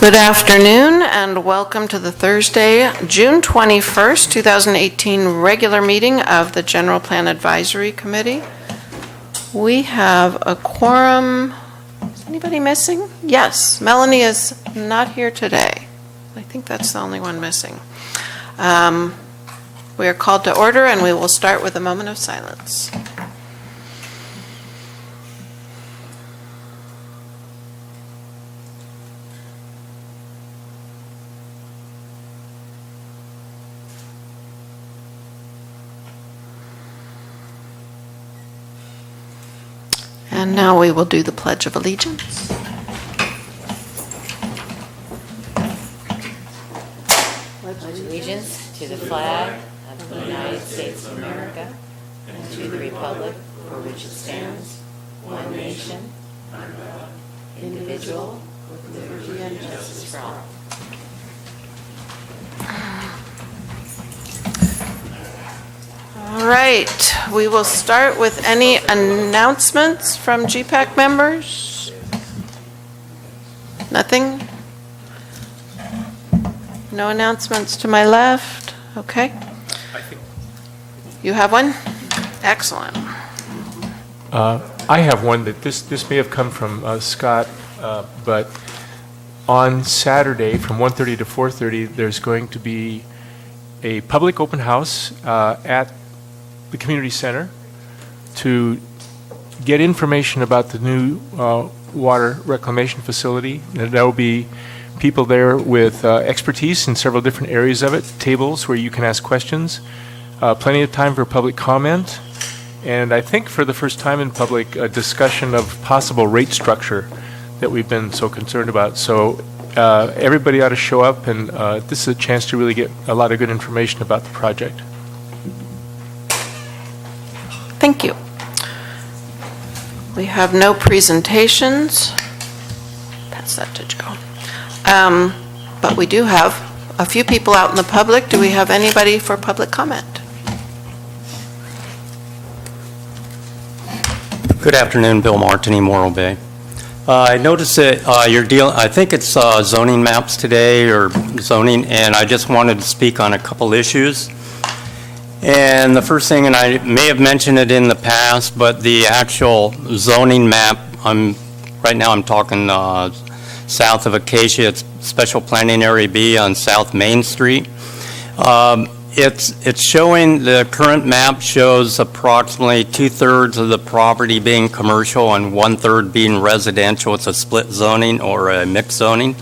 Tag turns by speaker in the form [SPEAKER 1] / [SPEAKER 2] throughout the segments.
[SPEAKER 1] Good afternoon and welcome to the Thursday, June 21st, 2018 regular meeting of the General Plan Advisory Committee. We have a quorum. Is anybody missing? Yes, Melanie is not here today. I think that's the only one missing. We are called to order and we will start with a moment of silence. And now we will do the Pledge of Allegiance.
[SPEAKER 2] Pledge allegiance to the flag of the United States of America and to the republic for which it stands, one nation, under God, indivisible, with liberty and justice for all.
[SPEAKER 1] All right, we will start with any announcements from GPAC members. Nothing? No announcements to my left? Okay. You have one? Excellent.
[SPEAKER 3] I have one that this may have come from Scott, but on Saturday from 1:30 to 4:30, there's going to be a public open house at the community center to get information about the new water reclamation facility. And there will be people there with expertise in several different areas of it, tables where you can ask questions, plenty of time for public comment, and I think for the first time in public, a discussion of possible rate structure that we've been so concerned about. So everybody ought to show up, and this is a chance to really get a lot of good information about the project.
[SPEAKER 1] Thank you. We have no presentations. Pass that to Joe. But we do have a few people out in the public. Do we have anybody for public comment?
[SPEAKER 4] Good afternoon, Bill Martini, Morro Bay. I noticed that you're dealing, I think it's zoning maps today or zoning, and I just wanted to speak on a couple issues. And the first thing, and I may have mentioned it in the past, but the actual zoning map, right now I'm talking south of Acacia, it's Special Planning Area B on South Main Street. It's showing, the current map shows approximately 2/3 of the property being commercial and 1/3 being residential. It's a split zoning or a mixed zoning.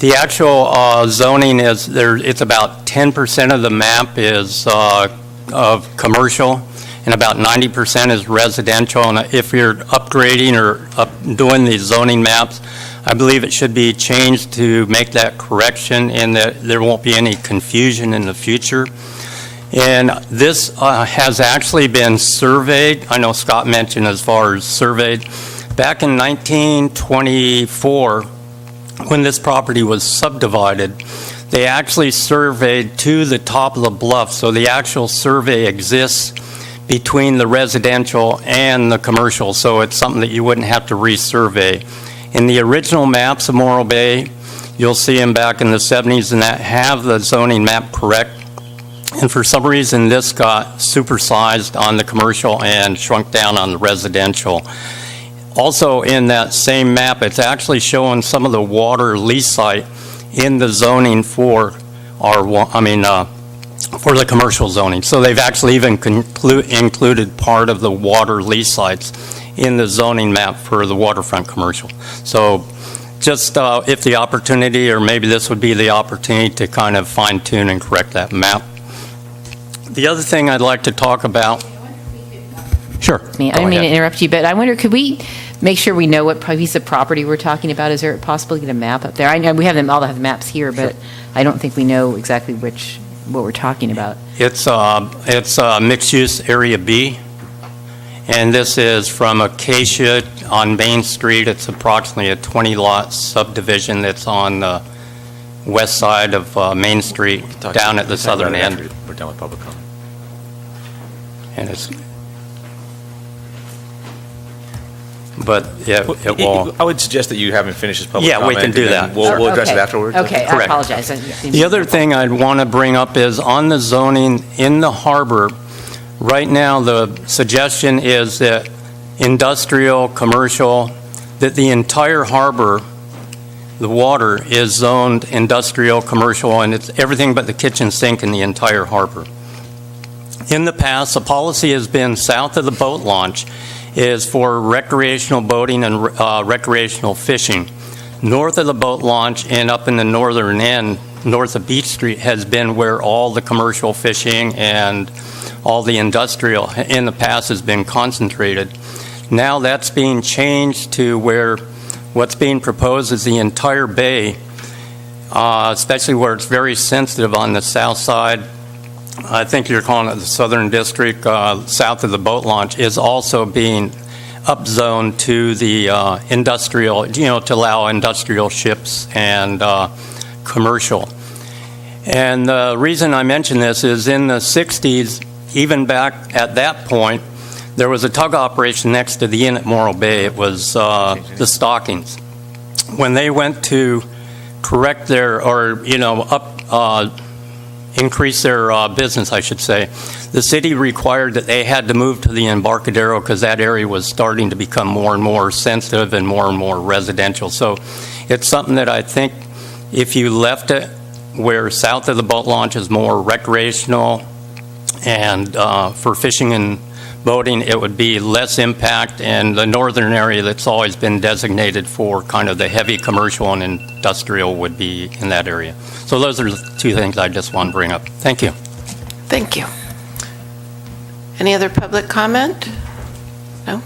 [SPEAKER 4] The actual zoning is there. It's about 10% of the map is of commercial, and about 90% is residential. And if you're upgrading or doing these zoning maps, I believe it should be changed to make that correction, and that there won't be any confusion in the future. And this has actually been surveyed. I know Scott mentioned as far as surveyed back in 1924. When this property was subdivided, they actually surveyed to the top of the bluff, so the actual survey exists between the residential and the commercial, so it's something that you wouldn't have to resurvey. In the original maps of Morro Bay, you'll see them back in the 70s and that have the zoning map correct, and for some reason this got supersized on the commercial and shrunk down on the residential. Also in that same map, it's actually showing some of the water lease site in the zoning for for the commercial zoning. So they've actually even included part of the water lease sites in the zoning map for the waterfront commercial. So just if the opportunity, or maybe this would be the opportunity to kind of fine tune and correct that map. The other thing I'd like to talk about. Sure.
[SPEAKER 2] I didn't mean to interrupt you, but I wonder, could we make sure we know what piece of property we're talking about? Is there possibly get a map up there? I know we have them all have maps here, but sure. I don't think we know exactly what we're talking about.
[SPEAKER 4] It's mixed use area B, and this is from Acacia on Main Street. It's approximately a 20-lot subdivision that's on the west side of Main Street, down at the southern end.
[SPEAKER 5] We're done with public comment.
[SPEAKER 4] And it's but it will.
[SPEAKER 5] I would suggest that you have him finish his public
[SPEAKER 4] Yeah, we
[SPEAKER 5] comment.
[SPEAKER 4] can do
[SPEAKER 5] and then
[SPEAKER 4] that.
[SPEAKER 5] We'll address it
[SPEAKER 2] Okay.
[SPEAKER 5] afterwards.
[SPEAKER 2] Okay, I
[SPEAKER 4] Correct.
[SPEAKER 2] apologize.
[SPEAKER 4] The other thing I'd want to bring up is on the zoning in the harbor, right now, the suggestion is that industrial, commercial, that the entire harbor, the water is zoned industrial, commercial, and it's everything but the kitchen sink in the entire harbor. In the past, the policy has been south of the boat launch is for recreational boating and recreational fishing. North of the boat launch and up in the northern end, north of Beach Street, has been where all the commercial fishing and all the industrial in the past has been concentrated. Now that's being changed to where what's being proposed is the entire bay, especially where it's very sensitive on the south side. I think you're calling it the Southern District, south of the boat launch, is also being upzoned to the industrial, to allow industrial ships and commercial. And the reason I mention this is in the 60s, even back at that point, there was a tug operation next to the inn at Morro Bay. It was the Stockings. When they went to correct their, or, increase their business, I should say, the city required that they had to move to the Embarcadero because that area was starting to become more and more sensitive and more residential. So it's something that I think if you left it where south of the boat launch is more recreational and for fishing and boating, it would be less impact, and the northern area that's always been designated for kind of the heavy commercial and industrial would be in that area. So those are the two things I just want to bring up. Thank you.
[SPEAKER 1] Thank you. Any other public comment? No?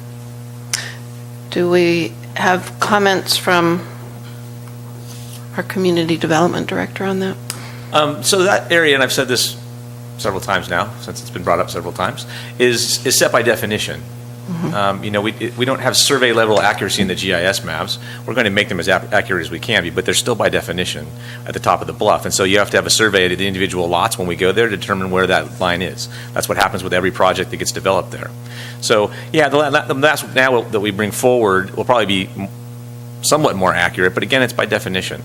[SPEAKER 1] Do we have comments from our community development director on that?
[SPEAKER 5] So that area, and I've said this several times now, since it's been brought up several times, is set by definition. We don't have survey level accuracy in the GIS maps. We're going to make them as accurate as we can be, but they're still by definition at the top of the bluff. And so you have to have a survey of the individual lots when we go there to determine where that line is. That's what happens with every project that gets developed there. So yeah, that's now that we bring forward will probably be somewhat more accurate, but again, it's by definition.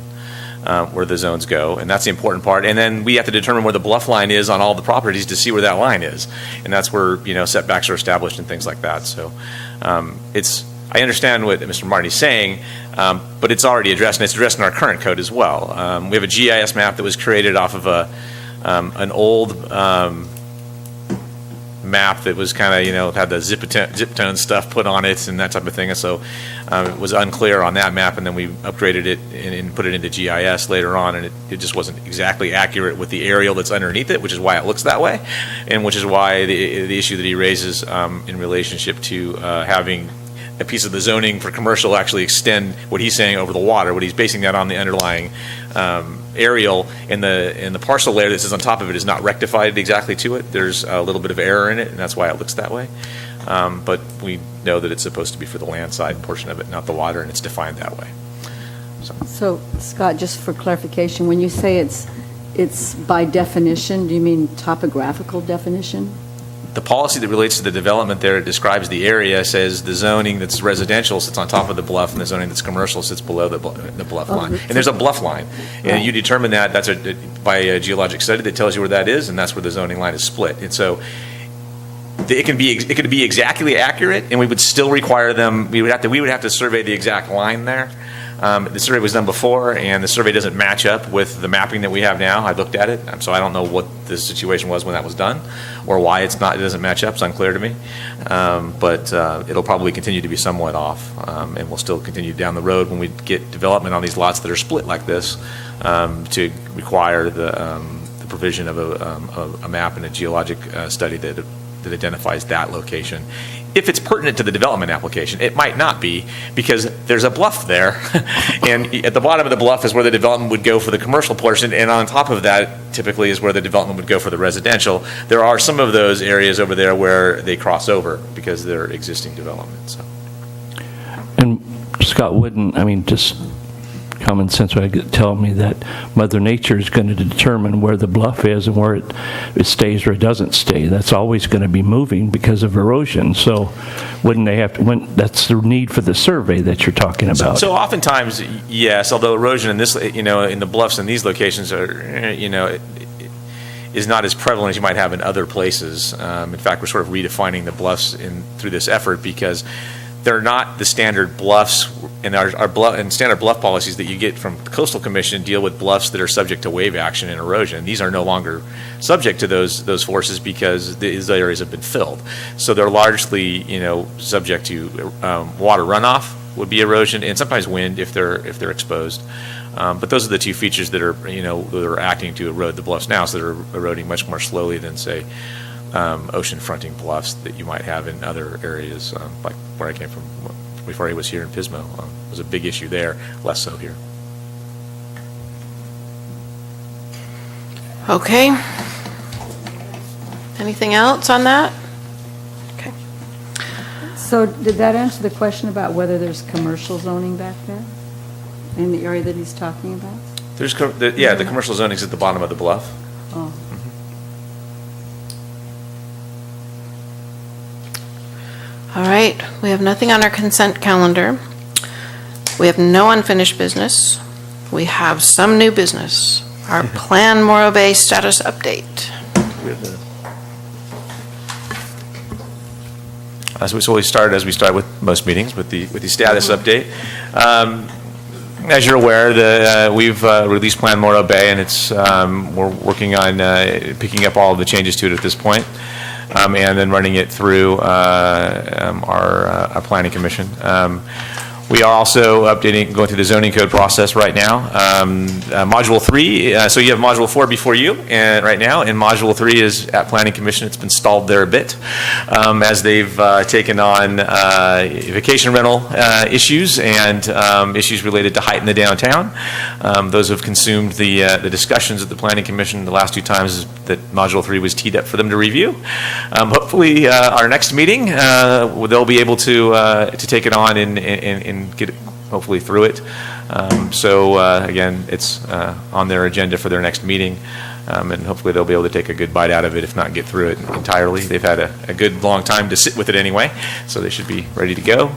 [SPEAKER 5] Where the zones go, and that's the important part. And then we have to determine where the bluff line is on all the properties to see where that line is, and that's where setbacks are established and things like that. So I understand what Mr. Martin is saying, but it's already addressed, and it's addressed in our current code as well. We have a GIS map that was created off of an old map that was kind of had the zip tone stuff put on it and that type of thing, and so it was unclear on that map, and then we upgraded it and put it into GIS later on, and it just wasn't exactly accurate with the aerial that's underneath it, which is why it looks that way, and which is why the issue that he raises in relationship to having a piece of the zoning for commercial actually extend what he's saying over the water. What he's basing that on, the underlying aerial in the parcel layer that sits on top of it is not rectified exactly to it. There's a little bit of error in it, and that's why it looks that way. But we know that it's supposed to be for the land side portion of it, not the water, and it's defined that way.
[SPEAKER 6] So, Scott, just for clarification, when you say it's by definition, do you mean topographical definition?
[SPEAKER 5] The policy that relates to the development there, it describes the area, says the zoning that's residential sits on top of the bluff, and the zoning that's commercial sits below the bluff line. And there's a bluff line, and you determine that by a geologic study that tells you where that is, and that's where the zoning line is split. And so it could be exactly accurate, and we would still require them. We would have to survey the exact line there. The survey was done before, and the survey doesn't match up with the mapping that we have now. I looked at it, so I don't know what the situation was when that was done, or why it doesn't match up. It's unclear to me. But it'll probably continue to be somewhat off, and we'll still continue down the road when we get development on these lots that are split like this to require the provision of a map and a geologic study that identifies that location. If it's pertinent to the development application, it might not be, because there's a bluff there, and at the bottom of the bluff is where the development would go for the commercial portion, and on top of that typically is where the development would go for the residential. There are some of those areas over there where they cross over because they're existing developments. So.
[SPEAKER 7] And Scott, just kind common sense would tell me that Mother Nature is going to determine where the bluff is and where it stays or it doesn't stay. That's always going to be moving because of erosion. So wouldn't they have to, that's the need for the survey that you're talking about.
[SPEAKER 5] So oftentimes, yes, although erosion in this, in the bluffs in these locations are, is not as prevalent as you might have in other places. In fact, we're sort of redefining the bluffs through this effort because they're not the standard bluffs, and our standard bluff policies that you get from the Coastal Commission deal with bluffs that are subject to wave action and erosion. These are no longer subject to those forces because these areas have been filled. So they're largely, subject to water runoff would be erosion, and sometimes wind if they're exposed. But those are the two features that are, that are acting to erode the bluffs now, so they're eroding much more slowly than, say, ocean fronting bluffs that you might have in other areas, like where I came from before I was here in Pismo. It was a big issue there, less so here.
[SPEAKER 1] Okay. Anything else on that? Okay.
[SPEAKER 6] So did that answer the question about whether there's commercial zoning back there in the area that he's talking about?
[SPEAKER 5] There's, the commercial zoning's at the bottom of the bluff.
[SPEAKER 6] Oh.
[SPEAKER 1] All right, we have nothing on our consent calendar. We have no unfinished business. We have some new business. Our Plan Morro Bay status update.
[SPEAKER 5] As we start with most meetings, with the status update. As you're aware, we've released Plan Morro Bay, and it's we're working on picking up all of the changes to it at this point, and then running it through our planning commission. We are also going through the zoning code process right now. Module 3, so you have Module 4 before you and right now, and Module 3 is at Planning Commission. It's been stalled there a bit as they've taken on vacation rental issues and issues related to height in the downtown. Those have consumed the discussions at the Planning Commission the last two times that Module 3 was teed up for them to review. Hopefully, our next meeting, they'll be able to take it on and get it hopefully through it. Again, it's on their agenda for their next meeting, and hopefully they'll be able to take a good bite out of it, if not get through it entirely. They've had a good long time to sit with it anyway, so they should be ready to go.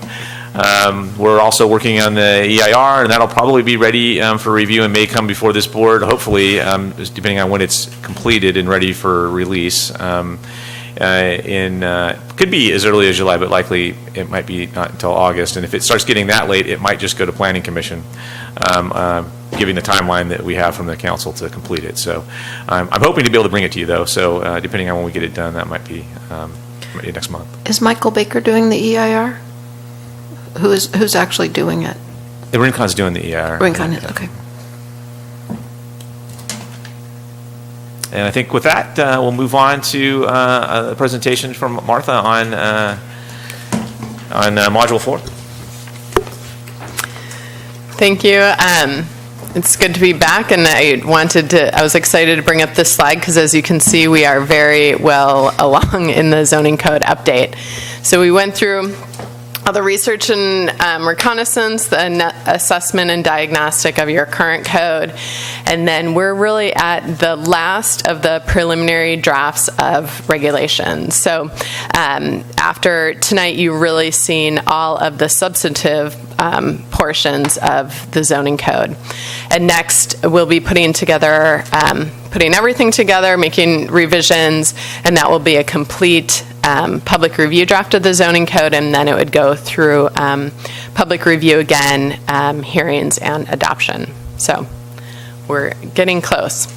[SPEAKER 5] We're also working on the EIR, and that'll probably be ready for review and may come before this board, hopefully, depending on when it's completed and ready for release. Could be as early as July, but likely it might be not until August. And if it starts getting that late, it might just go to Planning Commission, giving the timeline that we have from the council to complete it. So I'm hoping to be able to bring it to you, though. So depending on when we get it done, that might be next month.
[SPEAKER 1] Is Michael Baker doing the EIR? Who's actually doing it?
[SPEAKER 5] The Rincon's doing the EIR.
[SPEAKER 1] Rincon is, okay.
[SPEAKER 5] And I think with that, we'll move on to a presentation from Martha on Module 4.
[SPEAKER 8] Thank you. It's good to be back, and I was excited to bring up this slide because, as you can see, we are very well along in the zoning code update. So we went through all the research and reconnaissance, the assessment and diagnostic of your current code, and then we're really at the last of the preliminary drafts of regulations. So after tonight, you've really seen all of the substantive portions of the zoning code. And next, we'll be putting everything together, making revisions, and that will be a complete public review draft of the zoning code, and then it would go through public review again, hearings, and adoption. So we're getting close.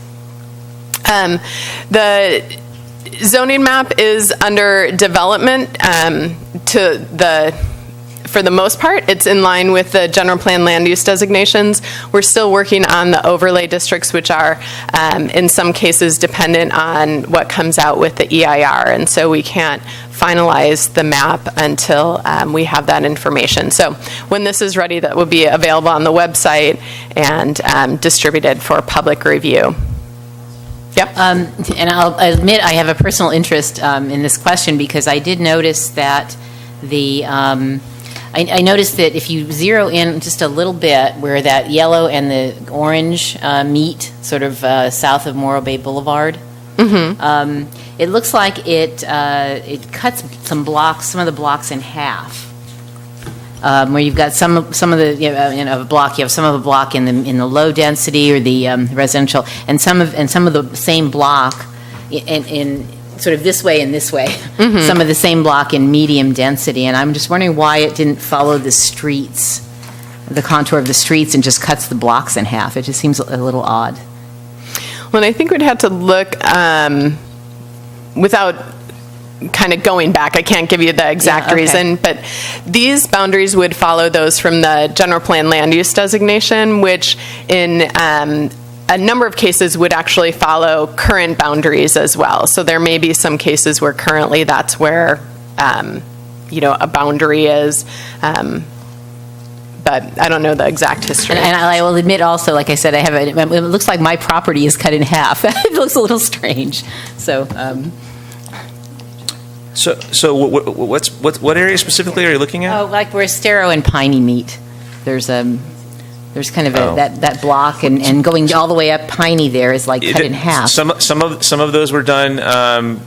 [SPEAKER 8] The zoning map is under development for the most part. It's in line with the general plan land use designations. We're still working on the overlay districts, which are in some cases dependent on what comes out with the EIR, and so we can't finalize the map until we have that information. So when this is ready, that will be available on the website and distributed for public review. Yep.
[SPEAKER 2] And I'll admit I have a personal interest in this question because I did notice that the I noticed that if you zero in just a little bit where that yellow and the orange meet, sort of south of Morro Bay Boulevard, it looks like it cuts some of the blocks in half. Where you've got some of the in a block, you have some of the block in the low density or the residential, and some of the same block in sort of this way and this way. Some of the same block in medium density, and I'm just wondering why it didn't follow the streets, the contour of the streets, and just cuts the blocks in half. It just seems a little odd.
[SPEAKER 8] Well, I think we'd have to look without kind of going back. I can't give you the exact reason, but these boundaries would follow those from the general plan land use designation, which in a number of cases would actually follow current boundaries as well. So there may be some cases where currently that's where, a boundary is. But I don't know the exact history.
[SPEAKER 2] And I will admit also, like I said, it looks like my property is cut in half. It looks a little strange. So.
[SPEAKER 5] So what area specifically are you looking at?
[SPEAKER 2] Oh, like where Estero and Piney meet. There's kind of that block, and going all the way up Piney there is like cut in half.
[SPEAKER 5] Some of those were done.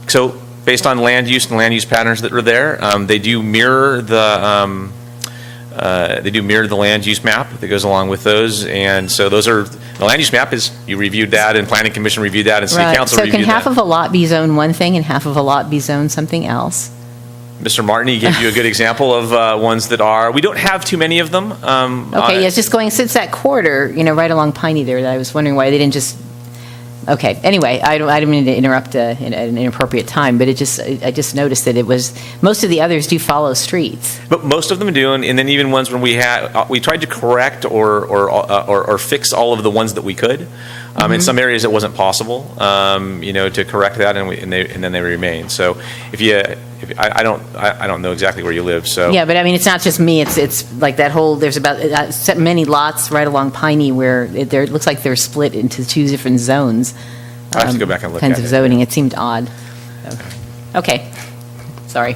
[SPEAKER 5] So based on land use and land use patterns that were there, they do mirror the land use map that goes along with those, and so those are the land use map is you reviewed that, and planning commission reviewed that, and city council reviewed that.
[SPEAKER 2] So can half of a lot be zoned one thing and half of a lot be zoned something else?
[SPEAKER 5] Mr. Martin gave you a good example of ones that are. We don't have too many of them.
[SPEAKER 2] Okay, it's just going since that corridor, right along Piney there. That I was wondering why they didn't just. Okay. Anyway, I didn't mean to interrupt at an inappropriate time, but I just noticed that it was most of the others do follow streets.
[SPEAKER 5] But most of them do, and then even ones when we tried to correct or fix all of the ones that we could. In some areas it wasn't possible, to correct that, and then they remain. So I don't know exactly where you live. So
[SPEAKER 2] yeah, but I mean it's not just me. It's like that whole. There's about many lots right along Piney where it looks like they're split into two different zones.
[SPEAKER 5] I have to go back and look
[SPEAKER 2] kinds
[SPEAKER 5] at
[SPEAKER 2] of zoning. It seemed odd. So, okay, sorry.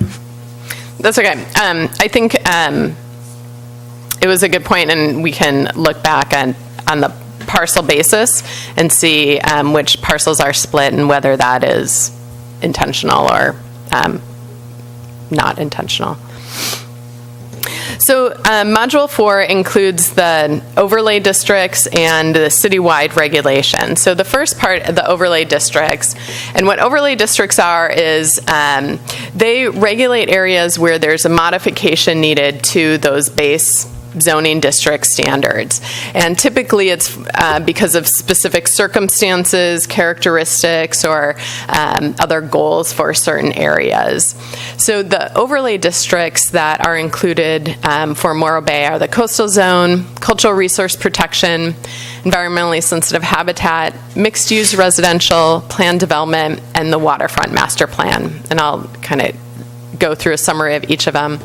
[SPEAKER 8] That's okay. I think it was a good point, and we can look back on the parcel basis and see which parcels are split and whether that is intentional or not intentional. So Module 4 includes the overlay districts and the citywide regulation. So the first part of the overlay districts, and what overlay districts are is they regulate areas where there's a modification needed to those base zoning district standards. And typically it's because of specific circumstances, characteristics, or other goals for certain areas. So the overlay districts that are included for Morro Bay are the coastal zone, cultural resource protection, environmentally sensitive habitat, mixed-use residential, planned development, and the waterfront master plan. And I'll kind of go through a summary of each of them.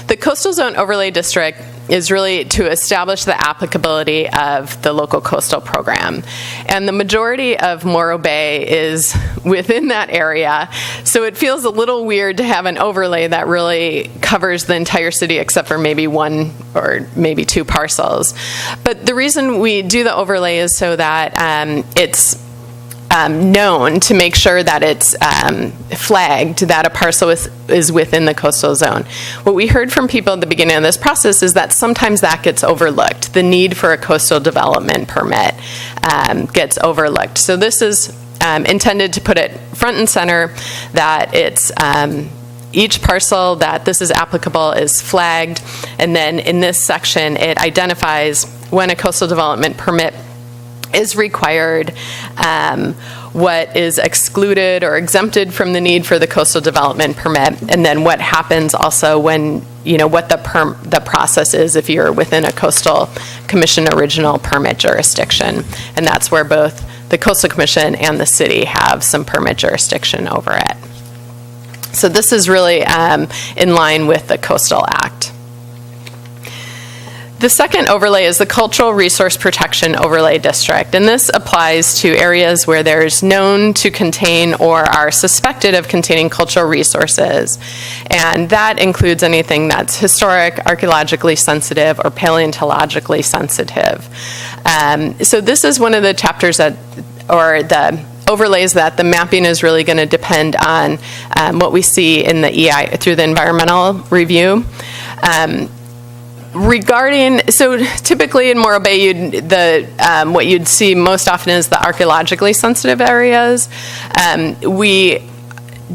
[SPEAKER 8] The coastal zone overlay district is really to establish the applicability of the local coastal program. And the majority of Morro Bay is within that area, so it feels a little weird to have an overlay that really covers the entire city except for maybe one or maybe two parcels. But the reason we do the overlay is so that it's known to make sure that it's flagged that a parcel is within the coastal zone. What we heard from people at the beginning of this process is that sometimes that gets overlooked. The need for a coastal development permit gets overlooked. So this is intended to put it front and center, that it's each parcel that this is applicable is flagged, and then in this section it identifies when a coastal development permit is required, what is excluded or exempted from the need for the coastal development permit, and then what happens also when, what the process is if you're within a coastal commission original permit jurisdiction. And that's where both the coastal commission and the city have some permit jurisdiction over it. So this is really in line with the Coastal Act. The second overlay is the Cultural Resource Protection Overlay District, and this applies to areas where there's known to contain or are suspected of containing cultural resources, and that includes anything that's historic, archaeologically sensitive, or paleontologically sensitive. So this is one of the chapters that, or the overlays that the mapping is really going to depend on what we see in the EI through the environmental review. So typically in Morro Bay, what you'd see most often is the archaeologically sensitive areas. We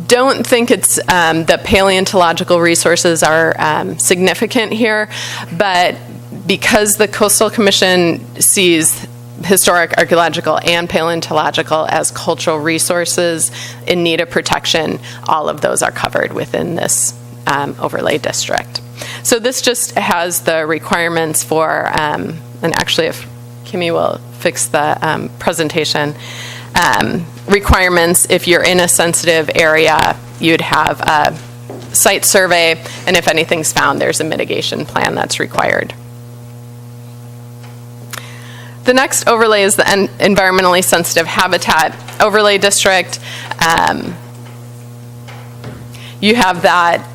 [SPEAKER 8] don't think it's that paleontological resources are significant here, but because the Coastal Commission sees historic, archaeological, and paleontological as cultural resources in need of protection, all of those are covered within this overlay district. So this just has the requirements for, and actually if Kimmy will fix the presentation, requirements if you're in a sensitive area, you'd have a site survey, and if anything's found, there's a mitigation plan that's required. The next overlay is the environmentally sensitive habitat overlay district. You have that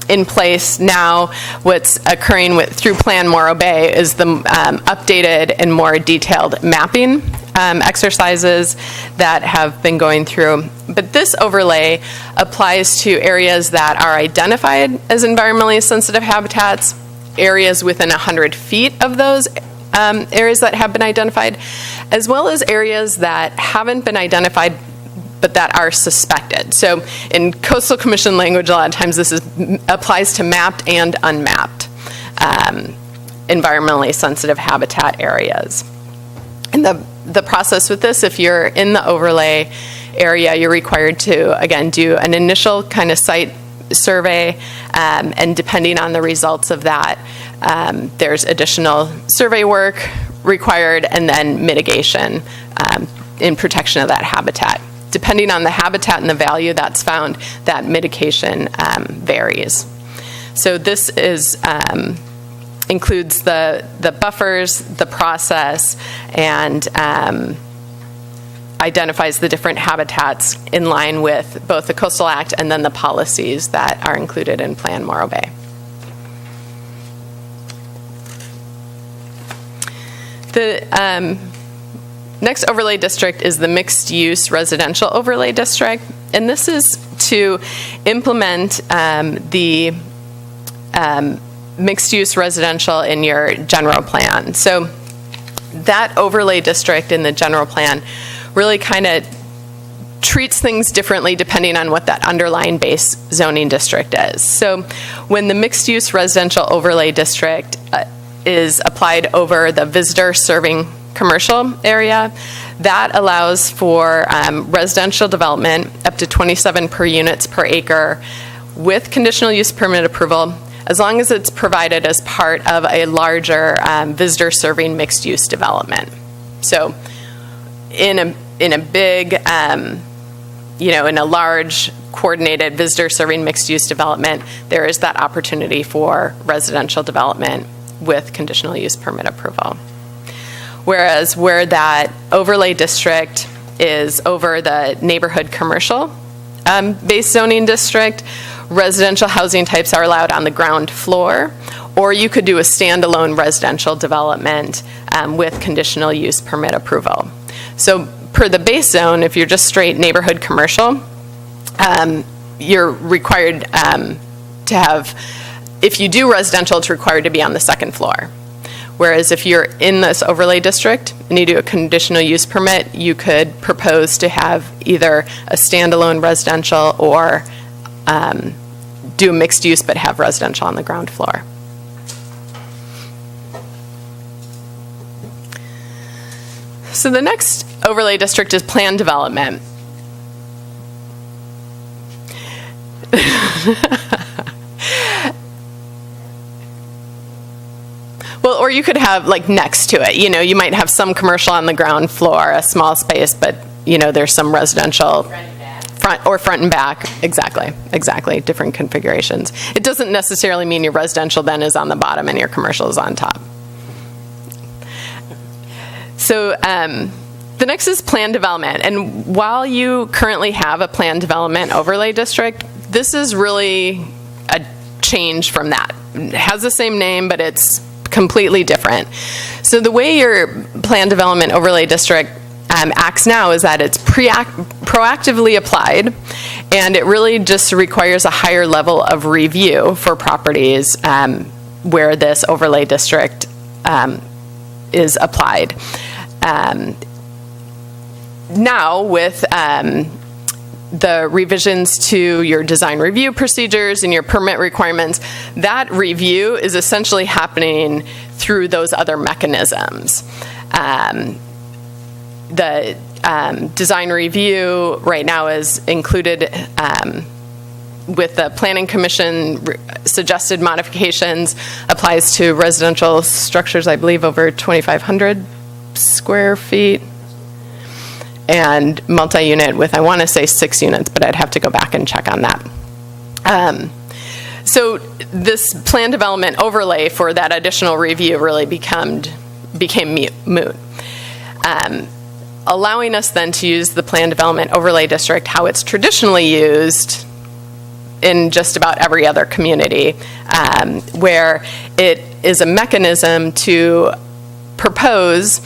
[SPEAKER 8] in place now. What's occurring through Plan Morro Bay is the updated and more detailed mapping exercises that have been going through. But this overlay applies to areas that are identified as environmentally sensitive habitats, areas within 100 feet of those areas that have been identified, as well as areas that haven't been identified but that are suspected. So in Coastal Commission language, a lot of times this applies to mapped and unmapped environmentally sensitive habitat areas. And the process with this, if you're in the overlay area, you're required to, again, do an initial kind of site survey, and depending on the results of that, there's additional survey work required and then mitigation in protection of that habitat. Depending on the habitat and the value that's found, that mitigation varies. So this is includes the buffers, the process, and identifies the different habitats in line with both the Coastal Act and then the policies that are included in Plan Morro Bay. The next overlay district is the mixed use residential overlay district, and this is to implement the mixed use residential in your general plan. So that overlay district in the general plan really kind of treats things differently depending on what that underlying base zoning district is. So when the mixed use residential overlay district is applied over the visitor serving commercial area, that allows for residential development up to 27 per units per acre with conditional use permit approval, as long as it's provided as part of a larger visitor serving mixed use development. So in a big, in a large coordinated visitor serving mixed use development, there is that opportunity for residential development with conditional use permit approval. Whereas where that overlay district is over the neighborhood commercial base zoning district, residential housing types are allowed on the ground floor, or you could do a standalone residential development with conditional use permit approval. So per the base zone, if you're just straight neighborhood commercial, you're required to have, if you do residential, it's required to be on the second floor. Whereas if you're in this overlay district and you do a conditional use permit, you could propose to have either a standalone residential or do mixed use but have residential on the ground floor. So the next overlay district is planned development. Well, or you could have like next to it, you might have some commercial on the ground floor, a small space, but there's some residential front and back, exactly, different configurations. It doesn't necessarily mean your residential then is on the bottom and your commercial is on top. So the next is planned development. And while you currently have a planned development overlay district, this is really a change from that. It has the same name, but it's completely different. So the way your planned development overlay district acts now is that it's proactively applied, and it really just requires a higher level of review for properties where this overlay district is applied. Now, with the revisions to your design review procedures and your permit requirements, that review is essentially happening through those other mechanisms. The design review right now is included with the Planning Commission suggested modifications, applies to residential structures, I believe, over 2,500 square feet, and multi-unit with, I want to say, 6 units, but I'd have to go back and check on that. So this plan development overlay for that additional review really became moot. Allowing us then to use the plan development overlay district how it's traditionally used in just about every other community, where it is a mechanism to propose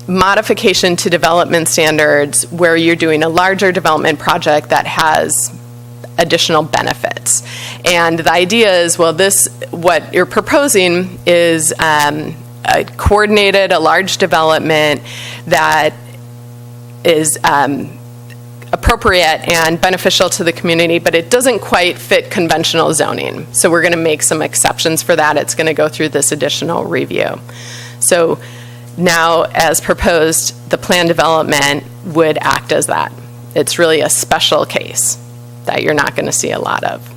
[SPEAKER 8] modification to development standards where you're doing a larger development project that has additional benefits. And the idea is, well, what you're proposing is a coordinated, a large development that is appropriate and beneficial to the community, but it doesn't quite fit conventional zoning. So we're going to make some exceptions for that. It's going to go through this additional review. So now, as proposed, the plan development would act as that. It's really a special case that you're not going to see a lot of,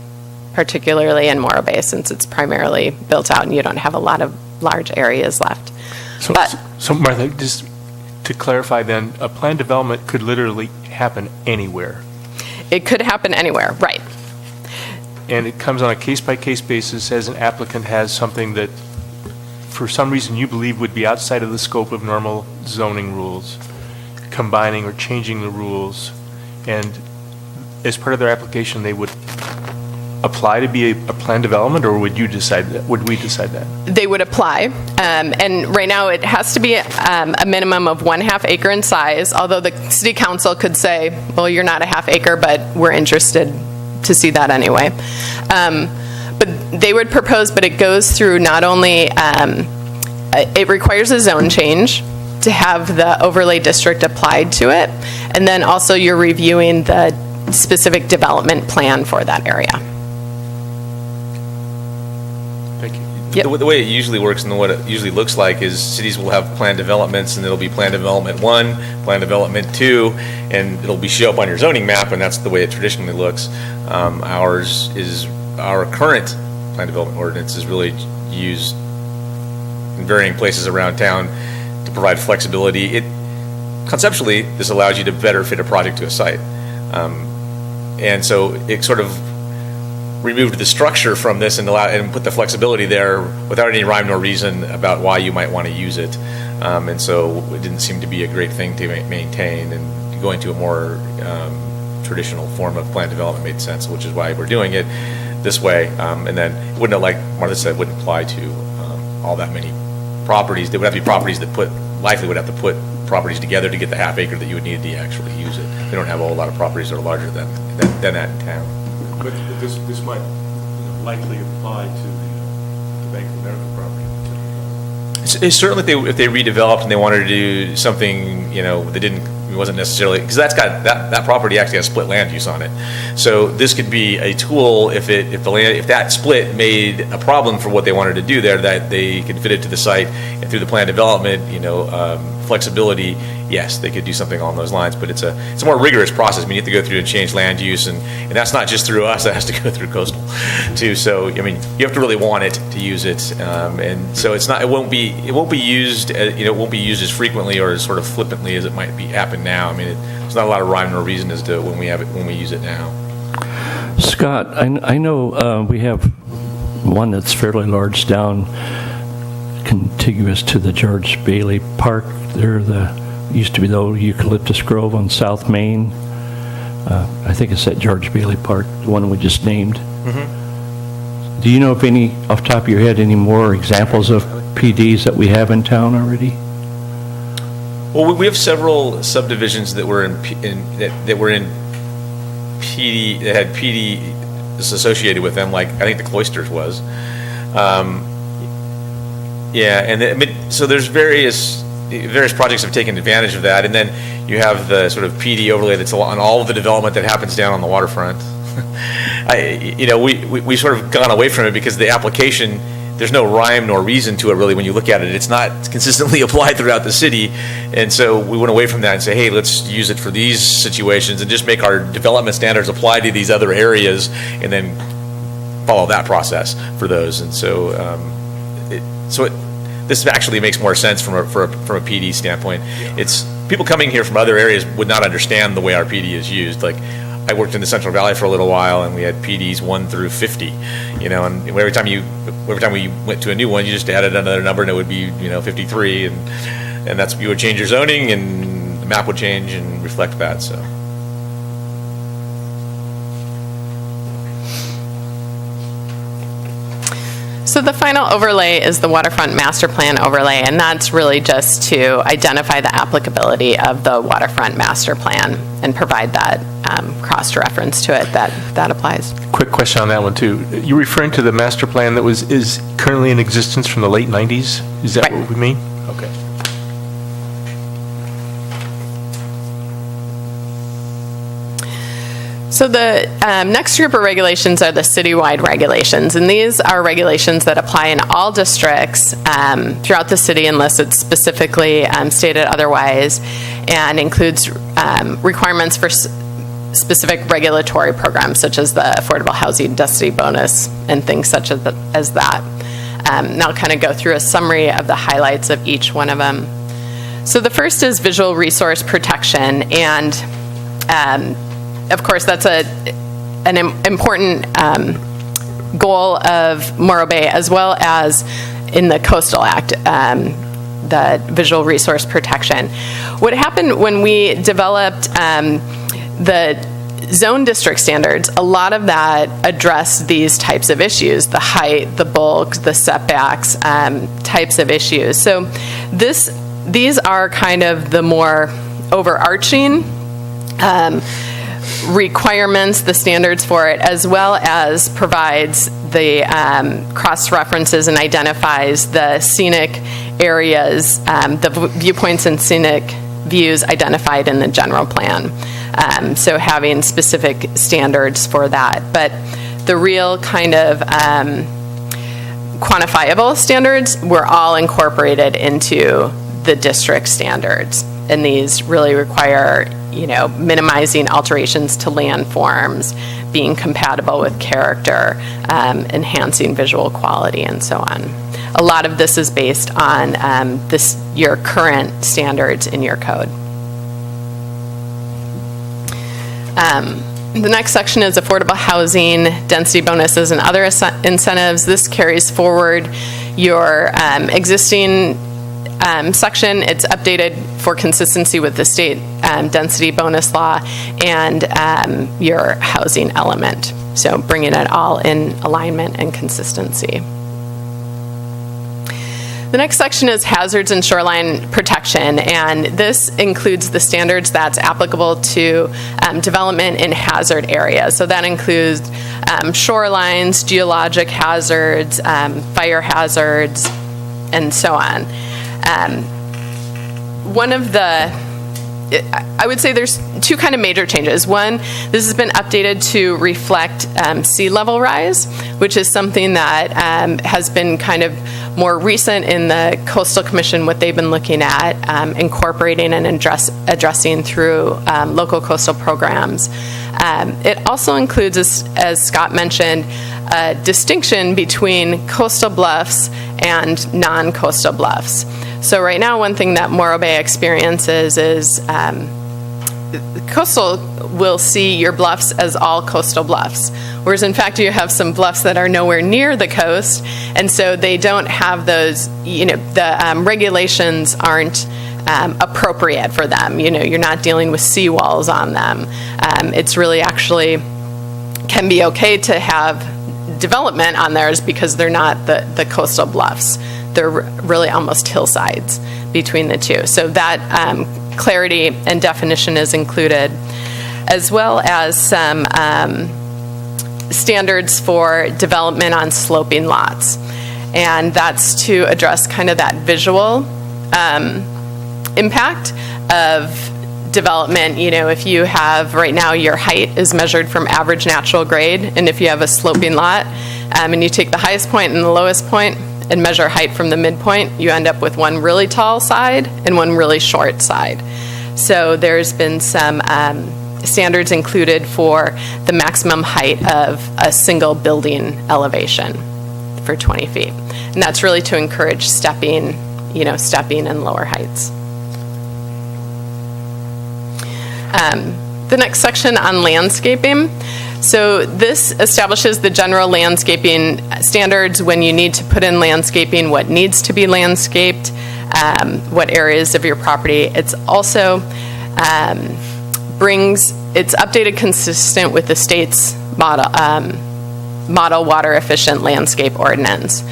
[SPEAKER 8] particularly in Morro Bay, since it's primarily built out and you don't have a lot of large areas left.
[SPEAKER 3] So Martha, just to clarify then, a planned development could literally happen anywhere.
[SPEAKER 8] It could happen anywhere, right.
[SPEAKER 3] And it comes on a case-by-case basis as an applicant has something that for some reason you believe would be outside of the scope of normal zoning rules, combining or changing the rules, and as part of their application they would apply to be a planned development, or would you decide that? Would we decide that?
[SPEAKER 8] They would apply, and right now it has to be a minimum of 1/2 acre in size, although the city council could say, well, you're not a 1/2 acre, but we're interested to see that anyway. But they would propose, but it goes through not only, it requires a zone change to have the overlay district applied to it, and then also you're reviewing the specific development plan for that area.
[SPEAKER 3] Thank you.
[SPEAKER 8] Yep.
[SPEAKER 5] The way it usually works and what it usually looks like is cities will have planned developments, and it'll be planned development 1, planned development 2, and it'll show up on your zoning map, and that's the way it traditionally looks. Our current planned development ordinance is really used in varying places around town to provide flexibility. Conceptually, this allows you to better fit a project to a site. And so it sort of removed the structure from this and put the flexibility there without any rhyme nor reason about why you might want to use it. And so it didn't seem to be a great thing to maintain, and going to a more traditional form of planned development made sense, which is why we're doing it this way. And then it wouldn't, like Martha said, wouldn't apply to all that many properties. There would have to be properties that likely would have to put properties together to get the 1/2 acre that you would need to actually use it. We don't have a whole lot of properties that are larger than that in town.
[SPEAKER 9] But this might likely apply to the Bank of America property.
[SPEAKER 5] It's certainly if they redeveloped and they wanted to do something, that wasn't necessarily, because that's got that property actually has split land use on it. So this could be a tool if that split made a problem for what they wanted to do there, that they could fit it to the site, and through the planned development, flexibility, yes, they could do something along those lines, but it's a more rigorous process. I mean, you have to go through and change land use, and that's not just through us, that has to go through coastal too. So, I mean, you have to really want it to use it, and so it won't be used, it won't be used as frequently or as sort of flippantly as it might happen now. I mean, there's not a lot of rhyme or reason as to when we use it now.
[SPEAKER 7] Scott, I know we have one that's fairly large down contiguous to the George Bailey Park. There used to be the old eucalyptus grove on South Main. I think it's at George Bailey Park, the one we just named. Mm-hmm. Do you know of any, off the top of your head, any more examples of PDs that we have in town already?
[SPEAKER 5] Well, we have several subdivisions that were in PD, that had PD associated with them, like I think the Cloisters was. So there's various projects have taken advantage of that, and then you have the sort of PD overlay that's on all of the development that happens down on the waterfront. We sort of gone away from it because the application, there's no rhyme nor reason to it really when you look at it. It's not consistently applied throughout the city, and so we went away from that and say, hey, let's use it for these situations and just make our development standards apply to these other areas, and then follow that process for those. And so, this actually makes more sense from a PD standpoint. It's people coming here from other areas would not understand the way our PD is used. Like, I worked in the Central Valley for a little while, and we had PDs 1 through 50. And every time we went to a new one, you just added another number, and it would be 53, and that's, you would change your zoning, and the map would change and reflect that. So.
[SPEAKER 8] So the final overlay is the Waterfront Master Plan overlay, and that's really just to identify the applicability of the Waterfront Master Plan and provide that cross-reference to it that applies.
[SPEAKER 3] Quick question on that one, too. You're referring to the master plan that is currently in existence from the late 90s? Is that
[SPEAKER 8] Right.
[SPEAKER 3] what we mean? Okay.
[SPEAKER 8] So the next group of regulations are the citywide regulations, and these are regulations that apply in all districts throughout the city unless it's specifically stated otherwise, and includes requirements for specific regulatory programs such as the affordable housing density bonus and things such as that. And I'll kind of go through a summary of the highlights of each one of them. So the first is visual resource protection, and of course, that's an important goal of Morro Bay, as well as in the Coastal Act, the visual resource protection. What happened when we developed the zone district standards, a lot of that addressed these types of issues, the height, the bulk, the setbacks, types of issues. So these are kind of the more overarching requirements, the standards for it, as well as provides the cross-references and identifies the scenic areas, the viewpoints and scenic views identified in the general plan. So having specific standards for that. But the real kind of quantifiable standards were all incorporated into the district standards. And these really require, minimizing alterations to landforms, being compatible with character, enhancing visual quality, and so on. A lot of this is based on your current standards in your code. The next section is affordable housing, density bonuses, and other incentives. This carries forward your existing section. It's updated for consistency with the state density bonus law and your housing element. So bringing it all in alignment and consistency. The next section is hazards and shoreline protection, and this includes the standards that's applicable to development in hazard areas. So that includes shorelines, geologic hazards, fire hazards, and so on. One of the, I would say there's two kind of major changes. One, this has been updated to reflect sea level rise, which is something that has been kind of more recent in the Coastal Commission, what they've been looking at, incorporating and addressing through local coastal programs. It also includes, as Scott mentioned, a distinction between coastal bluffs and non-coastal bluffs. So right now, one thing that Morro Bay experiences is coastal will see your bluffs as all coastal bluffs, whereas in fact you have some bluffs that are nowhere near the coast, and so they don't have those, the regulations aren't appropriate for them. You're not dealing with seawalls on them. It's really actually can be okay to have development on theirs because they're not the coastal bluffs. They're really almost hillsides between the two. So that clarity and definition is included, as well as some standards for development on sloping lots. And that's to address kind of that visual impact of development. If you have, right now, your height is measured from average natural grade, and if you have a sloping lot, and you take the highest point and the lowest point and measure height from the midpoint, you end up with one really tall side and one really short side. So there's been some standards included for the maximum height of a single building elevation for 20 feet. And that's really to encourage stepping in lower heights. The next section on landscaping. So this establishes the general landscaping standards when you need to put in landscaping, what needs to be landscaped, what areas of your property. It's also it's updated consistent with the state's model water efficient landscape ordinance.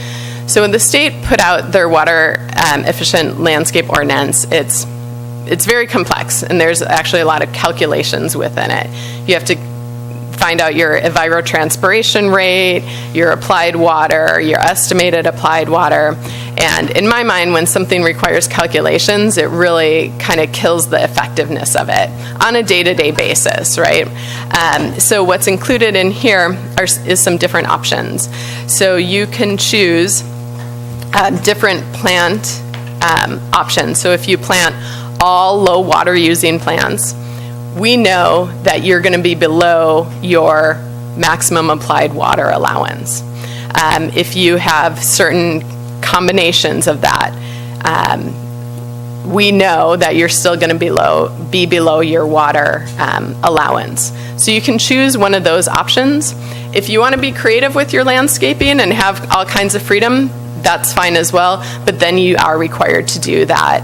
[SPEAKER 8] So when the state put out their water efficient landscape ordinance, it's very complex, and there's actually a lot of calculations within it. You have to find out your evapotranspiration rate, your applied water, your estimated applied water. And in my mind, when something requires calculations, it really kind of kills the effectiveness of it on a day-to-day basis, right? So what's included in here is some different options. So you can choose different plant options. So if you plant all low water using plants, we know that you're going to be below your maximum applied water allowance. If you have certain combinations of that, we know that you're still going to be below your water allowance. So you can choose one of those options. If you want to be creative with your landscaping and have all kinds of freedom, that's fine as well, but then you are required to do that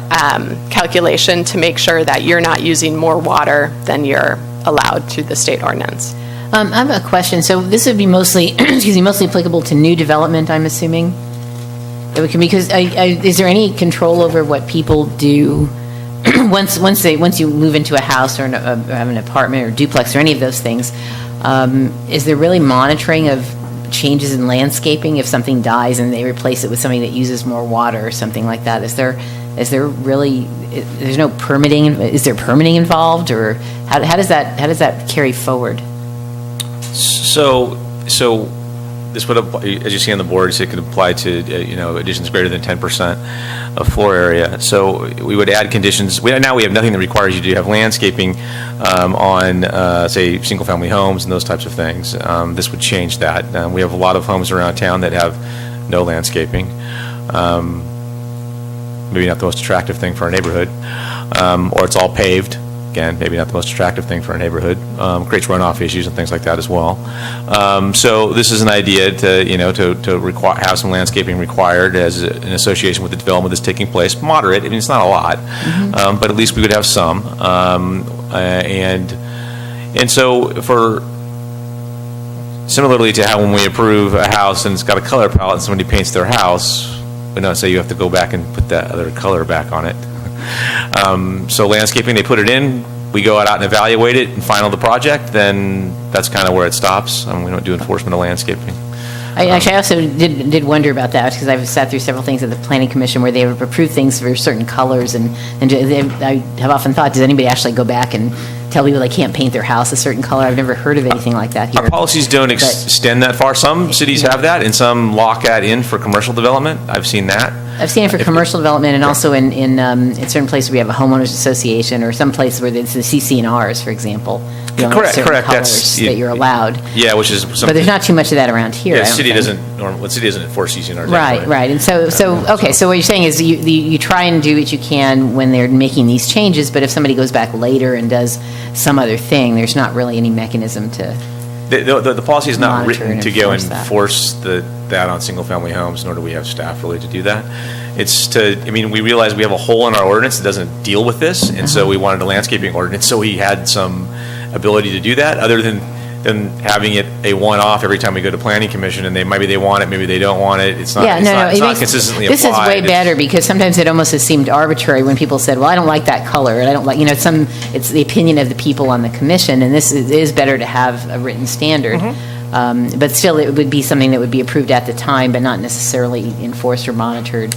[SPEAKER 8] calculation to make sure that you're not using more water than you're allowed through the state ordinance.
[SPEAKER 2] I have a question. So this would be mostly, mostly applicable to new development, I'm assuming? Because is there any control over what people do once you move into a house or have an apartment or duplex or any of those things? Is there really monitoring of changes in landscaping if something dies and they replace it with something that uses more water or something like that? Is there really, there's no permitting? Is there permitting involved, or how does that carry forward?
[SPEAKER 5] So this would apply, as you see on the boards, it could apply to additions greater than 10% of floor area. So we would add conditions. Now we have nothing that requires you to have landscaping on, say, single-family homes and those types of things. This would change that. We have a lot of homes around town that have no landscaping. Maybe not the most attractive thing for our neighborhood, or it's all paved. Again, maybe not the most attractive thing for a neighborhood. Creates runoff issues and things like that as well. So this is an idea to have some landscaping required as an association with the development that's taking place. Moderate. I mean, it's not a lot, but at least we would have some. And so similarly to how when we approve a house and it's got a color palette and somebody paints their house, we don't say you have to go back and put that other color back on it. So landscaping, they put it in, we go out and evaluate it and final the project, then that's kind of where it stops. We don't do enforcement of landscaping.
[SPEAKER 2] I also did wonder about that, because I've sat through several things at the Planning Commission where they have approved things for certain colors, and I have often thought, does anybody actually go back and tell people they can't paint their house a certain color. I've never heard of anything like that here.
[SPEAKER 5] Our policies don't
[SPEAKER 2] But-
[SPEAKER 5] extend that far. Some cities have that, and some lock that in for commercial development. I've seen that.
[SPEAKER 2] I've seen it for commercial development and also in certain places where we have a homeowners association or some place where it's the CC&Rs, for example. You only have
[SPEAKER 5] Correct,
[SPEAKER 2] certain
[SPEAKER 5] correct.
[SPEAKER 2] colors that you're allowed.
[SPEAKER 5] Yeah, which is
[SPEAKER 2] But there's not too much of that around here, I
[SPEAKER 5] Yeah,
[SPEAKER 2] don't
[SPEAKER 5] city
[SPEAKER 2] think.
[SPEAKER 5] doesn't enforce CC&Rs
[SPEAKER 2] Right,
[SPEAKER 5] anyway.
[SPEAKER 2] right. And so, okay, so what you're saying is you try and do what you can when they're making these changes, but if somebody goes back later and does some other thing, there's not really any mechanism to,
[SPEAKER 5] The policy is not
[SPEAKER 2] Monitor
[SPEAKER 5] written
[SPEAKER 2] and
[SPEAKER 5] to go and
[SPEAKER 2] enforce that.
[SPEAKER 5] enforce that on single-family homes, nor do we have staff really to do that. It's to, I mean, we realize we have a hole in our ordinance that doesn't deal with this, and so we wanted a landscaping ordinance, so we had some ability to do that, other than having it a one-off every time we go to planning commission, and maybe they want it, maybe they don't want it. It's not,
[SPEAKER 2] yeah,
[SPEAKER 5] it's
[SPEAKER 2] no,
[SPEAKER 5] not,
[SPEAKER 2] no.
[SPEAKER 5] it's
[SPEAKER 2] it
[SPEAKER 5] not
[SPEAKER 2] makes-
[SPEAKER 5] consistently
[SPEAKER 2] This
[SPEAKER 5] applied.
[SPEAKER 2] is way
[SPEAKER 5] It's-
[SPEAKER 2] better because sometimes it almost has seemed arbitrary when people said, well, I don't like that color, and I don't like, it's the opinion of the people on the commission, and this is better to have a written standard. But still, it would be something that would be approved at the time, but not necessarily enforced or monitored.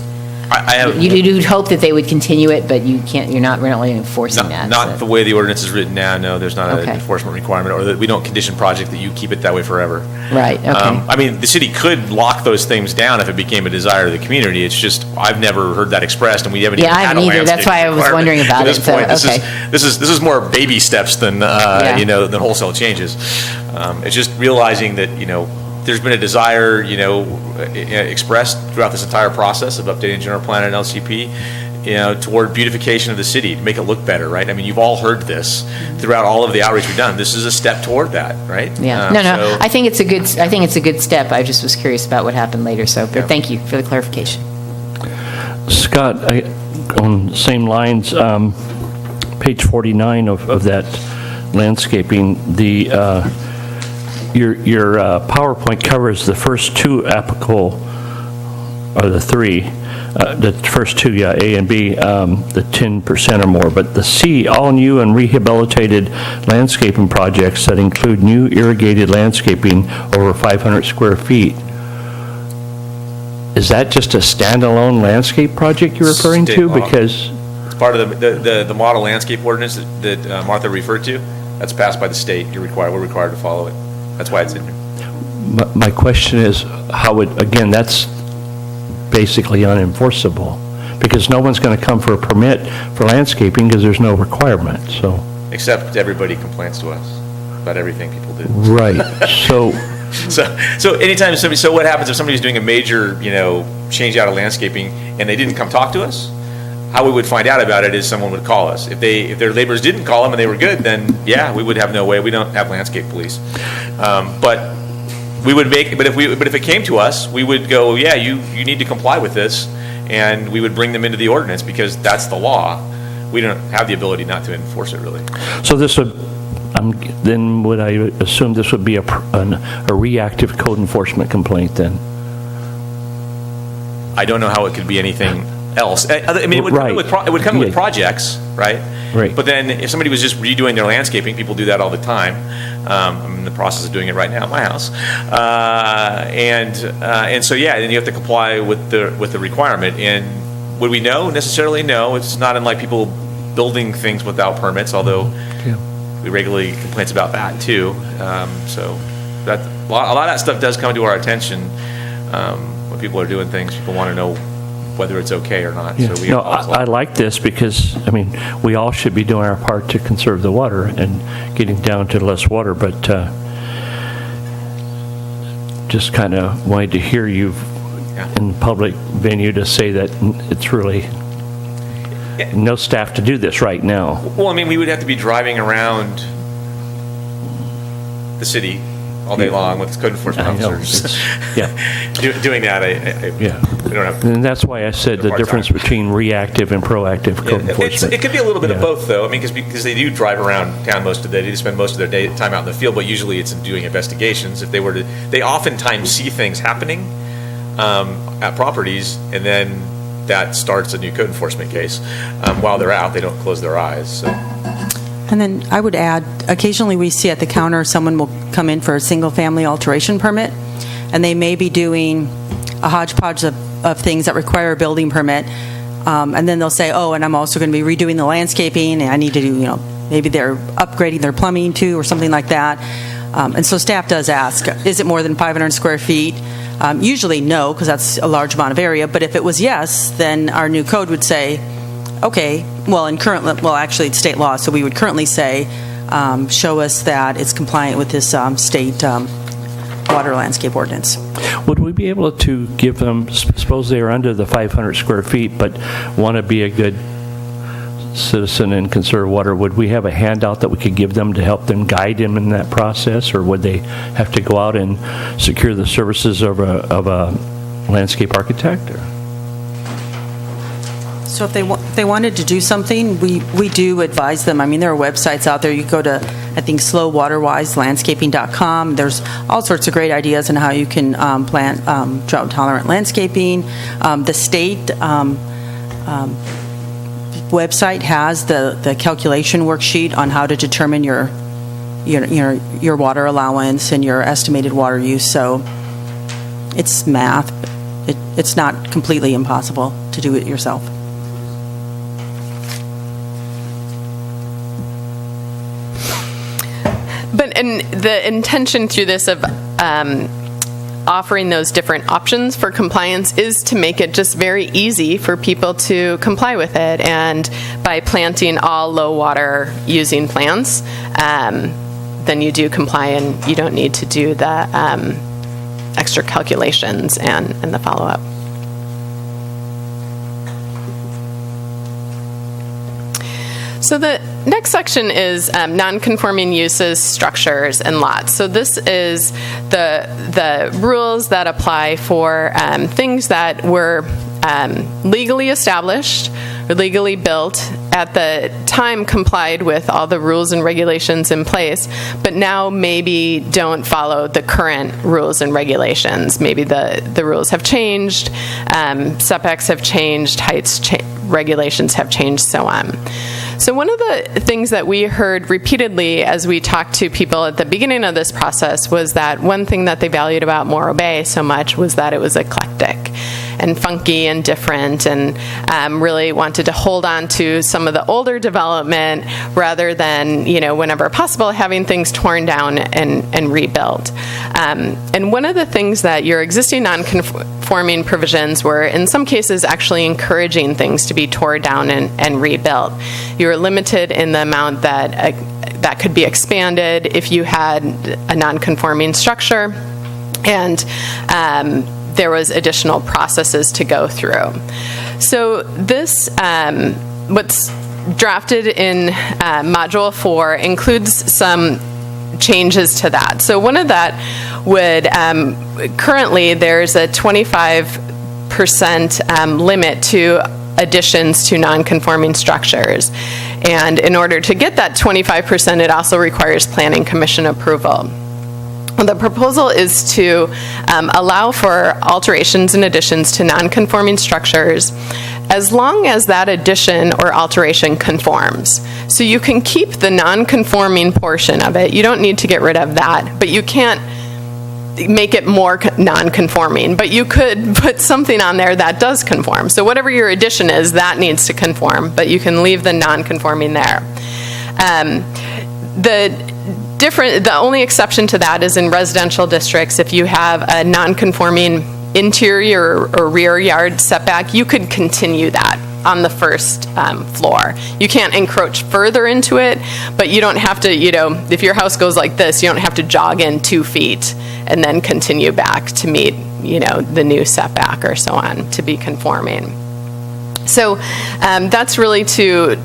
[SPEAKER 5] I have.
[SPEAKER 2] You'd hope that they would continue it, but you can't, we're not really enforcing that.
[SPEAKER 5] Not
[SPEAKER 2] so.
[SPEAKER 5] the way the ordinance is written now, no, there's not an
[SPEAKER 2] Okay.
[SPEAKER 5] enforcement requirement, or that we don't condition project that you keep it that way forever.
[SPEAKER 2] Right, okay.
[SPEAKER 5] I mean, the city could lock those things down if it became a desire of the community. It's just, I've never heard that expressed, and we haven't even
[SPEAKER 2] Yeah, I
[SPEAKER 5] had a
[SPEAKER 2] haven't either. That's
[SPEAKER 5] landscape
[SPEAKER 2] why I was
[SPEAKER 5] requirement
[SPEAKER 2] wondering about
[SPEAKER 5] to this
[SPEAKER 2] it, so,
[SPEAKER 5] point.
[SPEAKER 2] okay.
[SPEAKER 5] This is more baby steps than, than wholesale changes. It's just realizing that, there's been a desire, expressed throughout this entire process of updating general plan and LCP, toward beautification of the city, to make it look better, right? I mean, you've all heard this throughout all of the outreach we've done. This is a step toward that, right?
[SPEAKER 2] Yeah, no,
[SPEAKER 5] So-
[SPEAKER 2] I think it's a good step. I just was curious about what happened later, so, but thank you for the clarification.
[SPEAKER 7] Scott, on the same lines, page 49 of that landscaping, your PowerPoint covers the first two applicable, or the three, the first two, yeah, A and B, the 10% or more, but the C, all new and rehabilitated landscaping projects that include new irrigated landscaping over 500 square feet. Is that just a standalone landscape project you're referring
[SPEAKER 5] State
[SPEAKER 7] to?
[SPEAKER 5] law.
[SPEAKER 7] Because,
[SPEAKER 5] It's part of the model landscape ordinance that Martha referred to. That's passed by the state. We're required to follow it. That's why it's in here.
[SPEAKER 7] my question is, again, that's basically unenforceable, because no one's going to come for a permit for landscaping because there's no requirement, so.
[SPEAKER 5] Except everybody complains to us about everything people do.
[SPEAKER 7] Right, so,
[SPEAKER 5] So anytime so what happens if somebody's doing a major, change out of landscaping and they didn't come talk to us? How we would find out about it is someone would call us. If their laborers didn't call them and they were good, then yeah, we would have no way. We don't have landscape police. But if it came to us, we would go, yeah, you need to comply with this, and we would bring them into the ordinance because that's the law. We don't have the ability not to enforce it, really.
[SPEAKER 7] so this would, then would I assume this would be a reactive code enforcement complaint then?
[SPEAKER 5] I don't know how it could be anything else. I mean, it would come in with,
[SPEAKER 7] Right.
[SPEAKER 5] it would come in with
[SPEAKER 7] Yeah.
[SPEAKER 5] projects, right?
[SPEAKER 7] Right.
[SPEAKER 5] But then if somebody was just redoing their landscaping, people do that all the time. I'm in the process of doing it right now at my house. And so, yeah, then you have to comply with the requirement. And would we know? Necessarily no. It's not unlike people building things without permits, although
[SPEAKER 7] Yeah.
[SPEAKER 5] we regularly get complaints about that too. So that a lot of that stuff does come to our attention when people are doing things. People want to know whether it's okay or not.
[SPEAKER 7] Yeah.
[SPEAKER 5] So we
[SPEAKER 7] No,
[SPEAKER 5] also-
[SPEAKER 7] I like this because, we all should be doing our part to conserve the water and getting down to less water, but just kind of wanted to hear you
[SPEAKER 5] Yeah.
[SPEAKER 7] in public venue to say that it's really no staff to do this right now.
[SPEAKER 5] Well, I mean, we would have to be driving around the city all day long with code enforcement
[SPEAKER 7] I know,
[SPEAKER 5] officers.
[SPEAKER 7] yeah.
[SPEAKER 5] Doing that,
[SPEAKER 7] Yeah.
[SPEAKER 5] we don't have.
[SPEAKER 7] And that's why I said the
[SPEAKER 5] Hard
[SPEAKER 7] difference
[SPEAKER 5] time.
[SPEAKER 7] between reactive and proactive code enforcement.
[SPEAKER 5] It could be a little bit of
[SPEAKER 7] Yeah.
[SPEAKER 5] both, though. I mean, because they do drive around town most of the day. They spend most of their time out in the field, but usually it's in doing investigations. If they oftentimes see things happening at properties, and then that starts a new code enforcement case. While they're out, they don't close their eyes. So.
[SPEAKER 10] And then I would add, occasionally we see at the counter, someone will come in for a single-family alteration permit, and they may be doing a hodgepodge of things that require a building permit, and then they'll say, oh, and I'm also going to be redoing the landscaping, and I need to do, maybe they're upgrading their plumbing to or something like that. And so staff does ask, is it more than 500 square feet? Usually no, because that's a large amount of area. But if it was yes, then our new code would say, okay, actually it's state law, so we would currently say, show us that it's compliant with this state water landscape ordinance.
[SPEAKER 7] Would we be able to give them, suppose they are under the 500 square feet, but want to be a good citizen and conserve water, would we have a handout that we could give them to help them guide them in that process, or would they have to go out and secure the services of a landscape architect? Or?
[SPEAKER 10] So if they wanted to do something, we do advise them. I mean, there are websites out there. You go to, I think, slowwaterwiselandscaping.com. There's all sorts of great ideas on how you can plant drought-tolerant landscaping. The state website has the calculation worksheet on how to determine your water allowance and your estimated water use. So it's math. It's not completely impossible to do it yourself.
[SPEAKER 8] And the intention through this of offering those different options for compliance is to make it just very easy for people to comply with it. And by planting all low water using plants, then you do comply and you don't need to do the extra calculations and the follow-up. So the next section is non-conforming uses, structures, and lots. So this is the rules that apply for things that were legally established or legally built at the time, complied with all the rules and regulations in place, but now maybe don't follow the current rules and regulations. Maybe the rules have changed, setbacks have changed, regulations have changed, so on. So one of the things that we heard repeatedly as we talked to people at the beginning of this process was that one thing that they valued about Morro Bay so much was that it was eclectic and funky and different, and really wanted to hold on to some of the older development rather than, whenever possible, having things torn down and rebuilt. And one of the things that your existing non-conforming provisions were, in some cases, actually encouraging things to be torn down and rebuilt. You were limited in the amount that could be expanded if you had a non-conforming structure, and there was additional processes to go through. So this, what's drafted in Module 4 includes some changes to that. So one of that would, currently there's a 25% limit to additions to non-conforming structures. And in order to get that 25%, it also requires Planning Commission approval. The proposal is to allow for alterations and additions to non-conforming structures as long as that addition or alteration conforms. So you can keep the non-conforming portion of it. You don't need to get rid of that, but you can't make it more non-conforming. But you could put something on there that does conform. So whatever your addition is, that needs to conform, but you can leave the non-conforming there. The only exception to that is in residential districts. If you have a non-conforming interior or rear yard setback, you could continue that on the first floor. You can't encroach further into it, but you don't have to, if your house goes like this, you don't have to jog in 2 feet and then continue back to meet, the new setback or so on to be conforming. So that's really to,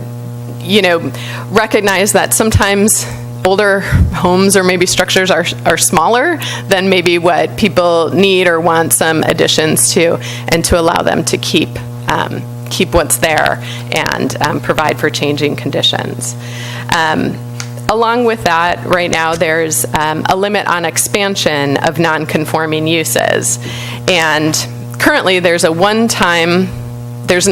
[SPEAKER 8] recognize that sometimes older homes or maybe structures are smaller than maybe what people need or want some additions to, and to allow them to keep what's there and provide for changing conditions. Along with that, right now there's a limit on expansion of non-conforming uses, and currently there's an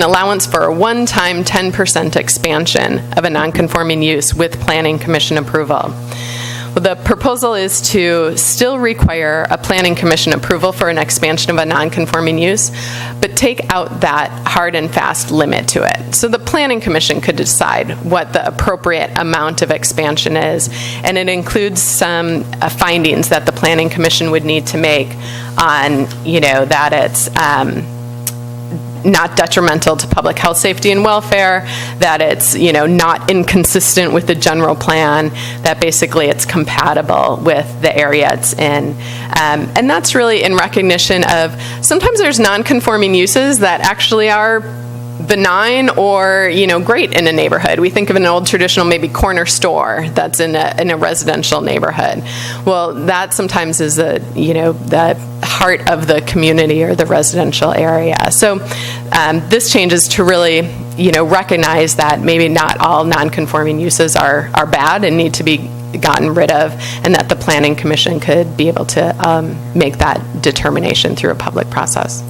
[SPEAKER 8] allowance for a one-time 10% expansion of a non-conforming use with Planning Commission approval. Well, the proposal is to still require a planning commission approval for an expansion of a non-conforming use, but take out that hard and fast limit to it. So the planning commission could decide what the appropriate amount of expansion is, and it includes some findings that the planning commission would need to make on, that it's not detrimental to public health, safety, and welfare, that it's, not inconsistent with the general plan, that basically it's compatible with the area it's in. And that's really in recognition of sometimes there's non-conforming uses that actually are benign or, great in a neighborhood. We think of an old traditional maybe corner store that's in a residential neighborhood. Well, that sometimes is the heart of the community or the residential area. So this changes to really, recognize that maybe not all non-conforming uses are bad and need to be gotten rid of, and that the planning commission could be able to make that determination through a public process.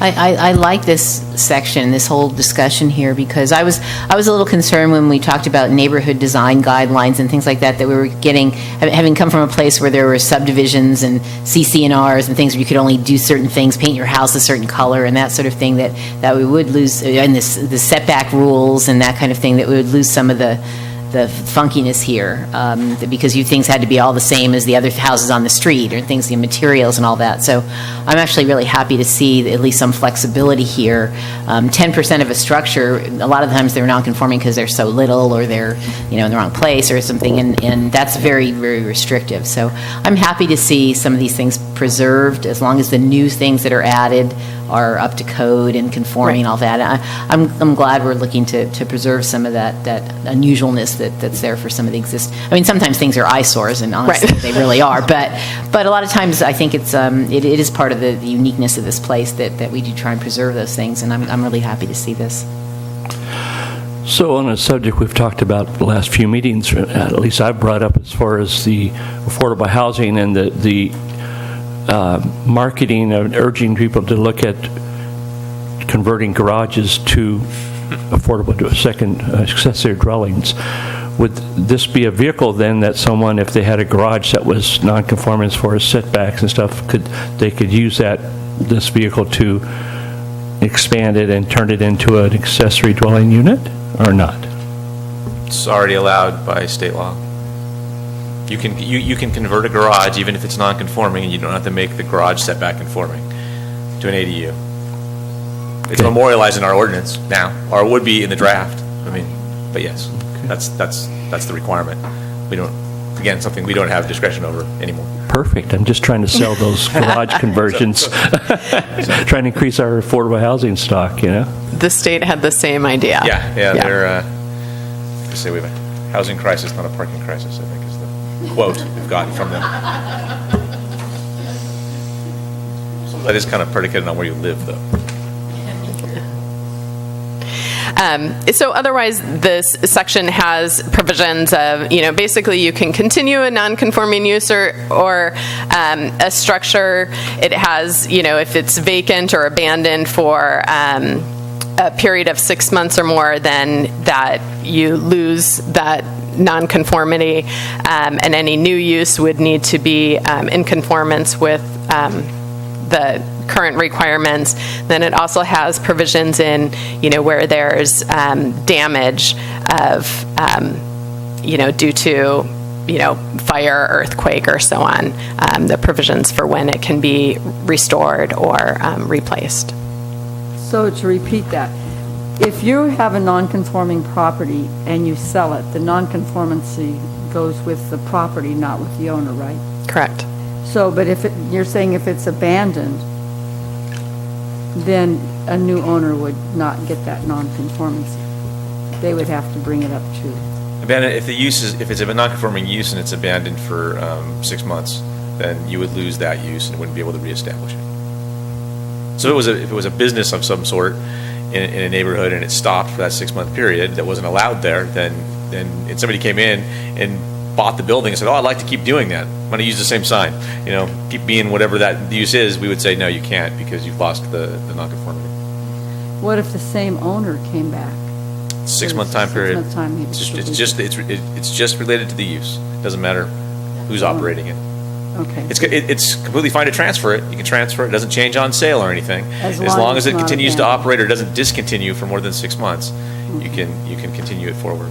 [SPEAKER 2] I like this section, this whole discussion here, because I was a little concerned when we talked about neighborhood design guidelines and things like that we were getting, having come from a place where there were subdivisions and CC&Rs and things where you could only do certain things, paint your house a certain color and that sort of thing, that we would lose, and the setback rules and that kind of thing, that we would lose some of the funkiness here, because things had to be all the same as the other houses on the street, or things, the materials and all that. So I'm actually really happy to see at least some flexibility here. 10% of a structure, a lot of times they're non-conforming because they're so little, or they're in the wrong place or something, and that's very, very restrictive. So I'm happy to see some of these things preserved, as long as the new things that are added are up to code and conforming, all that. I'm glad we're looking to preserve some of that unusualness that's there for some of the sometimes things are eyesores, and honestly they really are, but a lot of times I think it is part of the uniqueness of this place that we do try and preserve those things, and I'm really happy to see this.
[SPEAKER 7] So on a subject we've talked about the last few meetings, at least I've brought up, as far as the affordable housing and the marketing and urging people to look at converting garages to affordable, to second accessory dwellings. Would this be a vehicle then that someone, if they had a garage that was non-conforming as far as setbacks and stuff, they could use this vehicle to expand it and turn it into an accessory dwelling unit, or not?
[SPEAKER 5] It's already allowed by state law. You can convert a garage even if it's non-conforming, and you don't have to make the garage setback conforming to an ADU. It's memorialized in our ordinance now, or it would be in the draft. But yes, that's the requirement. We don't, again, something we don't have discretion over anymore.
[SPEAKER 7] Perfect. I'm just trying to sell those garage conversions, trying to increase our affordable housing stock.
[SPEAKER 8] The state had the same idea.
[SPEAKER 5] Yeah. They're, they say we have a housing crisis, not a parking crisis, I think is the quote we've gotten from them. So that is kind of predicated on where you live, though.
[SPEAKER 8] So otherwise, this section has provisions of, basically you can continue a non-conforming use or a structure. It has, if it's vacant or abandoned for a period of 6 months or more, then that you lose that non-conformity, and any new use would need to be in conformance with the current requirements. Then it also has provisions in, where there's damage of, due to, fire, earthquake, or so on, the provisions for when it can be restored or replaced.
[SPEAKER 6] So to repeat that, if you have a non-conforming property and you sell it, the non-conformancy goes with the property, not with the owner, right?
[SPEAKER 8] Correct.
[SPEAKER 6] So, but you're saying if it's abandoned, then a new owner would not get that non-conformity. They would have to bring it up to.
[SPEAKER 5] Abandoned, if it's a non-conforming use and it's abandoned for 6 months, then you would lose that use and wouldn't be able to reestablish it. So if it was a business of some sort in a neighborhood and it stopped for that 6-month period that wasn't allowed there, then somebody came in and bought the building and said, "Oh, I'd like to keep doing that. I'm going to use the same sign. Keep being whatever that use is." We would say, "No, you can't, because you've lost the non-conformity."
[SPEAKER 6] What if the same owner came back?
[SPEAKER 5] 6-month time period.
[SPEAKER 6] 6-month time, maybe.
[SPEAKER 5] It's just related to the use. It doesn't matter who's operating it.
[SPEAKER 6] Okay.
[SPEAKER 5] It's completely fine to transfer it. You can transfer it. It doesn't change on sale or anything.
[SPEAKER 6] As
[SPEAKER 5] As long as
[SPEAKER 6] it's
[SPEAKER 5] it
[SPEAKER 6] not
[SPEAKER 5] continues to
[SPEAKER 6] abandoned.
[SPEAKER 5] operate or doesn't discontinue for more than 6 months, you can continue it forward.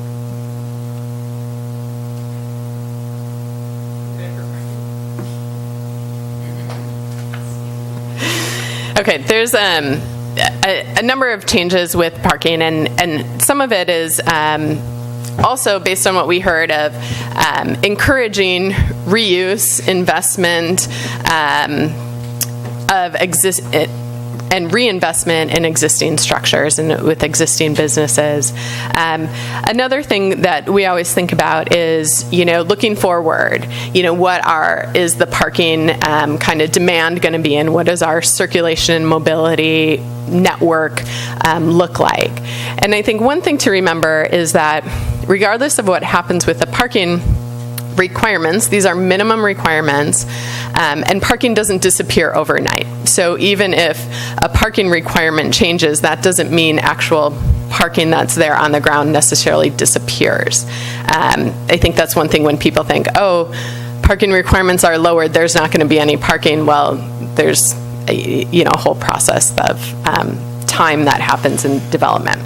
[SPEAKER 8] Okay, there's a number of changes with parking, and some of it is also based on what we heard of encouraging reuse, investment and reinvestment in existing structures and with existing businesses. Another thing that we always think about is, looking forward, what is the parking kind of demand going to be, and what does our circulation and mobility network look like? And I think one thing to remember is that regardless of what happens with the parking requirements, these are minimum requirements, and parking doesn't disappear overnight. So even if a parking requirement changes, that doesn't mean actual parking that's there on the ground necessarily disappears. I think that's one thing when people think, oh, parking requirements are lowered, there's not going to be any parking. Well, there's a whole process of time that happens in development.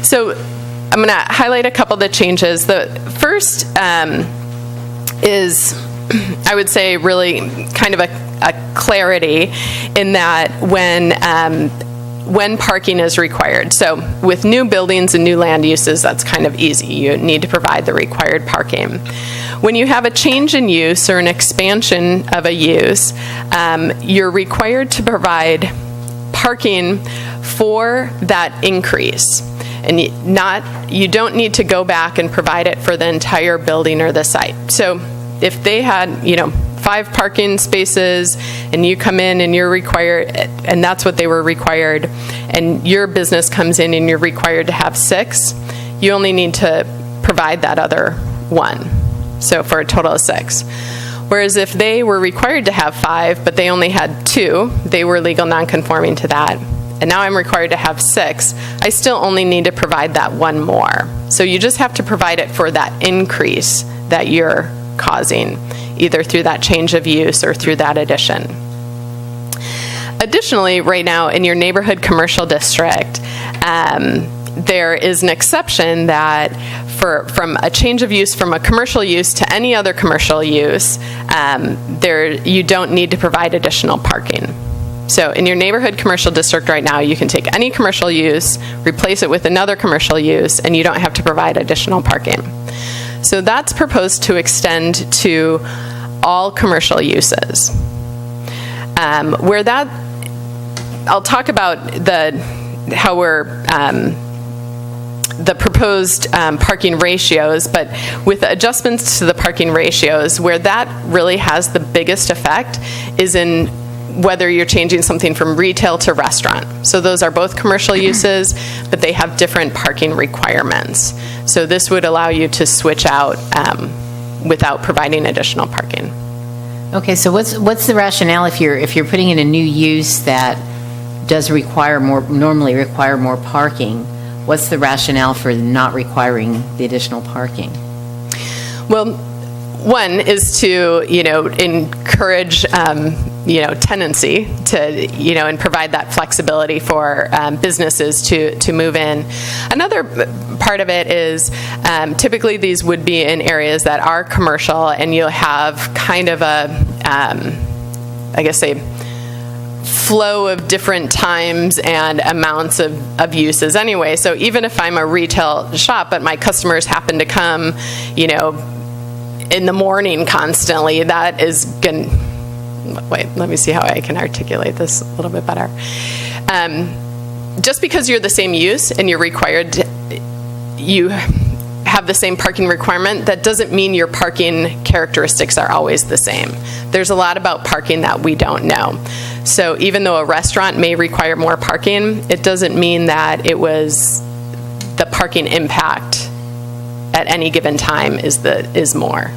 [SPEAKER 8] So I'm going to highlight a couple of the changes. The first is, I would say, really kind of a clarity in that when parking is required. So with new buildings and new land uses, that's kind of easy. You need to provide the required parking. When you have a change in use or an expansion of a use, you're required to provide parking for that increase. And you don't need to go back and provide it for the entire building or the site. So if they had, 5 parking spaces and you come in and you're required, and that's what they were required, and your business comes in and you're required to have 6, you only need to provide that other 1. So for a total of 6. Whereas if they were required to have 5, but they only had 2, they were legal non-conforming to that. And now I'm required to have 6, I still only need to provide that 1 more. So you just have to provide it for that increase that you're causing, either through that change of use or through that addition. Additionally, right now in your neighborhood commercial district, there is an exception that from a change of use from a commercial use to any other commercial use, you don't need to provide additional parking. So in your neighborhood commercial district right now, you can take any commercial use, replace it with another commercial use, and you don't have to provide additional parking. So that's proposed to extend to all commercial uses. I'll talk about how we're the proposed parking ratios, but with adjustments to the parking ratios, where that really has the biggest effect is in whether you're changing something from retail to restaurant. So those are both commercial uses, but they have different parking requirements. So this would allow you to switch out without providing additional parking.
[SPEAKER 2] Okay, so what's the rationale if you're putting in a new use that does normally require more parking? What's the rationale for not requiring the additional parking?
[SPEAKER 8] Well, one is to encourage tenancy to and provide that flexibility for businesses to move in. Another part of it is typically these would be in areas that are commercial, and you'll have kind of a flow of different times and amounts of uses anyway. So even if I'm a retail shop, but my customers happen to come, in the morning constantly, that is going to... Wait, let me see how I can articulate this a little bit better. Just because you're the same use and you have the same parking requirement, that doesn't mean your parking characteristics are always the same. There's a lot about parking that we don't know. So even though a restaurant may require more parking, it doesn't mean that the parking impact at any given time is more.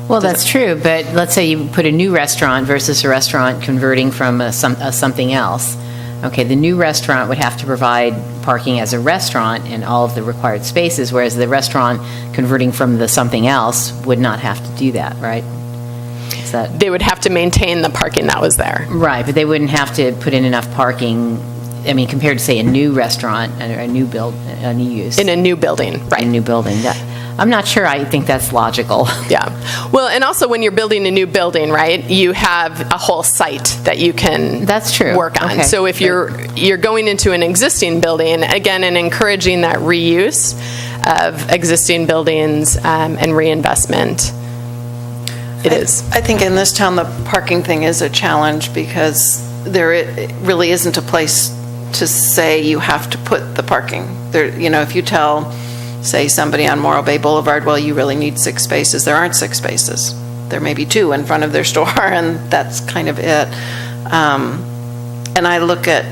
[SPEAKER 2] Well, that's true, but let's say you put a new restaurant versus a restaurant converting from something else. Okay, the new restaurant would have to provide parking as a restaurant in all of the required spaces, whereas the restaurant converting from the something else would not have to do that, right? Is that
[SPEAKER 8] They would have to maintain the parking that was there.
[SPEAKER 2] right? But they wouldn't have to put in enough parking. I mean, compared to say a new restaurant, a new use
[SPEAKER 8] In a new building, right?
[SPEAKER 2] a new building. I'm not sure. I think that's logical.
[SPEAKER 8] Yeah. Well, and also when you're building a new building, right, you have a whole site that you can
[SPEAKER 2] That's true.
[SPEAKER 8] work on.
[SPEAKER 2] Okay.
[SPEAKER 8] So if you're going into an existing building, again, and encouraging that reuse of existing buildings and reinvestment, it is.
[SPEAKER 1] I think in this town, the parking thing is a challenge because it really isn't a place to say you have to put the parking. There, if you tell, say, somebody on Morro Bay Boulevard, well, you really need 6 spaces, there aren't 6 spaces. There may be 2 in front of their store, and that's kind of it. And I look at,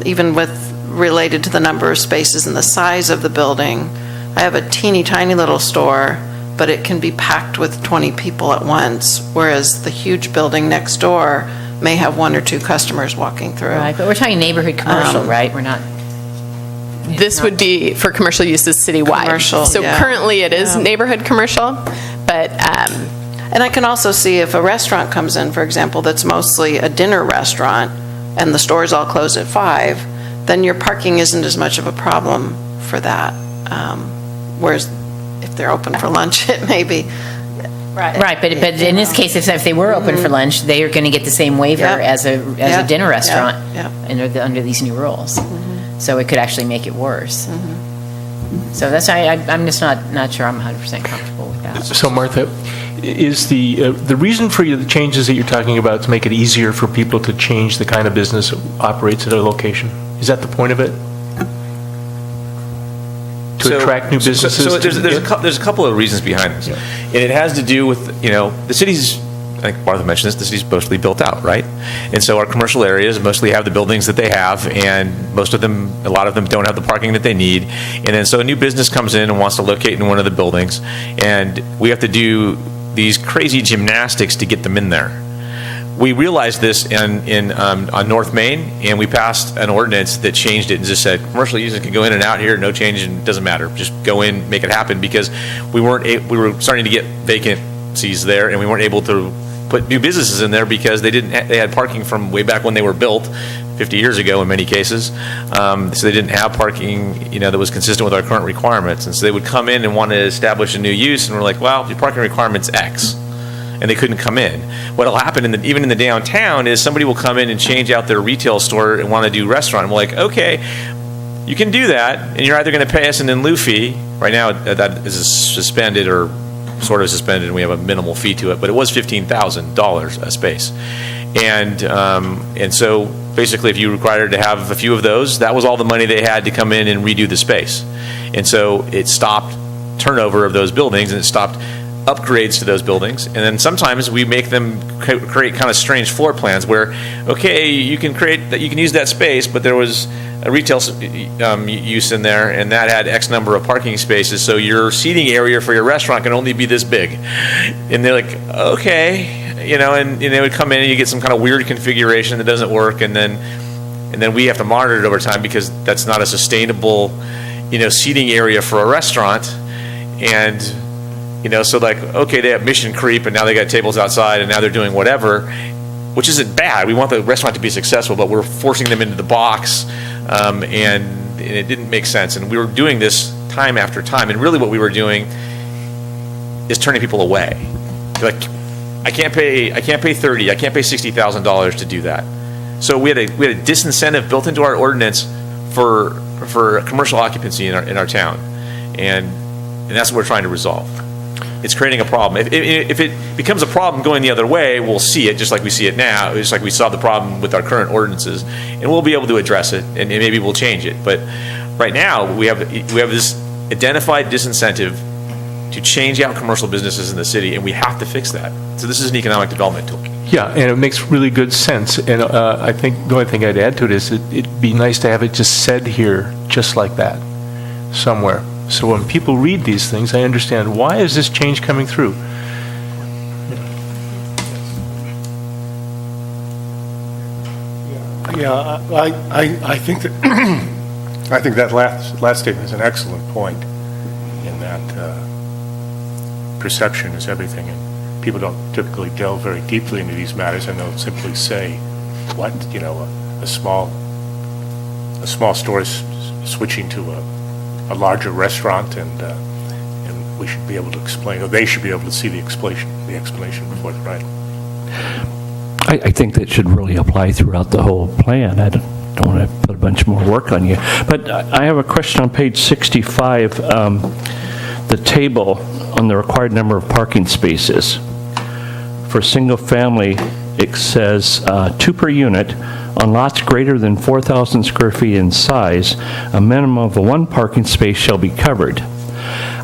[SPEAKER 1] even related to the number of spaces and the size of the building, I have a teeny tiny little store, but it can be packed with 20 people at once, whereas the huge building next door may have 1 or 2 customers walking through.
[SPEAKER 2] Right, but we're talking neighborhood commercial, right? We're not.
[SPEAKER 8] This would be for commercial uses citywide.
[SPEAKER 1] Commercial,
[SPEAKER 8] So
[SPEAKER 1] yeah.
[SPEAKER 8] currently it is
[SPEAKER 1] Yeah.
[SPEAKER 8] neighborhood commercial, but
[SPEAKER 1] And I can also see if a restaurant comes in, for example, that's mostly a dinner restaurant, and the stores all close at 5, then your parking isn't as much of a problem for that. Whereas if they're open for lunch, it may be.
[SPEAKER 2] Right, but in this case, if they were open for lunch, they are going to get the same waiver
[SPEAKER 1] Yep.
[SPEAKER 2] as a
[SPEAKER 1] Yeah.
[SPEAKER 2] dinner restaurant
[SPEAKER 1] Yeah.
[SPEAKER 2] under these new rules. So it could actually make it worse. So that's why I'm just not sure I'm 100% comfortable with that.
[SPEAKER 3] So Martha, is the reason for the changes that you're talking about to make it easier for people to change the kind of business that operates at a location? Is that the point of it? To attract new businesses?
[SPEAKER 5] So there's a couple of reasons behind this.
[SPEAKER 3] Yeah.
[SPEAKER 5] And it has to do with, the city's, I think Martha mentioned this, the city's mostly built out, right? And so our commercial areas mostly have the buildings that they have, and a lot of them don't have the parking that they need. And then so a new business comes in and wants to locate in one of the buildings, and we have to do these crazy gymnastics to get them in there. We realized this on North Main, and we passed an ordinance that changed it and just said commercial users can go in and out here, no change, and it doesn't matter. Just go in, make it happen, because we were starting to get vacancies there, and we weren't able to put new businesses in there because they had parking from way back when they were built 50 years ago in many cases. So they didn't have parking, that was consistent with our current requirements, and so they would come in and want to establish a new use, and we're like, well, your parking requirement's X. And they couldn't come in. What'll happen even in the downtown is somebody will come in and change out their retail store and want to do restaurant. And we're like, okay, you can do that, and you're either going to pay us an in-lieu fee. Right now, that is suspended or sort of suspended, and we have a minimal fee to it. But it was $15,000 a space, and so basically, if you required to have a few of those, that was all the money they had to come in and redo the space. And so it stopped turnover of those buildings, and it stopped upgrades to those buildings. And then sometimes we make them create kind of strange floor plans where, okay, you can use that space, but there was a retail use in there, and that had X number of parking spaces, so your seating area for your restaurant can only be this big. And they're like, okay, and they would come in and you get some kind of weird configuration that doesn't work, and then we have to monitor it over time because that's not a sustainable, seating area for a restaurant. And so like, okay, they have mission creep, and now they got tables outside, and now they're doing whatever, which isn't bad. We want the restaurant to be successful, but we're forcing them into the box, and it didn't make sense. And we were doing this time after time, and really what we were doing is turning people away. They're like, I can't pay $30,000, I can't pay $60,000 to do that. So we had a disincentive built into our ordinance for commercial occupancy in our town, and that's what we're trying to resolve. It's creating a problem. If it becomes a problem going the other way, we'll see it just like we see it now, just like we saw the problem with our current ordinances, and we'll be able to address it, and maybe we'll change it. But right now, we have this identified disincentive to change out commercial businesses in the city, and we have to fix that. So this is an economic development tool.
[SPEAKER 3] Yeah, and it makes really good sense. And I think the only thing I'd add to it is it'd be nice to have it just said here, just like that, somewhere. So when people read these things, I understand, why is this change coming through?
[SPEAKER 9] Yeah, I think that, I think that last statement is an excellent point in that perception is everything, and people don't typically delve very deeply into these matters, and they'll simply say, what, you know, a small store is switching to a larger restaurant, and we should be able to explain, or they should be able to see the explanation before the right.
[SPEAKER 7] I think that should really apply throughout the whole plan. I don't want to put a bunch more work on you. But I have a question on page 65, the table on the required number of parking spaces. For single family, it says 2 per unit. On lots greater than 4,000 square feet in size, a minimum of 1 parking space shall be covered.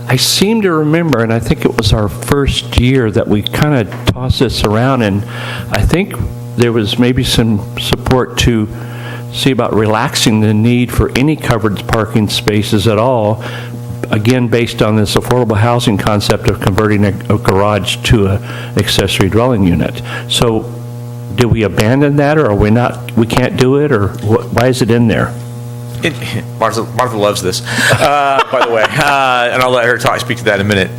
[SPEAKER 7] I seem to remember, and I think it was our first year that we kind of tossed this around, and I think there was maybe some support to see about relaxing the need for any covered parking spaces at all, again, based on this affordable housing concept of converting a garage to an accessory dwelling unit. So do we abandon that, or are we can't do it, or why is it in there?
[SPEAKER 5] Martha loves this, by the way, and I'll let her speak to that in a minute.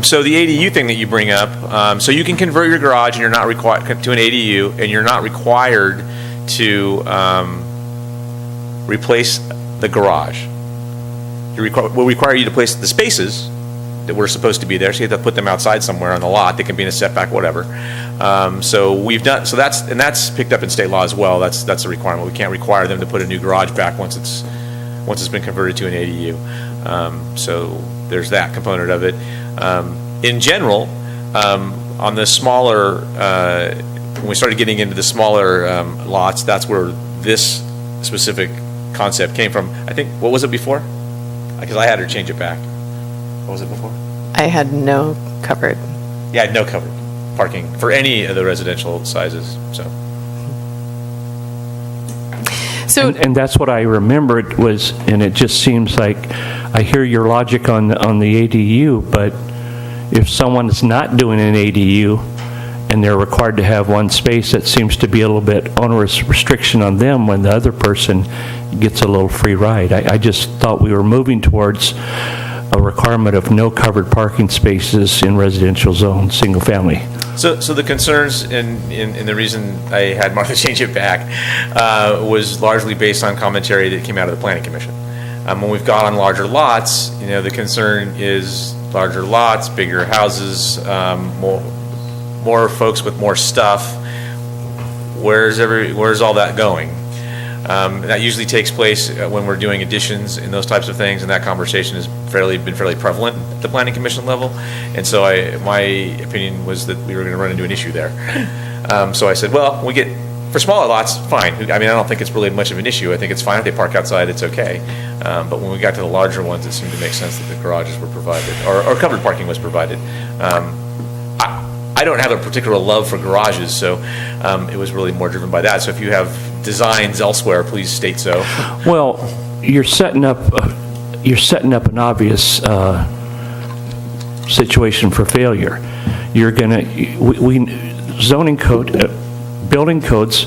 [SPEAKER 5] So the ADU thing that you bring up, so you can convert your garage and you're not required to an ADU, and you're not required to replace the garage. We'll require you to place the spaces that were supposed to be there, so you have to put them outside somewhere on the lot. They can be in a setback, whatever. So that's picked up in state law as well. That's a requirement. We can't require them to put a new garage back once it's been converted to an ADU. So there's that component of it. In general, on the smaller, when we started getting into the smaller lots, that's where this specific concept came from. I think, what was it before? Because I had her change it back. What was it before?
[SPEAKER 8] I had no covered.
[SPEAKER 5] Yeah, I had no covered parking for any of the residential sizes, so.
[SPEAKER 7] And that's what I remembered was, and it just seems like, I hear your logic on the ADU, but if someone is not doing an ADU and they're required to have 1 space, that seems to be a little bit onerous restriction on them when the other person gets a little free ride. I just thought we were moving towards a requirement of no covered parking spaces in residential zone, single family.
[SPEAKER 5] So the concerns and the reason I had Martha change it back was largely based on commentary that came out of the Planning Commission. When we've got on larger lots, the concern is larger lots, bigger houses, more folks with more stuff. Where's all that going? That usually takes place when we're doing additions and those types of things, and that conversation has been fairly prevalent at the Planning Commission level. And so my opinion was that we were going to run into an issue there. So I said, well, for smaller lots, fine. I mean, I don't think it's really much of an issue. I think it's fine if they park outside, it's okay. But when we got to the larger ones, it seemed to make sense that the garages were provided, or covered parking was provided. I don't have a particular love for garages, so it was really more driven by that. So if you have designs elsewhere, please state so.
[SPEAKER 7] Well, you're setting up an obvious situation for failure. You're gonna zoning code, building codes,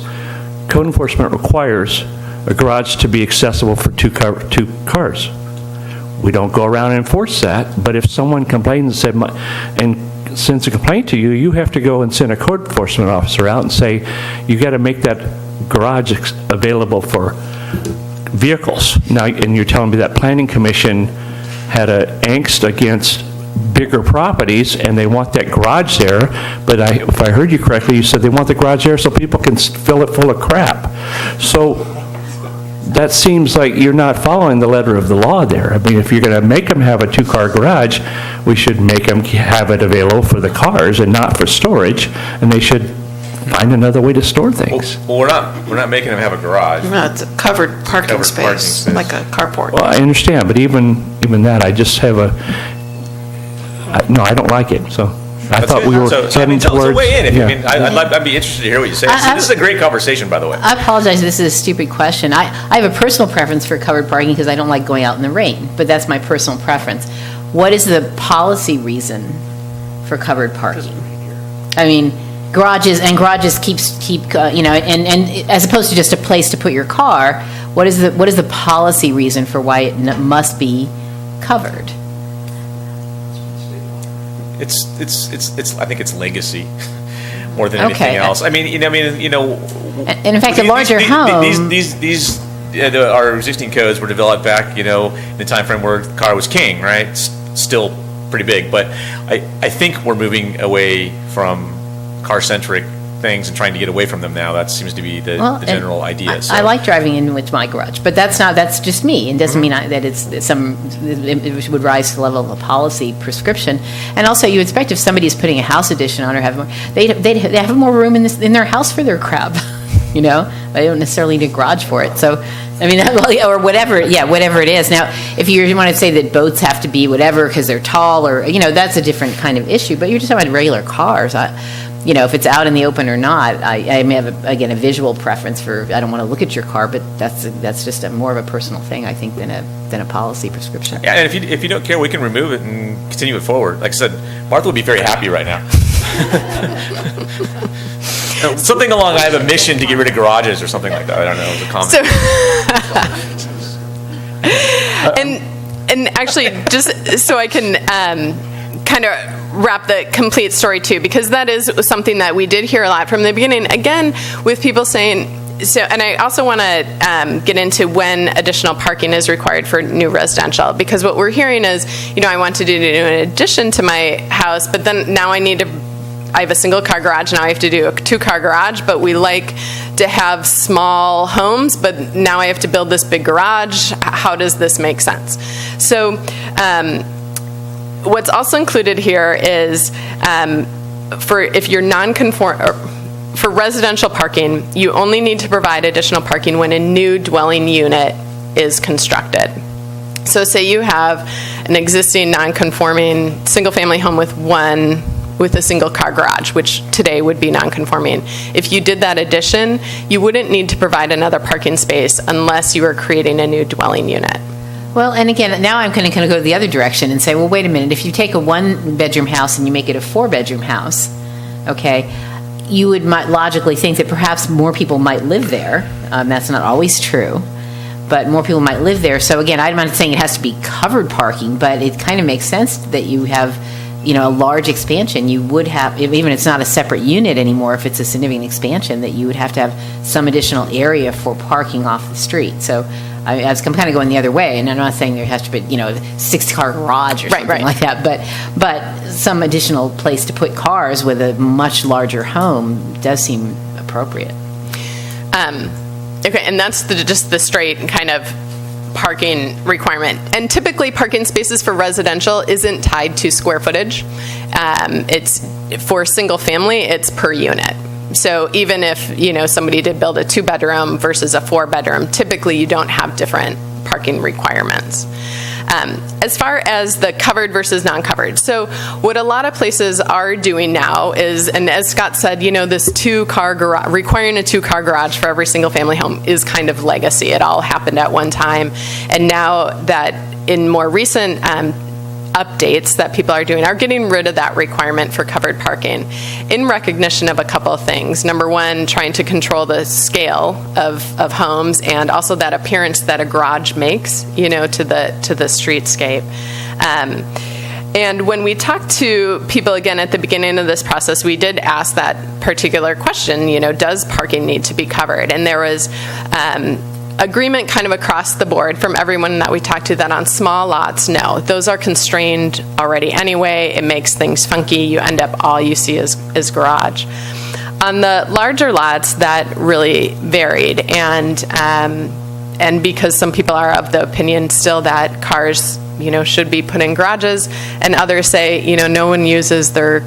[SPEAKER 7] code enforcement requires a garage to be accessible for two cars. We don't go around and enforce that, but if someone complains and sends a complaint to you, you have to go and send a code enforcement officer out and say, you got to make that garage available for vehicles. Now, and you're telling me that Planning Commission had an angst against bigger properties and they want that garage there, but if I heard you correctly, you said they want the garage there so people can fill it full of crap. So that seems like you're not following the letter of the law there. I mean, if you're going to make them have a two-car garage, we should make them have it available for the cars and not for storage, and they should find another way to store things.
[SPEAKER 5] Well, we're not making them have a garage.
[SPEAKER 1] No, it's a covered parking space, like a carport.
[SPEAKER 7] Well, I understand, but even that, I just have no, I don't like it, so I thought we were heading towards...
[SPEAKER 5] So weigh in. I'd be interested to hear what you say. This is a great conversation, by the way.
[SPEAKER 2] I apologize, this is a stupid question. I have a personal preference for covered parking because I don't like going out in the rain, but that's my personal preference. What is the policy reason for covered parking? I mean, garages keep, and as opposed to just a place to put your car, what is the policy reason for why it must be covered?
[SPEAKER 5] I think it's legacy more than anything
[SPEAKER 2] Okay.
[SPEAKER 5] else. I mean,
[SPEAKER 2] And in fact, a larger home.
[SPEAKER 5] Our existing codes were developed back, in the time frame where the car was king, right? Still pretty big, but I think we're moving away from car-centric things and trying to get away from them now. That seems to be the general idea.
[SPEAKER 2] I like driving in with my garage, but that's just me. It doesn't mean that it would rise to the level of a policy prescription. And also, you expect if somebody's putting a house addition on or have more, they have more room in their house for their crap. They don't necessarily need a garage for it. So, I mean, or whatever it is. Now, if you want to say that boats have to be whatever because they're tall, or that's a different kind of issue. But you're just talking about regular cars. If it's out in the open or not, I may have a visual preference for. I don't want to look at your car, but that's just more of a personal thing, I think, than a policy prescription.
[SPEAKER 5] Yeah, and if you don't care, we can remove it and continue it forward. Like I said, Martha would be very happy right now. Something along, I have a mission to get rid of garages or something like that. I don't know. It was a comment.
[SPEAKER 8] And actually, just so I can kind of wrap the complete story too, because that is something that we did hear a lot from the beginning. Again, with people saying, and I also want to get into when additional parking is required for new residential, because what we're hearing is, I want to do an addition to my house, but then now I have a single car garage, now I have to do a 2-car garage, but we like to have small homes, but now I have to build this big garage. How does this make sense? So what's also included here is if you're for residential parking, you only need to provide additional parking when a new dwelling unit is constructed. So say you have an existing non-conforming single-family home with a single car garage, which today would be non-conforming. If you did that addition, you wouldn't need to provide another parking space unless you were creating a new dwelling unit.
[SPEAKER 2] Well, and again, now I'm going to kind of go the other direction and say, well, wait a minute. If you take a 1-bedroom house and you make it a 4-bedroom house, okay, you would logically think that perhaps more people might live there. That's not always true, but more people might live there. So again, I'm not saying it has to be covered parking, but it kind of makes sense that you have a large expansion. You would have, even if it's not a separate unit anymore, if it's a significant expansion, that you would have to have some additional area for parking off the street. So I'm kind of going the other way, and I'm not saying there has to be, a 6-car garage or something like that, but some additional place to put cars with a much larger home does seem appropriate.
[SPEAKER 8] Okay, and that's just the straight kind of parking requirement. And typically parking spaces for residential isn't tied to square footage. It's for single family, it's per unit. So even if, somebody did build a 2-bedroom versus a 4-bedroom, typically you don't have different parking requirements. As far as the covered versus non-covered, so what a lot of places are doing now is, and as Scott said, this 2-car garage, requiring a 2-car garage for every single family home is kind of legacy. It all happened at one time. And now that in more recent updates that people are doing are getting rid of that requirement for covered parking in recognition of a couple of things. Number one, trying to control the scale of homes and also that appearance that a garage makes, to the streetscape. And when we talked to people again at the beginning of this process, we did ask that particular question, does parking need to be covered? And there was agreement kind of across the board from everyone that we talked to that on small lots, no, those are constrained already anyway. It makes things funky. You end up, all you see is garage. On the larger lots, that really varied. And because some people are of the opinion still that cars, should be put in garages, and others say, no one uses their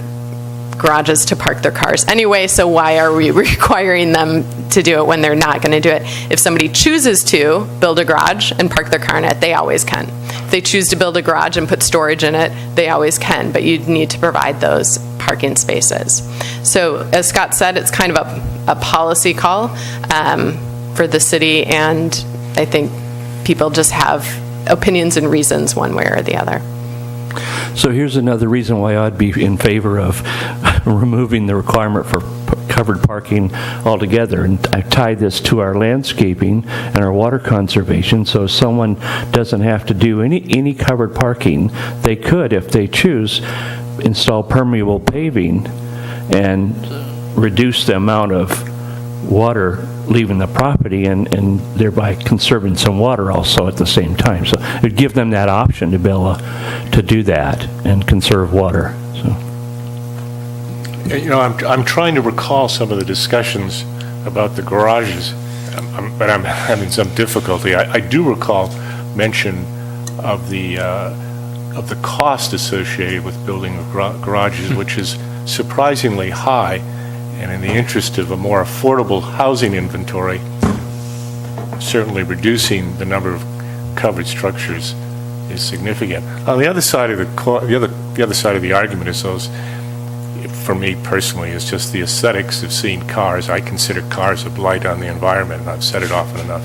[SPEAKER 8] garages to park their cars anyway, so why are we requiring them to do it when they're not going to do it? If somebody chooses to build a garage and park their car in it, they always can. If they choose to build a garage and put storage in it, they always can, but you need to provide those parking spaces. So as Scott said, it's kind of a policy call for the city, and I think people just have opinions and reasons one way or the other.
[SPEAKER 7] So here's another reason why I'd be in favor of removing the requirement for covered parking altogether. And I tie this to our landscaping and our water conservation, so if someone doesn't have to do any covered parking, they could, if they choose, install permeable paving and reduce the amount of water leaving the property and thereby conserving some water also at the same time. So it would give them that option to be able to do that and conserve water. So.
[SPEAKER 9] You know, I'm trying to recall some of the discussions about the garages, but I'm having some difficulty. I do recall mention of the cost associated with building garages, which is surprisingly high, and in the interest of a more affordable housing inventory, certainly reducing the number of covered structures is significant. On the other side of the other side of the argument is those, for me personally, is just the aesthetics of seeing cars. I consider cars a blight on the environment, and I've said it often enough.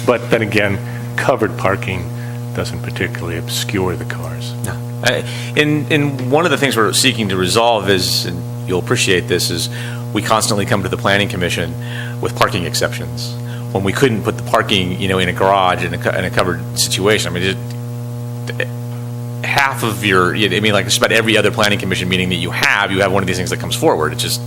[SPEAKER 9] But then again, covered parking doesn't particularly obscure the cars.
[SPEAKER 5] No. And one of the things we're seeking to resolve is, and you'll appreciate this, is we constantly come to the Planning Commission with parking exceptions when we couldn't put the parking, in a garage in a covered situation. I mean, half of your, like just about every other Planning Commission meeting that you have one of these things that comes forward. It's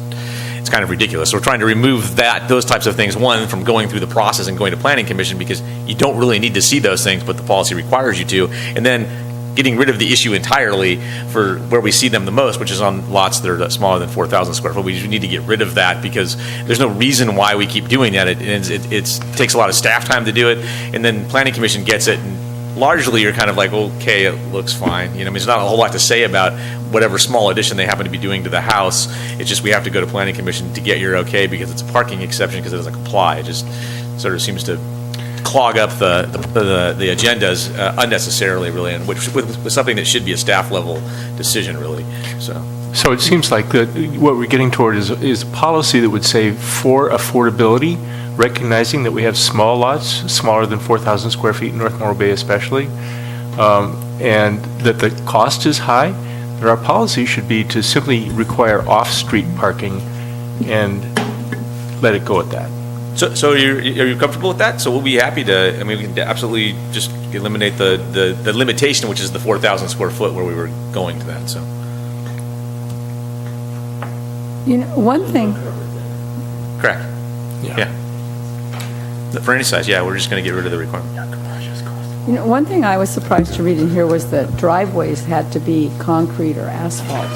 [SPEAKER 5] kind of ridiculous. So we're trying to remove those types of things, one, from going through the process and going to Planning Commission, because you don't really need to see those things, but the policy requires you to, and then getting rid of the issue entirely for where we see them the most, which is on lots that are smaller than 4,000 square foot. We need to get rid of that because there's no reason why we keep doing that. It takes a lot of staff time to do it, and then Planning Commission gets it, and largely you're kind of like, okay, it looks fine. There's not a whole lot to say about whatever small addition they happen to be doing to the house. It's just we have to go to Planning Commission to get your okay because it's a parking exception because it doesn't comply. It just sort of seems to clog up the agendas unnecessarily, really, and which with something that should be a staff level decision, really. So
[SPEAKER 3] it seems like what we're getting toward is a policy that would say for affordability, recognizing that we have small lots, smaller than 4,000 square feet in North Morro Bay especially, and that the cost is high, that our policy should be to simply require off-street parking and let it go at that.
[SPEAKER 5] So are you comfortable with that? So we'll be happy to, we can absolutely just eliminate the limitation, which is the 4,000 square foot where we were going to that, so.
[SPEAKER 6] One thing,
[SPEAKER 5] Correct. Yeah. For any size, we're just going to get rid of the requirement.
[SPEAKER 6] one thing I was surprised to read in here was that driveways had to be concrete or asphalt,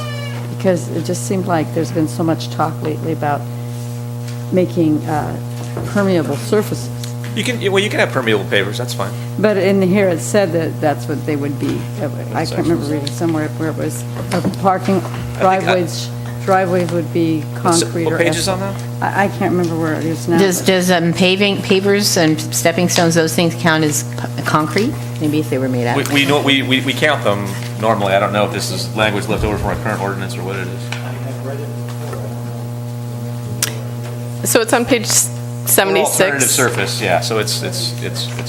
[SPEAKER 6] because it just seemed like there's been so much talk lately about making permeable surfaces.
[SPEAKER 5] You can have permeable pavers, that's fine.
[SPEAKER 6] But in here, it said that that's what they would be. I can't remember reading somewhere where it was parking, driveways would be concrete or
[SPEAKER 5] What page is on
[SPEAKER 6] asphalt.
[SPEAKER 5] that?
[SPEAKER 6] I can't remember where it is now.
[SPEAKER 2] Does pavers and stepping stones, those things count as concrete? Maybe if they were made out of.
[SPEAKER 5] We count them normally. I don't know if this is language left over from our current ordinance or what it is.
[SPEAKER 8] So it's on page 76.
[SPEAKER 5] Alternative surface, so it's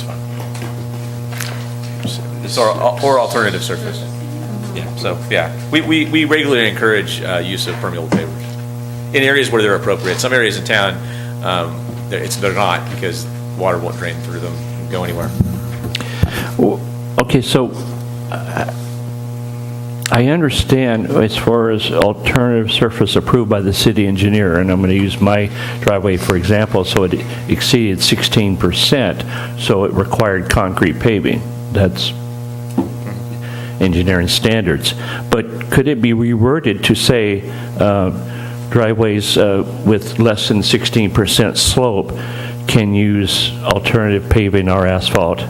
[SPEAKER 5] fine. It's or alternative surface. We regularly encourage use of permeable pavers in areas where they're appropriate. Some areas in town, they're not, because water won't drain through them and go anywhere.
[SPEAKER 7] Okay, so I understand as far as alternative surface approved by the city engineer, and I'm going to use my driveway for example, so it exceeded 16%, so it required concrete paving. That's engineering standards. But could it be reworded to say driveways with less than 16% slope can use alternative paving or asphalt?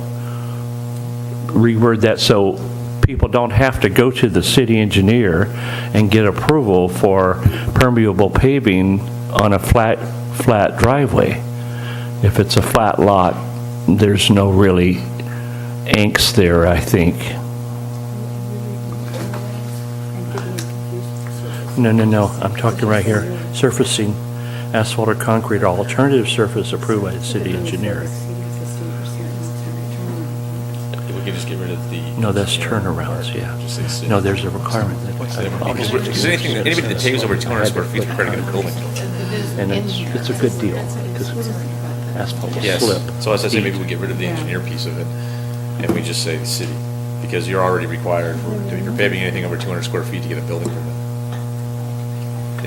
[SPEAKER 7] Reword that so people don't have to go to the city engineer and get approval for permeable paving on a flat driveway. If it's a flat lot, there's no really angst there, I think. No, I'm talking right here. Surfacing, asphalt or concrete or alternative surface approved by the city engineer.
[SPEAKER 5] We can just get rid of the.
[SPEAKER 7] No, that's turnarounds, No, there's a requirement.
[SPEAKER 5] Because anybody that paves over 200 square feet is required to get a building.
[SPEAKER 7] And it's a good deal, because asphalt will
[SPEAKER 5] Yes.
[SPEAKER 7] slip.
[SPEAKER 5] So as I say, maybe we get rid of the engineer piece of it, and we just say the city, because you're already required, if you're paving anything over 200 square feet to get a building permit.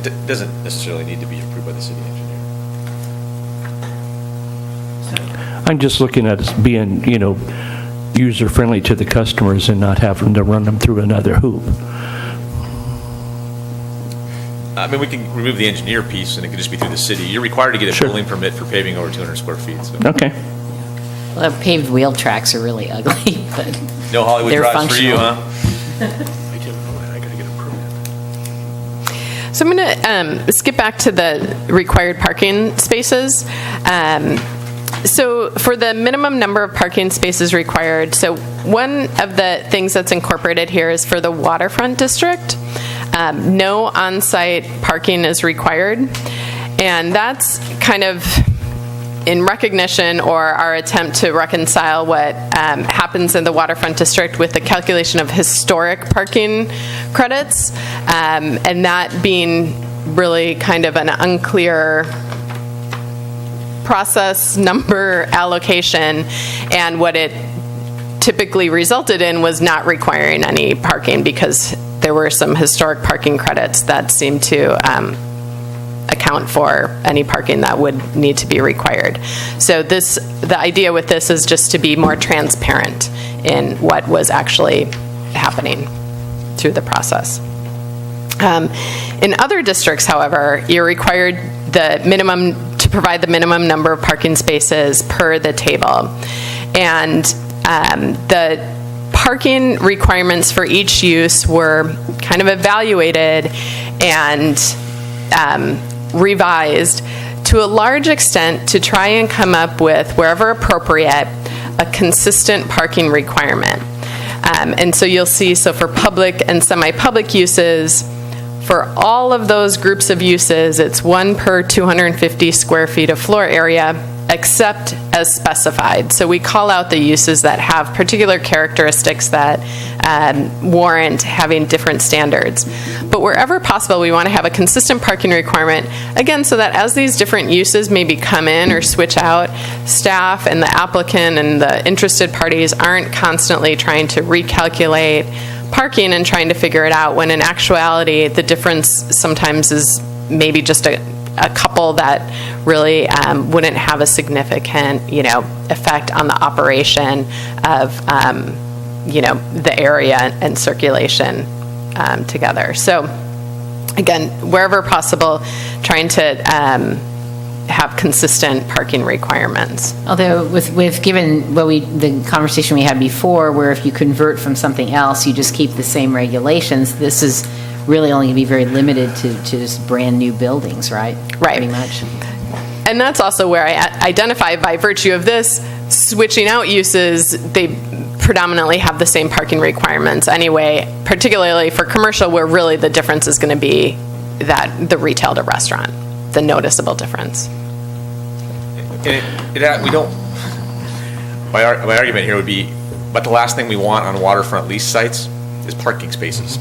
[SPEAKER 5] It doesn't necessarily need to be approved by the city engineer.
[SPEAKER 7] I'm just looking at it being, user-friendly to the customers and not having to run them through another hoop.
[SPEAKER 5] I mean, we can remove the engineer piece, and it could just be through the city. You're required to get a
[SPEAKER 7] Sure.
[SPEAKER 5] building permit for paving over 200 square feet, so.
[SPEAKER 7] Okay.
[SPEAKER 2] Well, paved wheel tracks are really ugly, but
[SPEAKER 5] No Hollywood
[SPEAKER 2] they're
[SPEAKER 5] drives for you,
[SPEAKER 2] functional.
[SPEAKER 5] huh?
[SPEAKER 9] I didn't know that, I gotta get a permit.
[SPEAKER 8] So I'm going to skip back to the required parking spaces. So for the minimum number of parking spaces required, so one of the things that's incorporated here is for the Waterfront District, no on-site parking is required. And that's kind of in recognition or our attempt to reconcile what happens in the Waterfront District with the calculation of historic parking credits, and that being really kind of an unclear process number allocation, and what it typically resulted in was not requiring any parking because there were some historic parking credits that seemed to account for any parking that would need to be required. So the idea with this is just to be more transparent in what was actually happening through the process. In other districts, however, you're required to provide the minimum number of parking spaces per the table. And the parking requirements for each use were kind of evaluated and revised to a large extent to try and come up with, wherever appropriate, a consistent parking requirement. And so you'll see, so for public and semi-public uses, for all of those groups of uses, it's 1 per 250 square feet of floor area, except as specified. So we call out the uses that have particular characteristics that warrant having different standards. But wherever possible, we want to have a consistent parking requirement, again, so that as these different uses maybe come in or switch out, staff and the applicant and the interested parties aren't constantly trying to recalculate parking and trying to figure it out, when in actuality the difference sometimes is maybe just a couple that really wouldn't have a significant effect on the operation of the area and circulation together. So again, wherever possible, trying to have consistent parking requirements.
[SPEAKER 2] Although with given the conversation we had before, where if you convert from something else, you just keep the same regulations, this is really only going to be very limited to just brand new buildings, right?
[SPEAKER 8] Right.
[SPEAKER 2] Pretty much.
[SPEAKER 8] And that's also where I identify, by virtue of this, switching out uses, they predominantly have the same parking requirements anyway, particularly for commercial, where really the difference is going to be that the retail to restaurant, the noticeable difference.
[SPEAKER 5] We don't, my argument here would be, but the last thing we want on waterfront lease sites is parking spaces.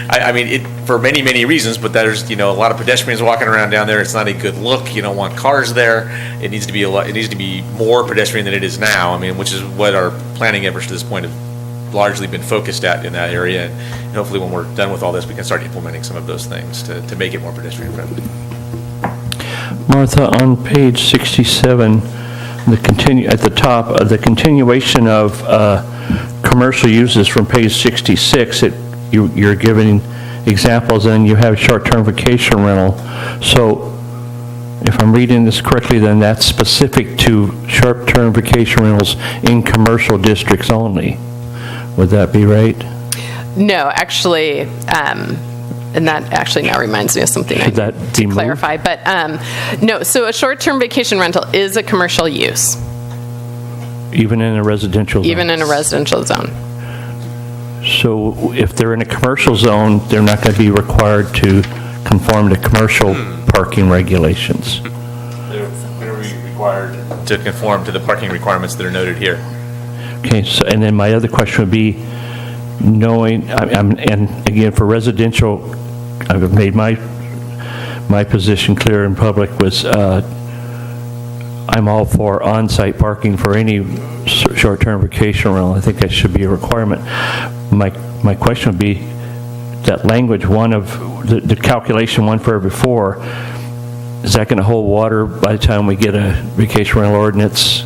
[SPEAKER 5] I mean, for many, many reasons, but there's, a lot of pedestrians walking around down there. It's not a good look. You don't want cars there. It needs to be more pedestrian than it is now. I mean, which is what our planning efforts to this point have largely been focused at in that area. And hopefully when we're done with all this, we can start implementing some of those things to make it more pedestrian friendly.
[SPEAKER 7] Martha, on page 67, at the top, the continuation of commercial uses from page 66, you're giving examples, and you have short-term vacation rental. So if I'm reading this correctly, then that's specific to short-term vacation rentals in commercial districts only. Would that be right?
[SPEAKER 8] No, actually, and that actually now reminds me of something
[SPEAKER 7] Should that
[SPEAKER 8] to
[SPEAKER 7] be moved?
[SPEAKER 8] clarify. But no, so a short-term vacation rental is a commercial use,
[SPEAKER 7] Even in a residential zone?
[SPEAKER 8] even in a residential zone.
[SPEAKER 7] So if they're in a commercial zone, they're not going to be required to conform to commercial parking regulations?
[SPEAKER 5] They're going to be required to conform to the parking requirements that are noted here.
[SPEAKER 7] Okay, so, and then my other question would be, and again, for residential, I've made my my position clear in public was I'm all for on-site parking for any short-term vacation rental. I think that should be a requirement. My question would be, that language, one of the calculation, one for every 4, is that going to hold water by the time we get a vacation rental ordinance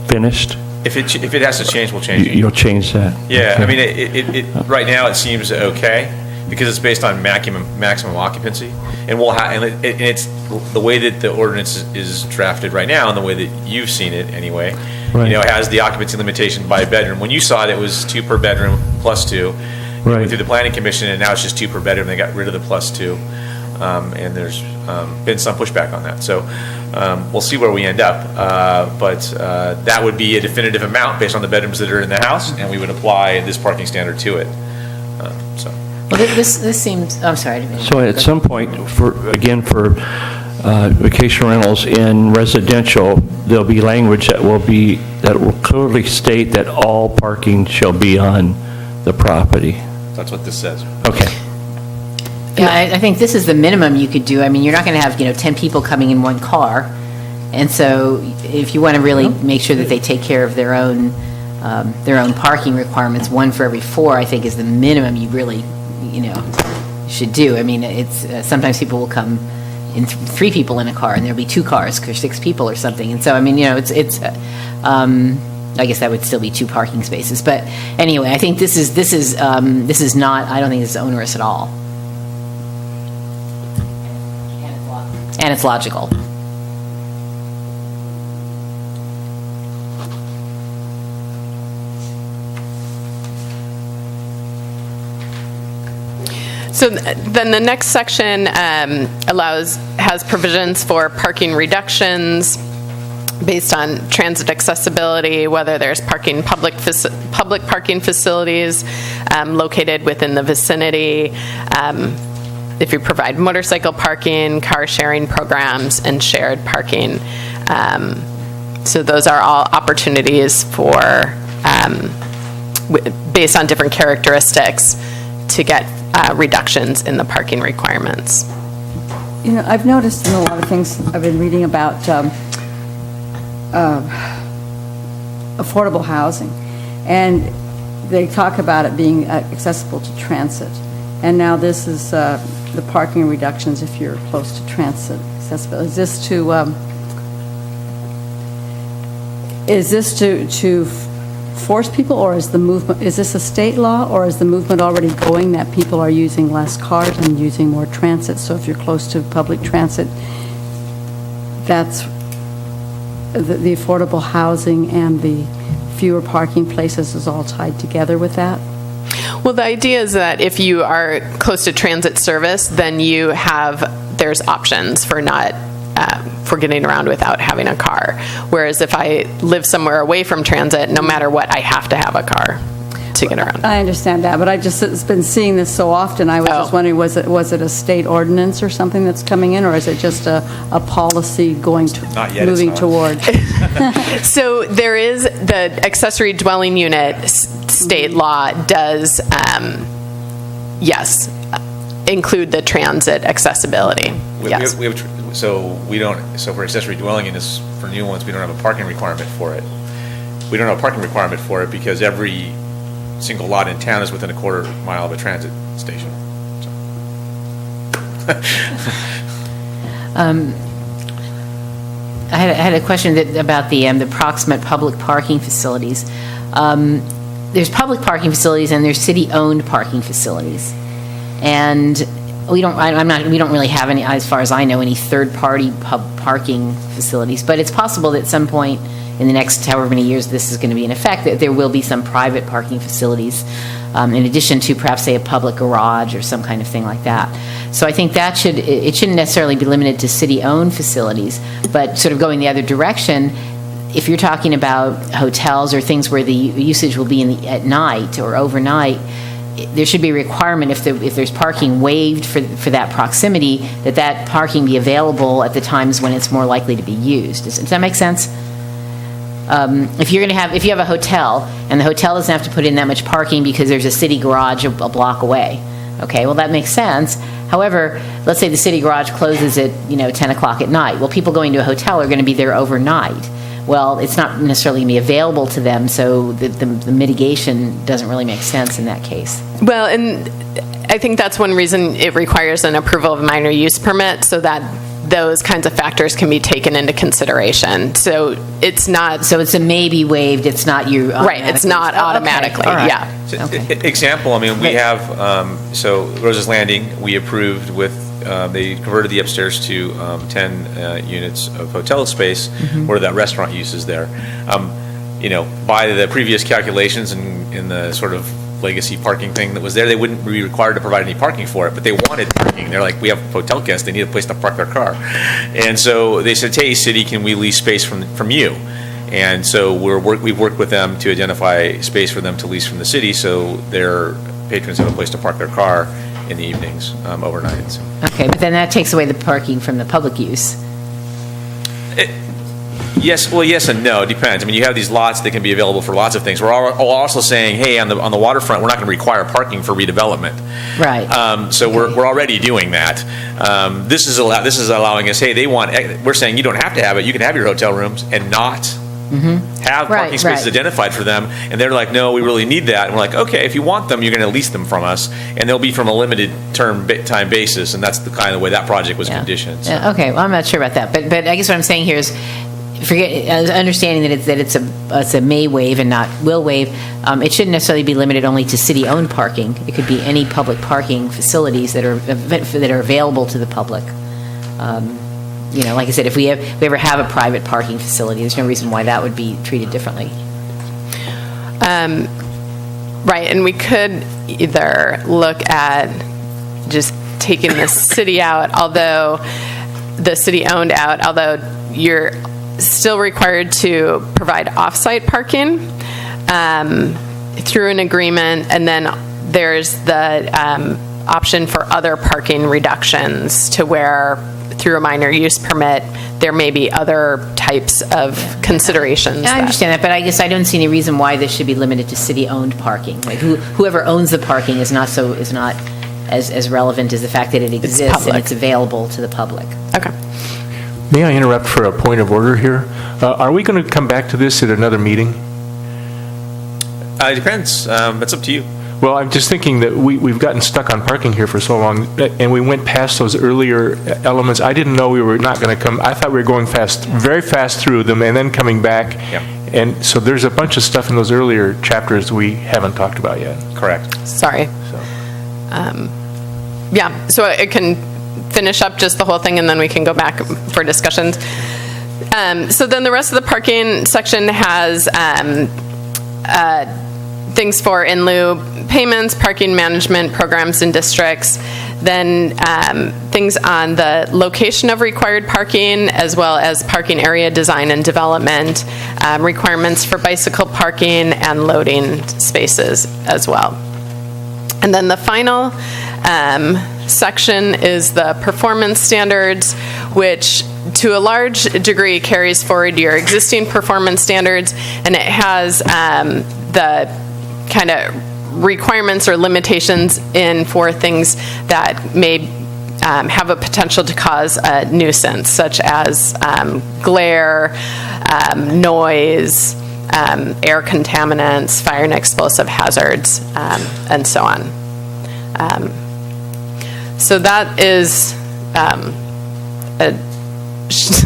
[SPEAKER 7] finished?
[SPEAKER 5] If it has to change, we'll change it.
[SPEAKER 7] You'll change that?
[SPEAKER 5] Yeah,
[SPEAKER 7] Okay.
[SPEAKER 5] I mean, it right now it seems okay because it's based on maximum occupancy, and it's the way that the ordinance is drafted right now, and the way that you've seen it anyway.
[SPEAKER 7] Right.
[SPEAKER 5] You know, it has the occupancy limitation by bedroom. When you saw it was 2 per bedroom plus 2. You
[SPEAKER 7] Right.
[SPEAKER 5] went through the planning commission, and now it's just 2 per bedroom. They got rid of the plus 2, and there's been some pushback on that. So we'll see where we end up. But that would be a definitive amount based on the bedrooms that are in the house, and we would apply this parking standard to it. So.
[SPEAKER 2] Well, this seems, I'm sorry. I didn't mean to-
[SPEAKER 7] So at some point, for vacation rentals in residential, there'll be language that will clearly state that all parking shall be on the property.
[SPEAKER 5] That's what this says.
[SPEAKER 7] Okay.
[SPEAKER 2] Yeah, I think this is the minimum you could do. I mean, you're not going to have, 10 people coming in one car. And so if you want to really make sure that they take care of their own parking requirements, 1 for every 4, I think is the minimum you really, should do. I mean, it's, sometimes people will come in 3 people in a car and there'll be 2 cars for 6 people or something. And so, I mean, I guess that would still be 2 parking spaces. But anyway, I think this is not, I don't think this is onerous at all. And it's logical.
[SPEAKER 8] So then the next section has provisions for parking reductions based on transit accessibility, whether there's public parking facilities located within the vicinity, if you provide motorcycle parking, car sharing programs, and shared parking. So those are all opportunities for, based on different characteristics, to get reductions in the parking requirements.
[SPEAKER 6] I've noticed in a lot of things I've been reading about affordable housing, and they talk about it being accessible to transit. And now this is the parking reductions if you're close to transit accessibility. Is this to force people, or is this a state law, or is the movement already going that people are using less cars and using more transit? So if you're close to public transit, that's the affordable housing and the fewer parking places is all tied together with that?
[SPEAKER 8] Well, the idea is that if you are close to transit service, then there's options for for getting around without having a car. Whereas if I live somewhere away from transit, no matter what, I have to have a car to get around.
[SPEAKER 6] I understand that, but I just have been seeing this so often. I was just wondering, was it a state ordinance or something that's coming in, or is it just a policy moving toward?
[SPEAKER 8] So there is the accessory dwelling unit state law does, yes, include the transit accessibility. Yes.
[SPEAKER 5] So for accessory dwelling units, for new ones, we don't have a parking requirement for it. We don't have a parking requirement for it because every single lot in town is within a quarter mile of a transit station.
[SPEAKER 2] I had a question about the proximate public parking facilities. There's public parking facilities and there's city-owned parking facilities, and we don't really have any, as far as I know, any third-party parking facilities. But it's possible that at some point in the next however many years this is going to be in effect, that there will be some private parking facilities, in addition to perhaps, say, a public garage or some kind of thing like that. So I think it shouldn't necessarily be limited to city-owned facilities, but sort of going the other direction. If you're talking about hotels or things where the usage will be at night or overnight, there should be a requirement if there's parking waived for that proximity, that parking be available at the times when it's more likely to be used. Does that make sense? If you have a hotel and the hotel doesn't have to put in that much parking because there's a city garage a block away, Okay, well, that makes sense. However, let's say the city garage closes at, 10 o'clock at night. Well, people going to a hotel are going to be there overnight. Well, it's not necessarily going to be available to them, so the mitigation doesn't really make sense in that case.
[SPEAKER 8] Well, and I think that's one reason it requires an approval of a minor use permit, so that those kinds of factors can be taken into conceration. So it's not...
[SPEAKER 2] So it's a maybe waived, it's not you...
[SPEAKER 8] Right, it's not automatically,
[SPEAKER 2] all right.
[SPEAKER 8] yeah.
[SPEAKER 5] So, example, I mean, we have, so Rose's Landing, we approved with, they converted the upstairs to 10 units of hotel space, where that restaurant use is there. By the previous calculations and in the sort of legacy parking thing that was there, they wouldn't be required to provide any parking for it, but they wanted parking. They're like, we have hotel guests, they need a place to park their car. And so they said, hey, city, can we lease space from you? And so we've worked with them to identify space for them to lease from the city, so their patrons have a place to park their car in the evenings, overnight. So.
[SPEAKER 2] Okay, but then that takes away the parking from the public use.
[SPEAKER 5] Yes and no. It depends. I mean, you have these lots that can be available for lots of things. We're also saying, hey, on the waterfront, we're not going to require parking for redevelopment.
[SPEAKER 2] Right.
[SPEAKER 5] So we're already doing that. This is allowing us. Hey, we're saying you don't have to have it. You can have your hotel rooms and not have parking spaces identified for them. And they're like, no, we really need that. And we're like, okay, if you want them, you're going to lease them from us, and they'll be from a limited time basis. And that's the kind of way that project was conditioned. So.
[SPEAKER 2] Yeah, okay, well, I'm not sure about that, but I guess what I'm saying here is, understanding that it's a may waive and not will waive, it shouldn't necessarily be limited only to city-owned parking. It could be any public parking facilities that are available to the public. Like I said, if we ever have a private parking facility, there's no reason why that would be treated differently.
[SPEAKER 8] Right, and we could either look at just taking the city out, although the city-owned out, although you're still required to provide off-site parking through an agreement, and then there's the option for other parking reductions to where through a minor use permit there may be other types of considerations.
[SPEAKER 2] I understand that, but I guess I don't see any reason why this should be limited to city-owned parking. Like whoever owns the parking is not as relevant as the fact that it exists and it's available to the public.
[SPEAKER 8] Okay.
[SPEAKER 3] May I interrupt for a point of order here? Are we going to come back to this at another meeting?
[SPEAKER 5] It depends. It's up to you.
[SPEAKER 3] Well, I'm just thinking that we've gotten stuck on parking here for so long, and we went past those earlier elements. I didn't know we were not going to come. I thought we were going very fast through them and then coming back.
[SPEAKER 5] Yeah.
[SPEAKER 3] And so there's a bunch of stuff in those earlier chapters we haven't talked about yet.
[SPEAKER 5] Correct.
[SPEAKER 8] Sorry. So it can finish up just the whole thing, and then we can go back for discussions. So then the rest of the parking section has things for in lieu payments, parking management programs and districts, then things on the location of required parking, as well as parking area design and development, requirements for bicycle parking and loading spaces as well. And then the final section is the performance standards, which to a large degree carries forward your existing performance standards, and it has the kind of requirements or limitations in for things that may have a potential to cause a nuisance, such as glare, noise, air contaminants, fire and explosive hazards, and so on. So that is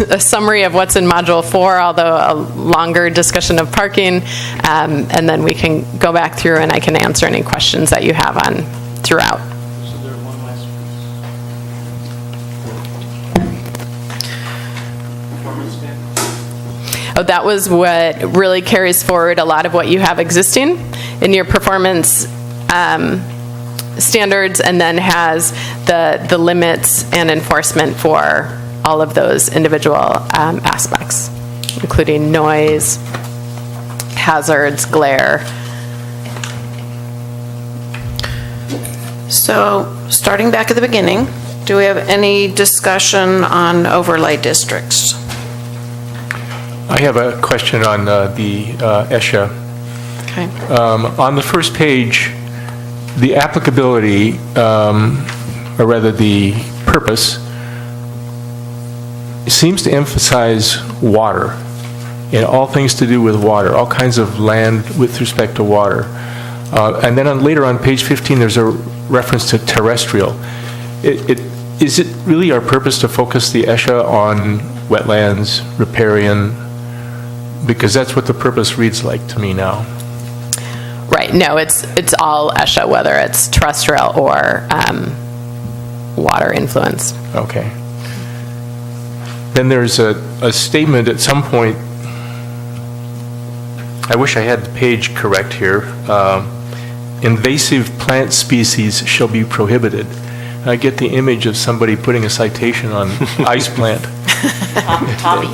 [SPEAKER 8] a summary of what's in Module 4, although a longer discussion of parking, and then we can go back through and I can answer any questions that you have on throughout.
[SPEAKER 7] So there's one last piece.
[SPEAKER 8] Oh, that was what really carries forward a lot of what you have existing in your performance standards, and then has the limits and enforcement for all of those individual aspects, including noise, hazards, glare.
[SPEAKER 1] So, starting back at the beginning, do we have any discussion on overlay districts?
[SPEAKER 3] I have a question on the ESHA.
[SPEAKER 1] Okay.
[SPEAKER 3] On the first page, the applicability, or rather the purpose, seems to emphasize water, and all things to do with water, all kinds of land with respect to water. And then later on page 15, there's a reference to terrestrial. Is it really our purpose to focus the ESHA on wetlands, riparian? Because that's what the purpose reads like to me now.
[SPEAKER 8] Right, no, it's all ESHA, whether it's terrestrial or water influenced.
[SPEAKER 3] Okay. Then there's a statement at some point, I wish I had the page correct here, invasive plant species shall be prohibited. I get the image of somebody putting a citation on ice plant.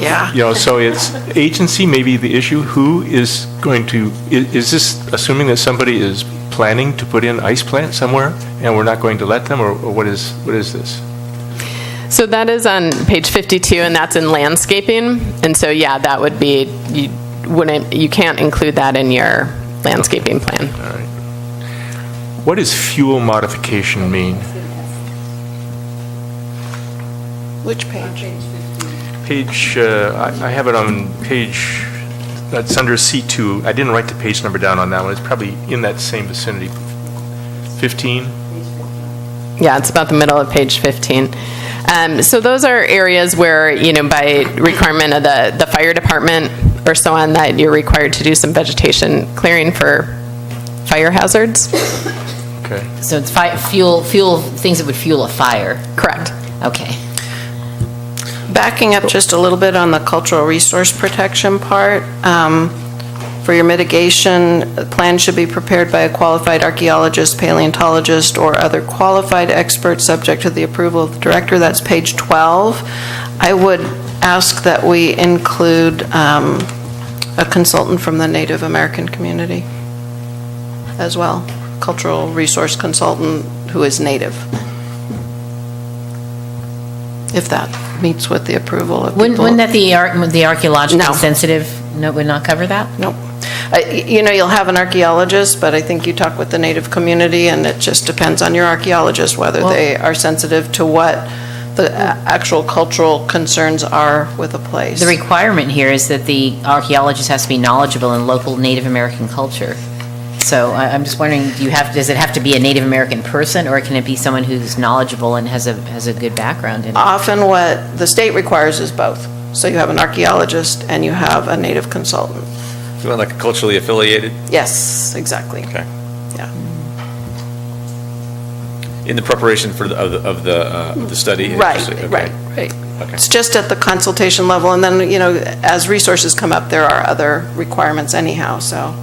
[SPEAKER 1] Yeah.
[SPEAKER 3] You know, so it's agency may be the issue. Who is going to, is this assuming that somebody is planning to put in ice plant somewhere and we're not going to let them, or what is this?
[SPEAKER 8] So that is on page 52, and that's in landscaping. And so, yeah, that would be, you can't include that in your landscaping plan.
[SPEAKER 3] All right. What does fuel modification mean?
[SPEAKER 1] Which page?
[SPEAKER 3] Page, I have it on page, that's under C2. I didn't write the page number down on that one. It's probably in that same vicinity. 15?
[SPEAKER 8] Yeah, it's about the middle of page 15. So those are areas where, by requirement of the fire department or so on, that you're required to do some vegetation clearing for fire hazards.
[SPEAKER 3] Okay.
[SPEAKER 2] So it's fuel, things that would fuel a fire.
[SPEAKER 8] Correct.
[SPEAKER 2] Okay.
[SPEAKER 1] Backing up just a little bit on the cultural resource protection part, for your mitigation, a plan should be prepared by a qualified archaeologist, paleontologist, or other qualified expert subject to the approval of the director. That's page 12. I would ask that we include a consultant from the Native American community as well, cultural resource consultant who is Native, if that meets with the approval of people.
[SPEAKER 2] Wouldn't that the archaeological
[SPEAKER 1] No.
[SPEAKER 2] sensitive, would not cover that?
[SPEAKER 1] Nope. You'll have an archaeologist, but I think you talk with the Native community, and it just depends on your archaeologist whether they are sensitive to what the actual cultural concerns are with a place.
[SPEAKER 2] The requirement here is that the archaeologist has to be knowledgeable in local Native American culture. So I'm just wondering, does it have to be a Native American person, or can it be someone who's knowledgeable and has a good background in it?
[SPEAKER 1] Often what the state requires is both. So you have an archaeologist and you have a Native consultant.
[SPEAKER 5] You want like a culturally affiliated?
[SPEAKER 1] Yes, exactly.
[SPEAKER 5] Okay.
[SPEAKER 1] Yeah.
[SPEAKER 5] In the preparation for of the study?
[SPEAKER 1] Right,
[SPEAKER 5] Okay.
[SPEAKER 1] right.
[SPEAKER 5] Okay.
[SPEAKER 1] It's just at the consultation level, and then, as resources come up, there are other requirements anyhow, so.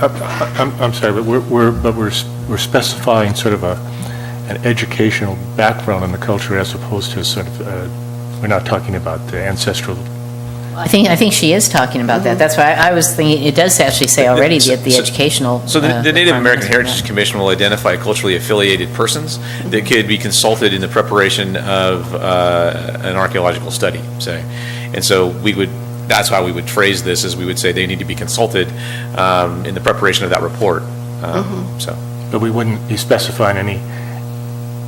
[SPEAKER 9] I'm sorry, but we're specifying sort of an educational background in the culture as opposed to sort of, we're not talking about the ancestral.
[SPEAKER 2] I think she is talking about that. That's why I was thinking, it does actually say already the educational.
[SPEAKER 5] So the Native American
[SPEAKER 2] requirements
[SPEAKER 5] Heritage
[SPEAKER 2] for
[SPEAKER 5] Commission will identify culturally affiliated persons that could be consulted in the preparation of an archaeological study, say. And so that's how we would phrase this, is we would say they need to be consulted in the preparation of that report. So,
[SPEAKER 9] But we wouldn't be specifying any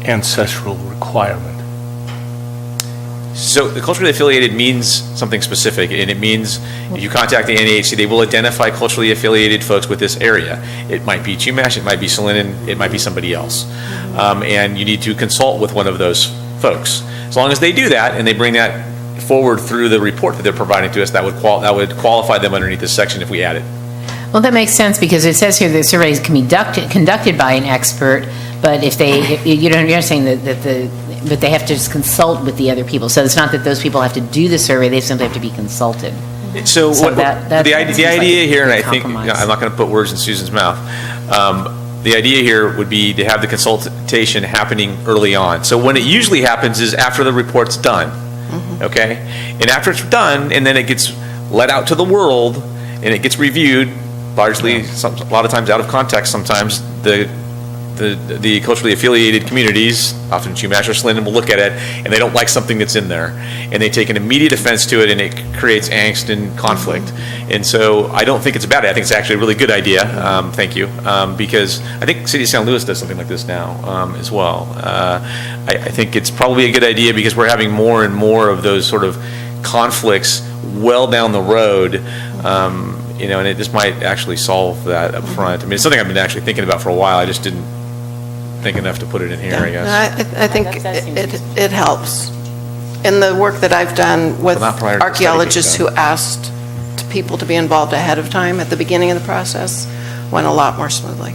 [SPEAKER 9] ancestral requirement.
[SPEAKER 5] So the culturally affiliated means something specific, and it means if you contact the NAHC, they will identify culturally affiliated folks with this area. It might be Chumash, it might be Salinan, it might be somebody else. And you need to consult with one of those folks. As long as they do that, and they bring that forward through the report that they're providing to us, that would qualify them underneath this section if we add it.
[SPEAKER 2] Well, that makes sense, because it says here that surveys can be conducted by an expert, but you're saying that they have to just consult with the other people. So it's not that those people have to do the survey, they simply have to be consulted.
[SPEAKER 5] So
[SPEAKER 2] that
[SPEAKER 5] the
[SPEAKER 2] seems
[SPEAKER 5] idea
[SPEAKER 2] like a
[SPEAKER 5] here, and I
[SPEAKER 2] good
[SPEAKER 5] think,
[SPEAKER 2] compromise.
[SPEAKER 5] I'm not going to put words in Susan's mouth, the idea here would be to have the consultation happening early on. So when it usually happens is after the report's done, okay? And after it's done, and then it gets let out to the world, and it gets reviewed, largely, a lot of times out of context, sometimes the the culturally affiliated communities, often Chumash or Linden, will look at it, and they don't like something that's in there, and they take an immediate offense to it, and it creates angst and conflict. And so I don't think it's a bad idea. I think it's actually a really good idea. Thank you, because I think City of San Luis does something like this now as well. I think it's probably a good idea because we're having more and more of those sort of conflicts well down the road. And it just might actually solve that up front. I mean, it's something I've been actually thinking about for a while. I just didn't think enough to put it in here, I guess.
[SPEAKER 1] I think it helps. In the work that I've done with
[SPEAKER 5] Well, not prior to
[SPEAKER 1] archaeologists
[SPEAKER 5] study
[SPEAKER 1] who asked people to be involved ahead of time at the beginning of the process, went a lot more smoothly.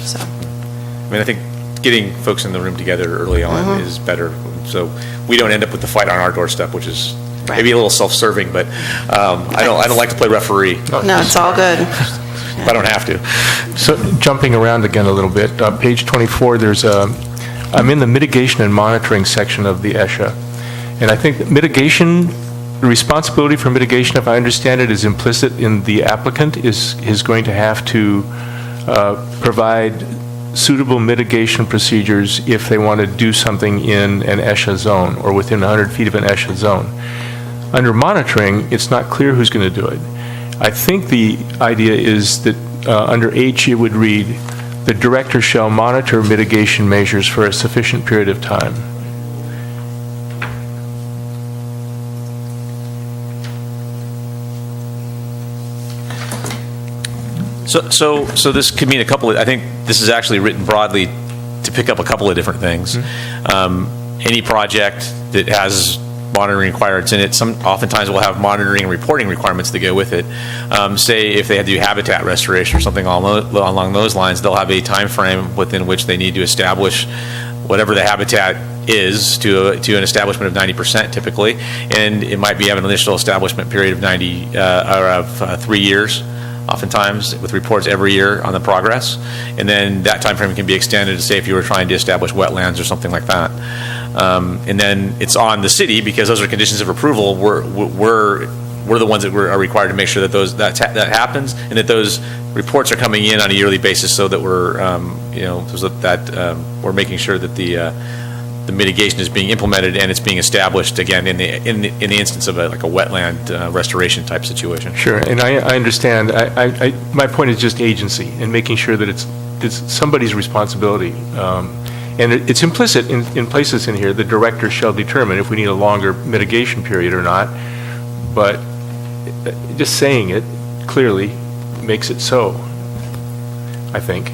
[SPEAKER 1] So,
[SPEAKER 5] I mean, I think getting folks in the room together early on is better, so we don't end up with the fight on our doorstep, which is
[SPEAKER 1] Right.
[SPEAKER 5] maybe a little self-serving, but I don't like to play referee.
[SPEAKER 1] no, it's all good.
[SPEAKER 5] If I don't have to.
[SPEAKER 3] So jumping around again a little bit, page 24, I'm in the mitigation and monitoring section of the ESHA. And I think that mitigation, the responsibility for mitigation, if I understand it, is implicit in the applicant is going to have to provide suitable mitigation procedures if they want to do something in an ESHA zone or within 100 feet of an ESHA zone. Under monitoring, it's not clear who's going to do it. I think the idea is that under H, it would read, the director shall monitor mitigation measures for a sufficient period of time.
[SPEAKER 5] So this could mean a couple of, I think this is actually written broadly to pick up a couple of different things. Any project that has monitoring requirements in it, oftentimes will have monitoring and reporting requirements that go with it. Say if they had to do habitat restoration or something along those lines, they'll have a time frame within which they need to establish whatever the habitat is to an establishment of 90% typically, and it might be have an initial establishment period of 3 years. Oftentimes, with reports every year on the progress, and then that time frame can be extended to say if you were trying to establish wetlands or something like that. And then it's on the city, because those are conditions of approval. We're the ones that are required to make sure that that happens, and that those reports are coming in on a yearly basis, so that we're making sure that the mitigation is being implemented and it's being established again in the instance of a wetland restoration type situation.
[SPEAKER 3] Sure, and I understand. My point is just agency and making sure that it's somebody's responsibility. And it's implicit in places in here, the director shall determine if we need a longer mitigation period or not. But just saying it clearly makes it so, I think.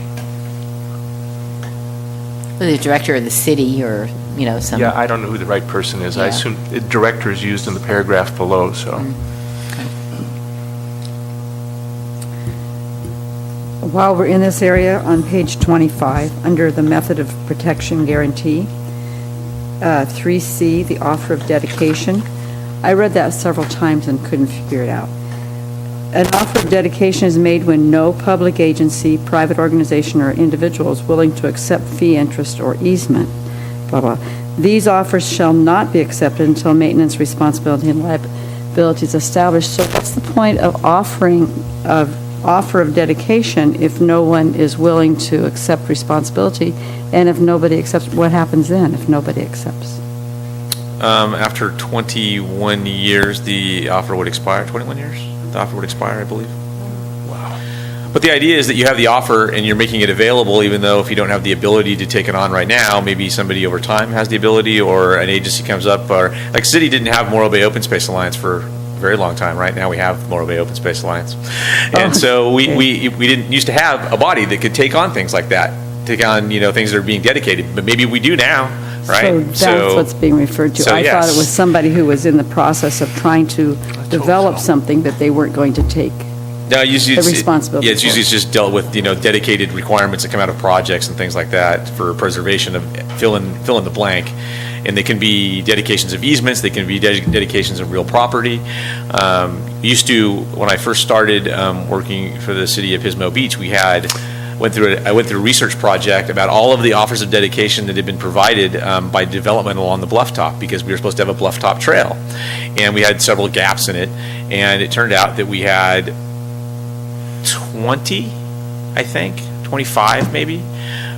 [SPEAKER 2] The director of the city or, some...
[SPEAKER 3] Yeah, I don't know who the right person is. I
[SPEAKER 2] Yeah.
[SPEAKER 3] assume the director is used in the paragraph below, so.
[SPEAKER 6] While we're in this area, on page 25, under the method of protection guarantee, 3C, the offer of dedication, I read that several times and couldn't figure it out. An offer of dedication is made when no public agency, private organization, or individual is willing to accept fee, interest, or easement, blah, blah. These offers shall not be accepted until maintenance, responsibility, and liability is established. So what's the point of offering offer of dedication if no one is willing to accept responsibility? And if nobody accepts, what happens then if nobody accepts?
[SPEAKER 5] After 21 years, the offer would expire. 21 years? The offer would expire, I believe. Wow. But the idea is that you have the offer and you're making it available, even though if you don't have the ability to take it on right now, maybe somebody over time has the ability, or an agency comes up, or like City didn't have Morro Bay Open Space Alliance for a very long time. Right now we have Morro Bay Open Space Alliance. And so we didn't used to have a body that could take on things like that, take on, things that are being dedicated, but maybe we do now. Right.
[SPEAKER 6] So that's what's being referred to.
[SPEAKER 5] So,
[SPEAKER 6] I thought it
[SPEAKER 5] yes.
[SPEAKER 6] was somebody who was in the process of trying to develop something that they weren't going to take
[SPEAKER 5] No, usually
[SPEAKER 6] the responsibility.
[SPEAKER 5] Yeah, it's usually just dealt with, dedicated requirements that come out of projects and things like that for preservation of fill in the blank. And they can be dedications of easements, they can be dedications of real property. Used to, when I first started working for the city of Pismo Beach, I went through a research project about all of the offers of dedication that had been provided by development along the bluff top, because we were supposed to have a bluff top trail. And we had several gaps in it. And it turned out that we had 20, I think, 25 maybe,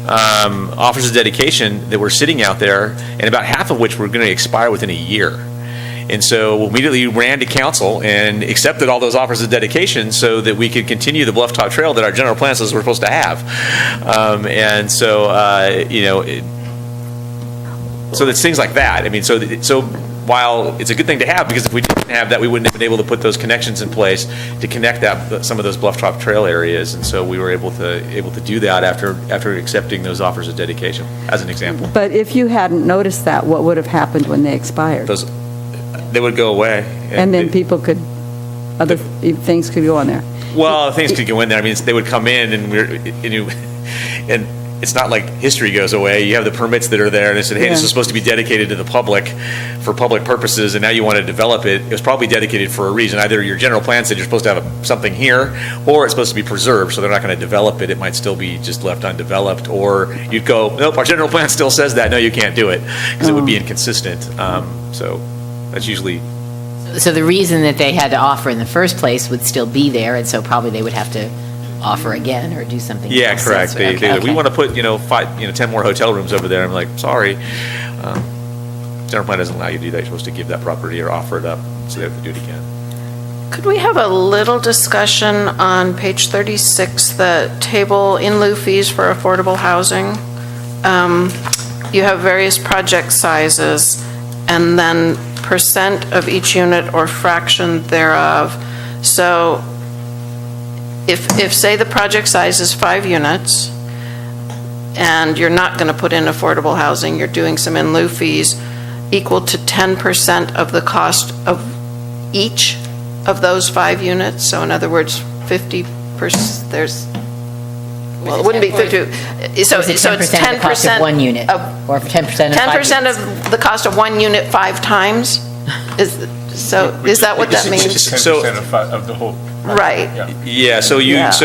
[SPEAKER 5] offers of dedication that were sitting out there, and about half of which were going to expire within a year. And so we immediately ran to council and accepted all those offers of dedication so that we could continue the Bluff Top Trail that our general plan says we're supposed to have. And so, so it's things like that. I mean, so while it's a good thing to have, because if we didn't have that, we wouldn't have been able to put those connections in place to connect some of those Bluff Top Trail areas. And so we were able to do that after accepting those offers of dedication, as an example.
[SPEAKER 6] But if you hadn't noticed that, what would have happened when they expired?
[SPEAKER 5] They would go away.
[SPEAKER 6] And then people could, other things could go on there.
[SPEAKER 5] Well, things could go in there. I mean, they would come in, and it's not like history goes away. You have the permits that are there, and they said, hey, this is supposed to be dedicated to the public for public purposes, and now you want to develop it. It was probably dedicated for a reason. Either your general plan said you're supposed to have something here, or it's supposed to be preserved, so they're not going to develop it. It might still be just left undeveloped, or you'd go, nope, our general plan still says that. No, you can't do it, because it would be inconsistent. So that's usually...
[SPEAKER 2] So the reason that they had to offer in the first place would still be there, and so probably they would have to offer again or do something else.
[SPEAKER 5] Yeah, correct. We want to put 10 more hotel rooms over there. I'm like, sorry, general plan doesn't allow you to do that. You're supposed to give that property or offer it up, so they have to do it again.
[SPEAKER 1] Could we have a little discussion on page 36, the table in lieu fees for affordable housing? You have various project sizes, and then percent of each unit or fraction thereof. So if say the project size is 5 units, and you're not going to put in affordable housing, you're doing some in lieu fees equal to 10% of the cost of each of those 5 units. So in other words, 50%, well, it wouldn't be 50. So it's 10%
[SPEAKER 2] of the cost of one unit, or 10% of
[SPEAKER 1] 10% of the cost of one unit 5 times? Is that what that means?
[SPEAKER 3] It's 10% of the whole.
[SPEAKER 1] Right.
[SPEAKER 5] Yeah. So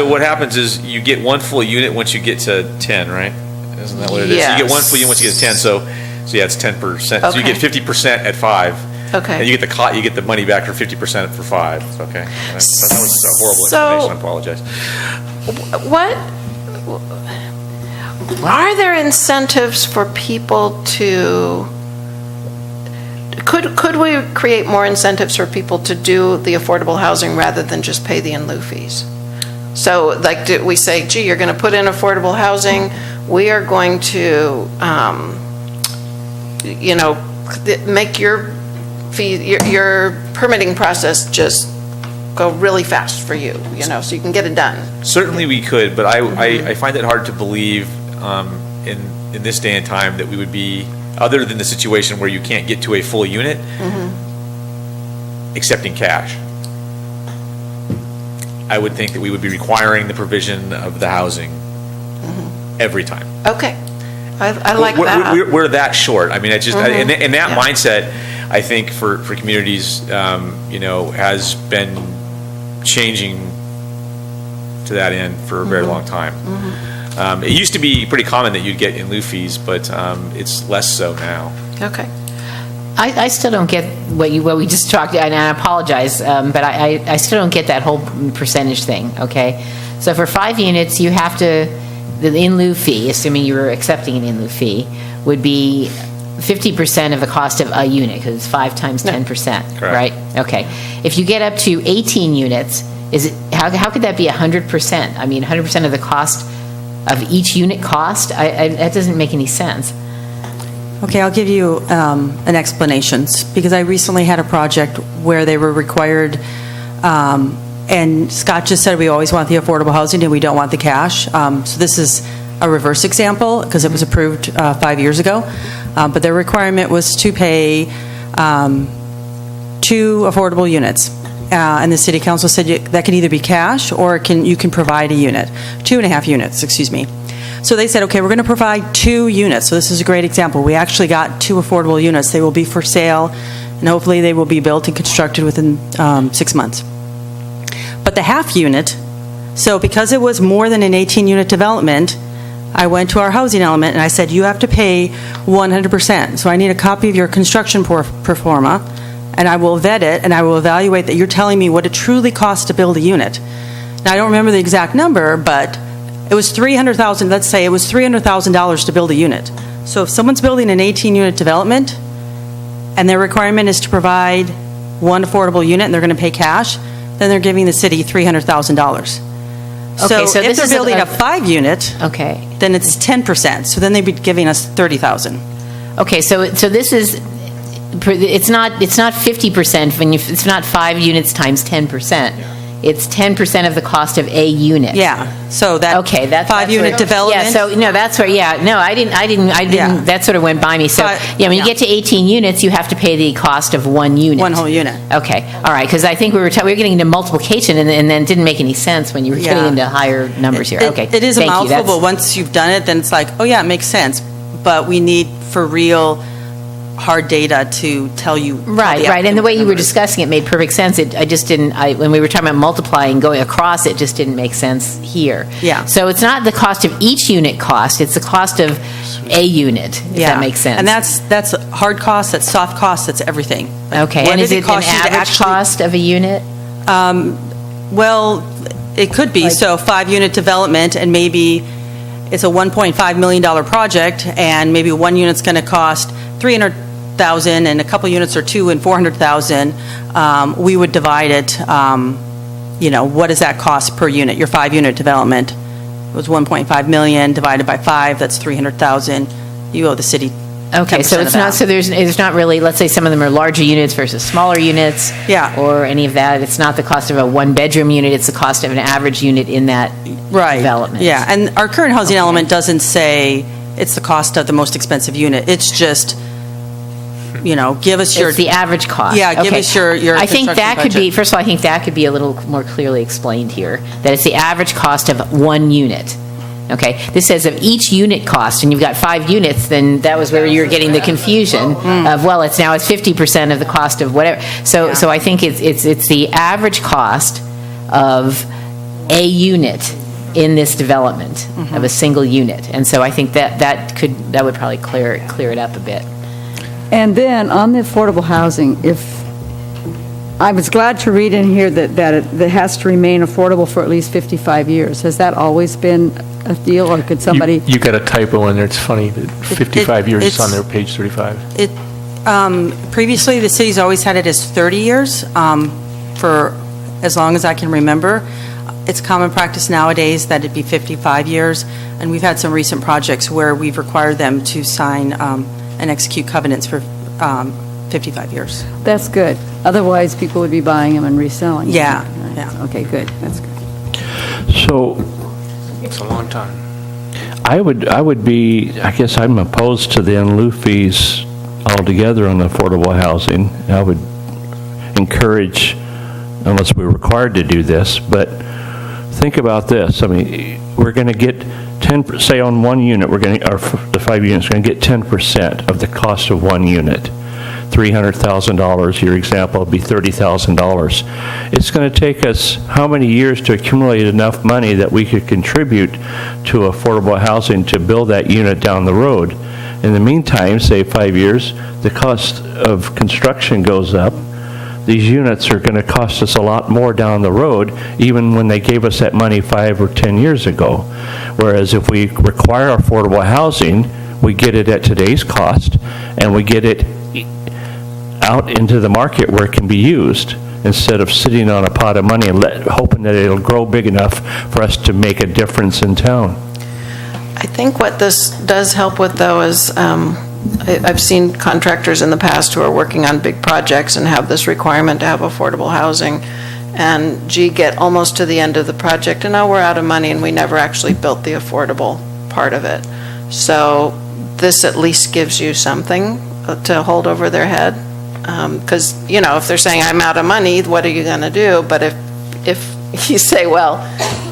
[SPEAKER 5] what happens is you get one full unit once you get to 10, right? Isn't that what it is?
[SPEAKER 1] Yes.
[SPEAKER 5] You get one full unit once you get to 10. So yeah, it's 10%. So you get 50% at 5.
[SPEAKER 1] Okay.
[SPEAKER 5] And you get the money back for 50% for 5. Okay. That was a horrible explanation. I apologize.
[SPEAKER 1] Are there incentives for people to, could we create more incentives for people to do the affordable housing rather than just pay the in lieu fees? So like, do we say, gee, you're going to put in affordable housing, we are going to, make your fee, your permitting process just go really fast for you, so you can get it done.
[SPEAKER 5] Certainly we could, but I find it hard to believe in this day and time that we would be, other than the situation where you can't get to a full unit, accepting cash. I would think that we would be requiring the provision of the housing every time.
[SPEAKER 1] Okay. I like that.
[SPEAKER 5] We're that short. I mean, it's just, and that mindset, I think, for communities, has been changing to that end for a very long time. It used to be pretty common that you'd get in lieu fees, but it's less so now.
[SPEAKER 1] Okay.
[SPEAKER 2] I still don't get what we just talked, and I apologize, but I still don't get that whole percentage thing, okay? So for 5 units, you have to, the in lieu fee, assuming you were accepting an in lieu fee, would be 50% of the cost of a unit, because it's 5 times 10%,
[SPEAKER 5] Correct.
[SPEAKER 2] right? Okay. If you get up to 18 units, how could that be 100%? I mean, 100% of the cost of each unit cost? That doesn't make any sense.
[SPEAKER 10] Okay, I'll give you an explanation, because I recently had a project where they were required, and Scott just said we always want the affordable housing and we don't want the cash. So this is a reverse example, because it was approved 5 years ago. But their requirement was to pay 2 affordable units. And the city council said that can either be cash or you can provide a unit, 2.5 units, excuse me. So they said, okay, we're going to provide 2 units. So this is a great example. We actually got 2 affordable units. They will be for sale, and hopefully they will be built and constructed within 6 months. But the half unit, so because it was more than an 18-unit development, I went to our housing element and I said, you have to pay 100%. So I need a copy of your construction pro forma, and I will vet it, and I will evaluate that you're telling me what it truly costs to build a unit. Now, I don't remember the exact number, but it was $300,000, let's say it was $300,000 to build a unit. So if someone's building an 18-unit development, and their requirement is to provide one affordable unit, and they're going to pay cash, then they're giving the city $300,000.
[SPEAKER 2] Okay, so
[SPEAKER 10] if
[SPEAKER 2] this
[SPEAKER 10] they're
[SPEAKER 2] is
[SPEAKER 10] building a 5-unit,
[SPEAKER 2] Okay.
[SPEAKER 10] then it's 10%, so then they'd be giving us $30,000.
[SPEAKER 2] Okay, so this is, it's not 50% when you, it's not 5 units times 10%. It's 10% of the cost of a unit.
[SPEAKER 10] Yeah, so that
[SPEAKER 2] Okay, that's
[SPEAKER 10] 5-unit
[SPEAKER 2] where-
[SPEAKER 10] development.
[SPEAKER 2] Yeah, so, no, that's where, yeah, no, I didn't,
[SPEAKER 10] Yeah.
[SPEAKER 2] that sort of went by me. So,
[SPEAKER 10] But-
[SPEAKER 2] yeah, when you
[SPEAKER 10] yeah.
[SPEAKER 2] get to 18 units, you have to pay the cost of one unit.
[SPEAKER 10] One whole unit.
[SPEAKER 2] Okay, all right, because I think we were getting into multiplication, and then it didn't make any sense when you were getting
[SPEAKER 10] Yeah.
[SPEAKER 2] into higher numbers here. Okay,
[SPEAKER 10] It is a
[SPEAKER 2] thank you,
[SPEAKER 10] mouthful,
[SPEAKER 2] that's-
[SPEAKER 10] but once you've done it, then it's like, oh yeah, it makes sense. But we need for real hard data to tell you.
[SPEAKER 2] Right, right, and the way you were
[SPEAKER 10] numbers.
[SPEAKER 2] discussing it made perfect sense. I just didn't, when we were talking about multiplying, going across, it just didn't make sense here.
[SPEAKER 10] Yeah.
[SPEAKER 2] So it's not the cost of each unit cost, it's the cost of a unit, if
[SPEAKER 10] Yeah.
[SPEAKER 2] that makes sense.
[SPEAKER 10] And that's hard cost, that's soft cost, that's everything. Like,
[SPEAKER 2] Okay,
[SPEAKER 10] what
[SPEAKER 2] and is
[SPEAKER 10] did
[SPEAKER 2] it an
[SPEAKER 10] cost you to
[SPEAKER 2] average
[SPEAKER 10] actually-
[SPEAKER 2] cost of a unit?
[SPEAKER 10] Well, it could be, so 5-unit development, and maybe it's a $1.5 million project, and maybe one unit's going to cost $300,000, and a couple units are $200,000 and $400,000. We would divide it, what does that cost per unit? Your 5-unit development was 1.5 million, divided by 5, that's 300,000. You owe the city 10%
[SPEAKER 2] Okay, so it's
[SPEAKER 10] of
[SPEAKER 2] not,
[SPEAKER 10] that.
[SPEAKER 2] so there's not really, let's say some of them are larger units versus smaller units.
[SPEAKER 10] Yeah.
[SPEAKER 2] Or any of that. It's not the cost of a one-bedroom unit, it's the cost of an average unit in that
[SPEAKER 10] Right.
[SPEAKER 2] development.
[SPEAKER 10] Yeah, and our current housing element doesn't say it's the cost of the most expensive unit. It's just, give us your.
[SPEAKER 2] It's the average cost.
[SPEAKER 10] Yeah, give
[SPEAKER 2] Okay.
[SPEAKER 10] us your
[SPEAKER 2] I think that
[SPEAKER 10] construction
[SPEAKER 2] could be,
[SPEAKER 10] budget.
[SPEAKER 2] first of all, I think that could be a little more clearly explained here, that it's the average cost of one unit. Okay, this says of each unit cost, and you've got 5 units, then that was where you were getting the confusion of, well, it's 50% of the cost of whatever. So I think it's the average cost of a unit in this development, of a single unit. And so I think that would probably clear it up a bit.
[SPEAKER 6] And then on the affordable housing, I was glad to read in here that it has to remain affordable for at least 55 years. Has that always been a deal, or could somebody?
[SPEAKER 3] You got a typo in there, it's funny, that 55 years is on
[SPEAKER 10] it's-
[SPEAKER 3] there, page 35.
[SPEAKER 10] Previously, the city's always had it as 30 years, for as long as I can remember. It's common practice nowadays that it be 55 years, and we've had some recent projects where we've required them to sign and execute covenants for 55 years.
[SPEAKER 6] That's good. Otherwise, people would be buying them and reselling them.
[SPEAKER 10] Yeah,
[SPEAKER 6] Right.
[SPEAKER 10] yeah.
[SPEAKER 6] Okay, good, that's good.
[SPEAKER 7] So
[SPEAKER 3] It's a long time.
[SPEAKER 7] I would be, I guess I'm opposed to the in lieu fees altogether on affordable housing. I would encourage, unless we're required to do this, but think about this. I mean, we're going to get 10, say on one unit, the 5 units, we're going to get 10% of the cost of one unit. $300,000, your example would be $30,000. It's going to take us how many years to accumulate enough money that we could contribute to affordable housing to build that unit down the road? In the meantime, say 5 years, the cost of construction goes up. These units are going to cost us a lot more down the road, even when they gave us that money 5 or 10 years ago. Whereas if we require affordable housing, we get it at today's cost, and we get it out into the market where it can be used, instead of sitting on a pot of money and hoping that it'll grow big enough for us to make a difference in town.
[SPEAKER 1] I think what this does help with, though, is I've seen contractors in the past who are working on big projects and have this requirement to have affordable housing, and get almost to the end of the project, and now we're out of money, and we never actually built the affordable part of it. So this at least gives you something to hold over their head, because, if they're saying, I'm out of money, what are you going to do? But if you say, well,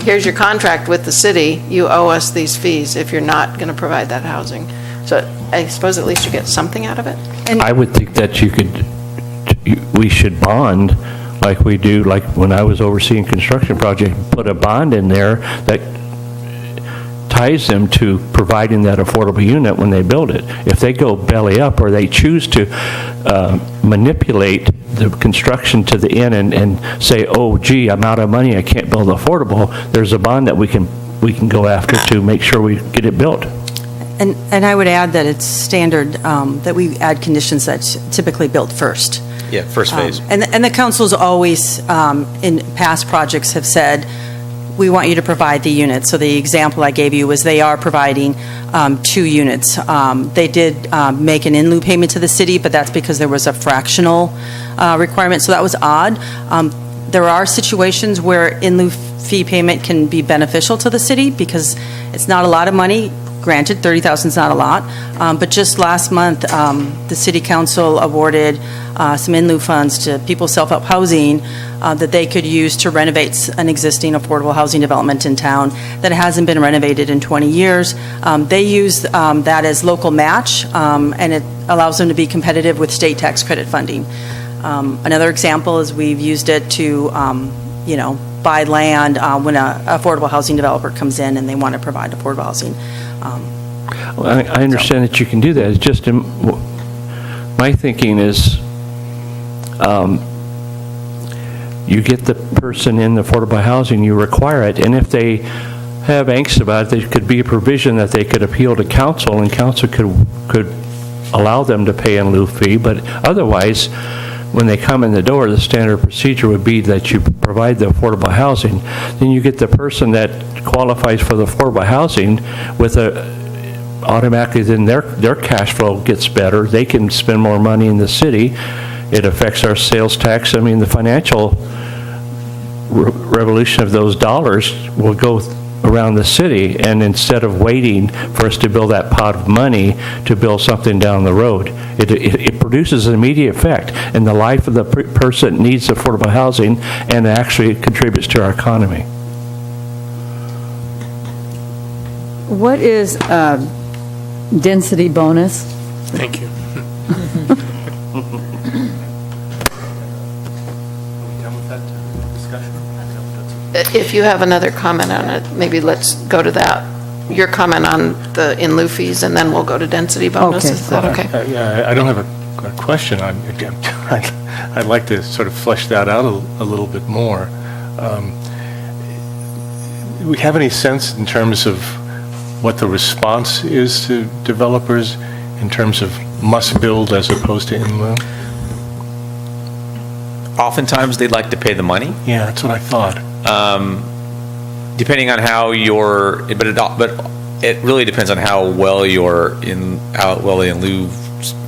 [SPEAKER 1] here's your contract with the city, you owe us these fees if you're not going to provide that housing. So I suppose at least you get something out of it.
[SPEAKER 7] I would think that we should bond like we do, like when I was overseeing construction project, put a bond in there that ties them to providing that affordable unit when they build it. If they go belly up, or they choose to manipulate the construction to the end and say, oh, gee, I'm out of money, I can't build affordable, there's a bond that we can we can go after to make sure we get it built.
[SPEAKER 10] And I would add that it's standard that we add conditions that's typically built first.
[SPEAKER 5] Yeah, first phase.
[SPEAKER 10] And the council's always, in past projects, have said, we want you to provide the units. So the example I gave you was they are providing 2 units. They did make an in lieu payment to the city, but that's because there was a fractional requirement, so that was odd. There are situations where in lieu fee payment can be beneficial to the city because it's not a lot of money. Granted, $30,000 is not a lot, but just last month, the city council awarded some in lieu funds to People Self-Help Housing that they could use to renovate an existing affordable housing development in town that hasn't been renovated in 20 years. They use that as local match, and it allows them to be competitive with state tax credit funding. Another example is we've used it to, buy land when an affordable housing developer comes in and they want to provide affordable housing.
[SPEAKER 7] Well, I understand that you can do that. It's just, my thinking is, you get the person in the affordable housing, you require it, and if they have angst about it, there could be a provision that they could appeal to council, and council could allow them to pay in lieu fee, but otherwise, when they come in the door, the standard procedure would be that you provide the affordable housing, then you get the person that qualifies for the affordable housing with automatically then their cash flow gets better. They can spend more money in the city. It affects our sales tax. I mean, the financial revolution of those dollars will go around the city, and instead of waiting for us to build that pot of money to build something down the road, it produces an immediate effect in the life of the person that needs affordable housing, and actually contributes to our economy.
[SPEAKER 6] What is density bonus?
[SPEAKER 3] Thank you.
[SPEAKER 1] If you have another comment on it, maybe let's go to that. Your comment on the in lieu fees, and then we'll go to density bonus.
[SPEAKER 6] Okay.
[SPEAKER 1] Is that okay?
[SPEAKER 9] Yeah, I don't have a question. I'd like to sort of flesh that out a little bit more. Do we have any sense in terms of what the response is to developers in terms of must build as opposed to in lieu?
[SPEAKER 5] Oftentimes, they'd like to pay the money.
[SPEAKER 9] Yeah, that's what I thought.
[SPEAKER 5] Depending on how but it really depends on how well the in lieu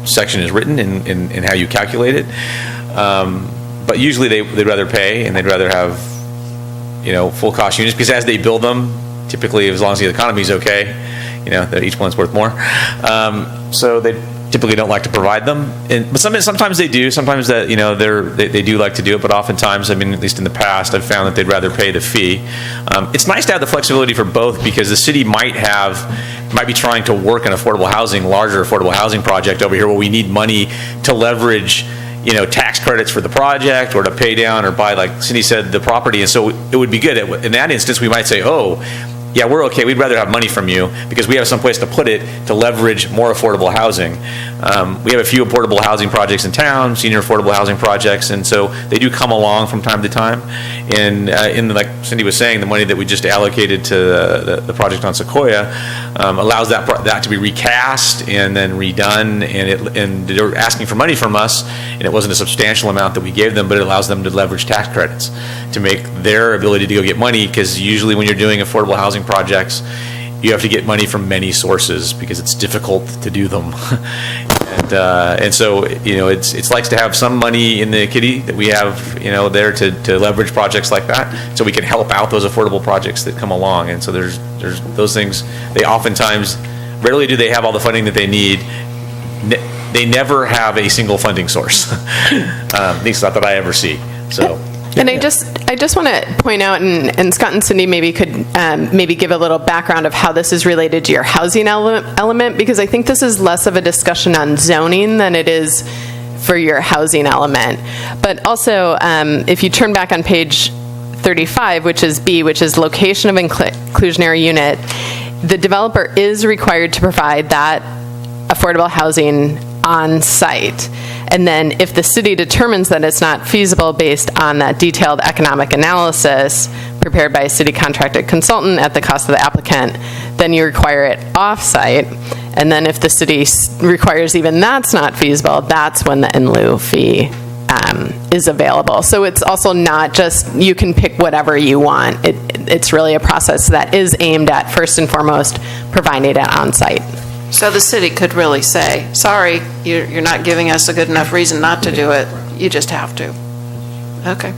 [SPEAKER 5] section is written and how you calculate it. But usually they'd rather pay, and they'd rather have, full cost units, because as they build them, typically, as long as the economy's okay, each one's worth more. So they typically don't like to provide them, but sometimes they do. Sometimes that they do like to do it, but oftentimes, at least in the past, I've found that they'd rather pay the fee. It's nice to have the flexibility for both, because the city might be trying to work an larger affordable housing project over here where we need money to leverage tax credits for the project, or to pay down or buy, like Cindy said, the property. And so it would be good. In that instance, we might say, oh, yeah, we're okay. We'd rather have money from you because we have some place to put it to leverage more affordable housing. We have a few affordable housing projects in town, senior affordable housing projects, and so they do come along from time to time. And like Cindy was saying, the money that we just allocated to the project on Sequoia allows that to be recast and then redone. And they're asking for money from us, and it wasn't a substantial amount that we gave them, but it allows them to leverage tax credits to make their ability to go get money, because usually when you're doing affordable housing projects, you have to get money from many sources because it's difficult to do them. And so, it's likes to have some money in the kitty that we have, there to leverage projects like that, so we can help out those affordable projects that come along. And so there's those things. They oftentimes, rarely do they have all the funding that they need. They never have a single funding source. At least not that I ever see. So.
[SPEAKER 8] And I just want to point out, and Scott and Cindy maybe could maybe give a little background of how this is related to your housing element, because I think this is less of a discussion on zoning than it is for your housing element. But also, if you turn back on page 35, which is B, which is location of inclusionary unit, the developer is required to provide that affordable housing on site. And then if the city determines that it's not feasible based on that detailed economic analysis, prepared by a city contracted consultant at the cost of the applicant, then you require it off-site. And then if the city requires even that's not feasible, that's when the in lieu fee is available. So it's also not just you can pick whatever you want. It's really a process that is aimed at, first and foremost, providing it on-site.
[SPEAKER 1] So the city could really say, sorry, you're not giving us a good enough reason not to do it. You just have to. Okay.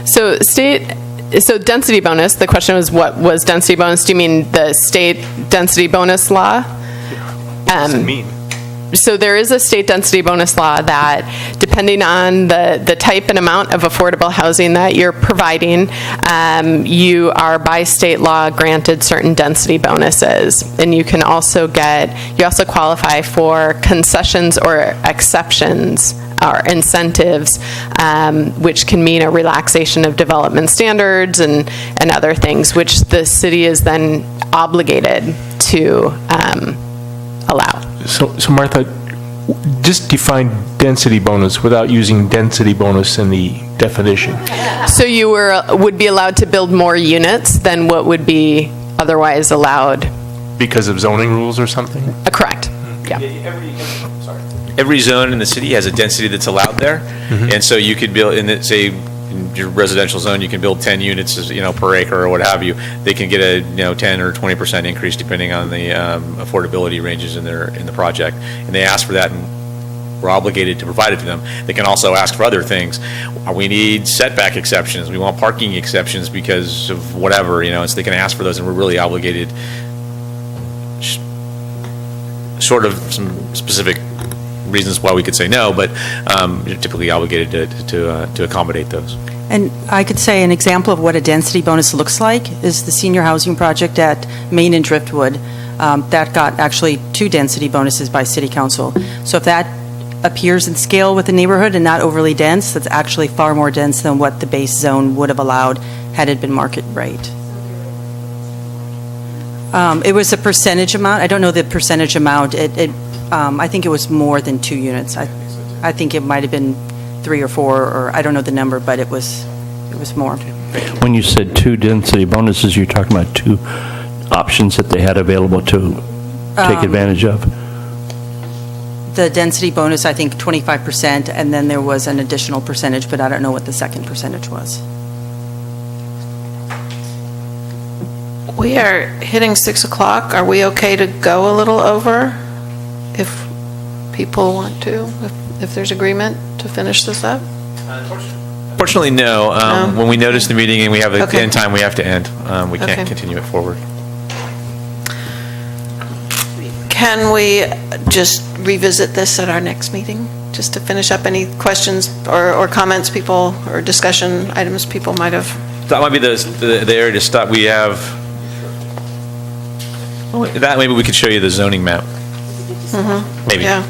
[SPEAKER 8] So density bonus, the question was what was density bonus? Do you mean the state density bonus law?
[SPEAKER 3] What does it mean?
[SPEAKER 8] So there is a state density bonus law that, depending on the type and amount of affordable housing that you're providing, you are by state law granted certain density bonuses. And you can also you also qualify for concessions or exceptions or incentives, which can mean a relaxation of development standards and other things, which the city is then obligated to allow.
[SPEAKER 3] So Martha, just define density bonus without using density bonus in the definition.
[SPEAKER 8] So you would be allowed to build more units than what would be otherwise allowed?
[SPEAKER 3] Because of zoning rules or something?
[SPEAKER 8] Correct, yeah.
[SPEAKER 5] Every zone in the city has a density that's allowed there. And so you could build, say, in your residential zone, you can build 10 units, per acre or what have you. They can get a, 10 or 20% increase depending on the affordability ranges in the project. And they ask for that, and we're obligated to provide it to them. They can also ask for other things. We need setback exceptions. We want parking exceptions because of whatever, so they can ask for those, and we're really obligated, short of some specific reasons why we could say no, but you're typically obligated to accommodate those.
[SPEAKER 10] And I could say an example of what a density bonus looks like is the senior housing project at Main and Driftwood. That got actually 2 density bonuses by City Council. So if that appears in scale with the neighborhood and not overly dense, that's actually far more dense than what the base zone would have allowed had it been market rate. It was a percentage amount. I don't know the percentage amount. I think it was more than 2 units. I think it might have been 3 or 4, or I don't know the number, but it was more.
[SPEAKER 7] When you said 2 density bonuses, you're talking about 2 options that they had available to take advantage of?
[SPEAKER 10] The density bonus, I think 25%, and then there was an additional percentage, but I don't know what the second percentage was.
[SPEAKER 1] We are hitting 6 o'clock. Are we okay to go a little over if people want to, if there's agreement to finish this up?
[SPEAKER 5] Fortunately, no.
[SPEAKER 1] No?
[SPEAKER 5] When we notice the meeting and we have
[SPEAKER 1] Okay.
[SPEAKER 5] end time, we have to end. We can't
[SPEAKER 1] Okay.
[SPEAKER 5] continue it forward.
[SPEAKER 1] Can we just revisit this at our next meeting, just to finish up any questions or comments people, or discussion items people might have?
[SPEAKER 5] That might be the area to stop. We have, that maybe we could show you the zoning map. Maybe.
[SPEAKER 1] Yeah.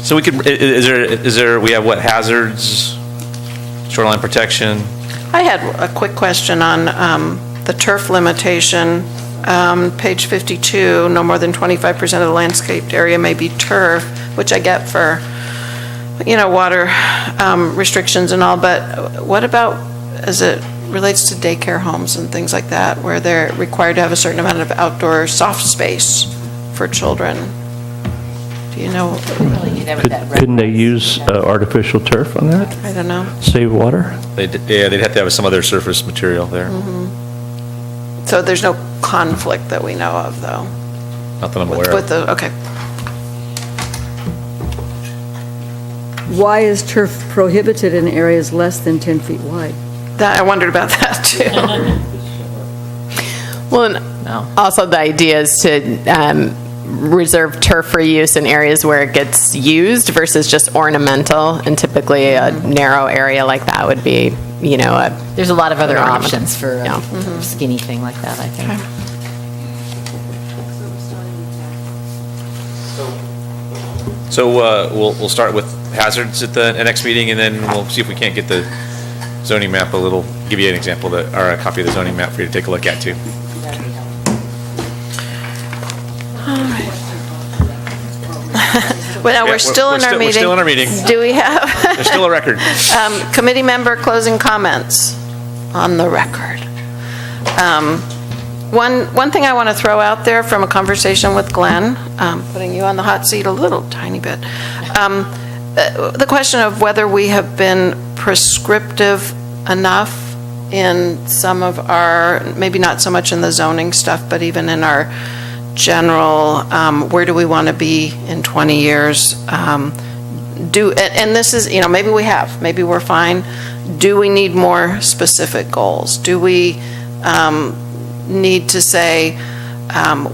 [SPEAKER 5] So we could, is there, we have what, hazards, shoreline protection?
[SPEAKER 1] I had a quick question on the turf limitation. Page 52, no more than 25% of the landscaped area may be turf, which I get for, water restrictions and all, but what about as it relates to daycare homes and things like that, where they're required to have a certain amount of outdoor soft space for children? Do you know?
[SPEAKER 7] Couldn't they use artificial turf on that?
[SPEAKER 1] I don't know.
[SPEAKER 7] Save water?
[SPEAKER 5] They'd have to have some other surface material there.
[SPEAKER 1] So there's no conflict that we know of, though?
[SPEAKER 5] Not that I'm aware of.
[SPEAKER 1] Okay.
[SPEAKER 6] Why is turf prohibited in areas less than 10 feet wide?
[SPEAKER 1] I wondered about that, too.
[SPEAKER 8] Well, and also the idea is to reserve turf for use in areas where it gets used versus just ornamental, and typically a narrow area like that would be,
[SPEAKER 2] There's a lot of other
[SPEAKER 8] ornament.
[SPEAKER 2] options for a
[SPEAKER 8] Yeah.
[SPEAKER 2] skinny thing like that, I think.
[SPEAKER 5] So we'll start with hazards at the next meeting, and then we'll see if we can't get the zoning map give you an example, or a copy of the zoning map for you to take a look at, too.
[SPEAKER 1] Well, no, we're still in our meeting.
[SPEAKER 5] We're still in our meeting.
[SPEAKER 1] Do we have
[SPEAKER 5] There's still a record.
[SPEAKER 1] committee member closing comments on the record? One thing I want to throw out there from a conversation with Glenn, putting you on the hot seat a little tiny bit, the question of whether we have been prescriptive enough in some of our, maybe not so much in the zoning stuff, but even in our general, where do we want to be in 20 years? And this is, maybe we have, maybe we're fine. Do we need more specific goals? Do we need to say,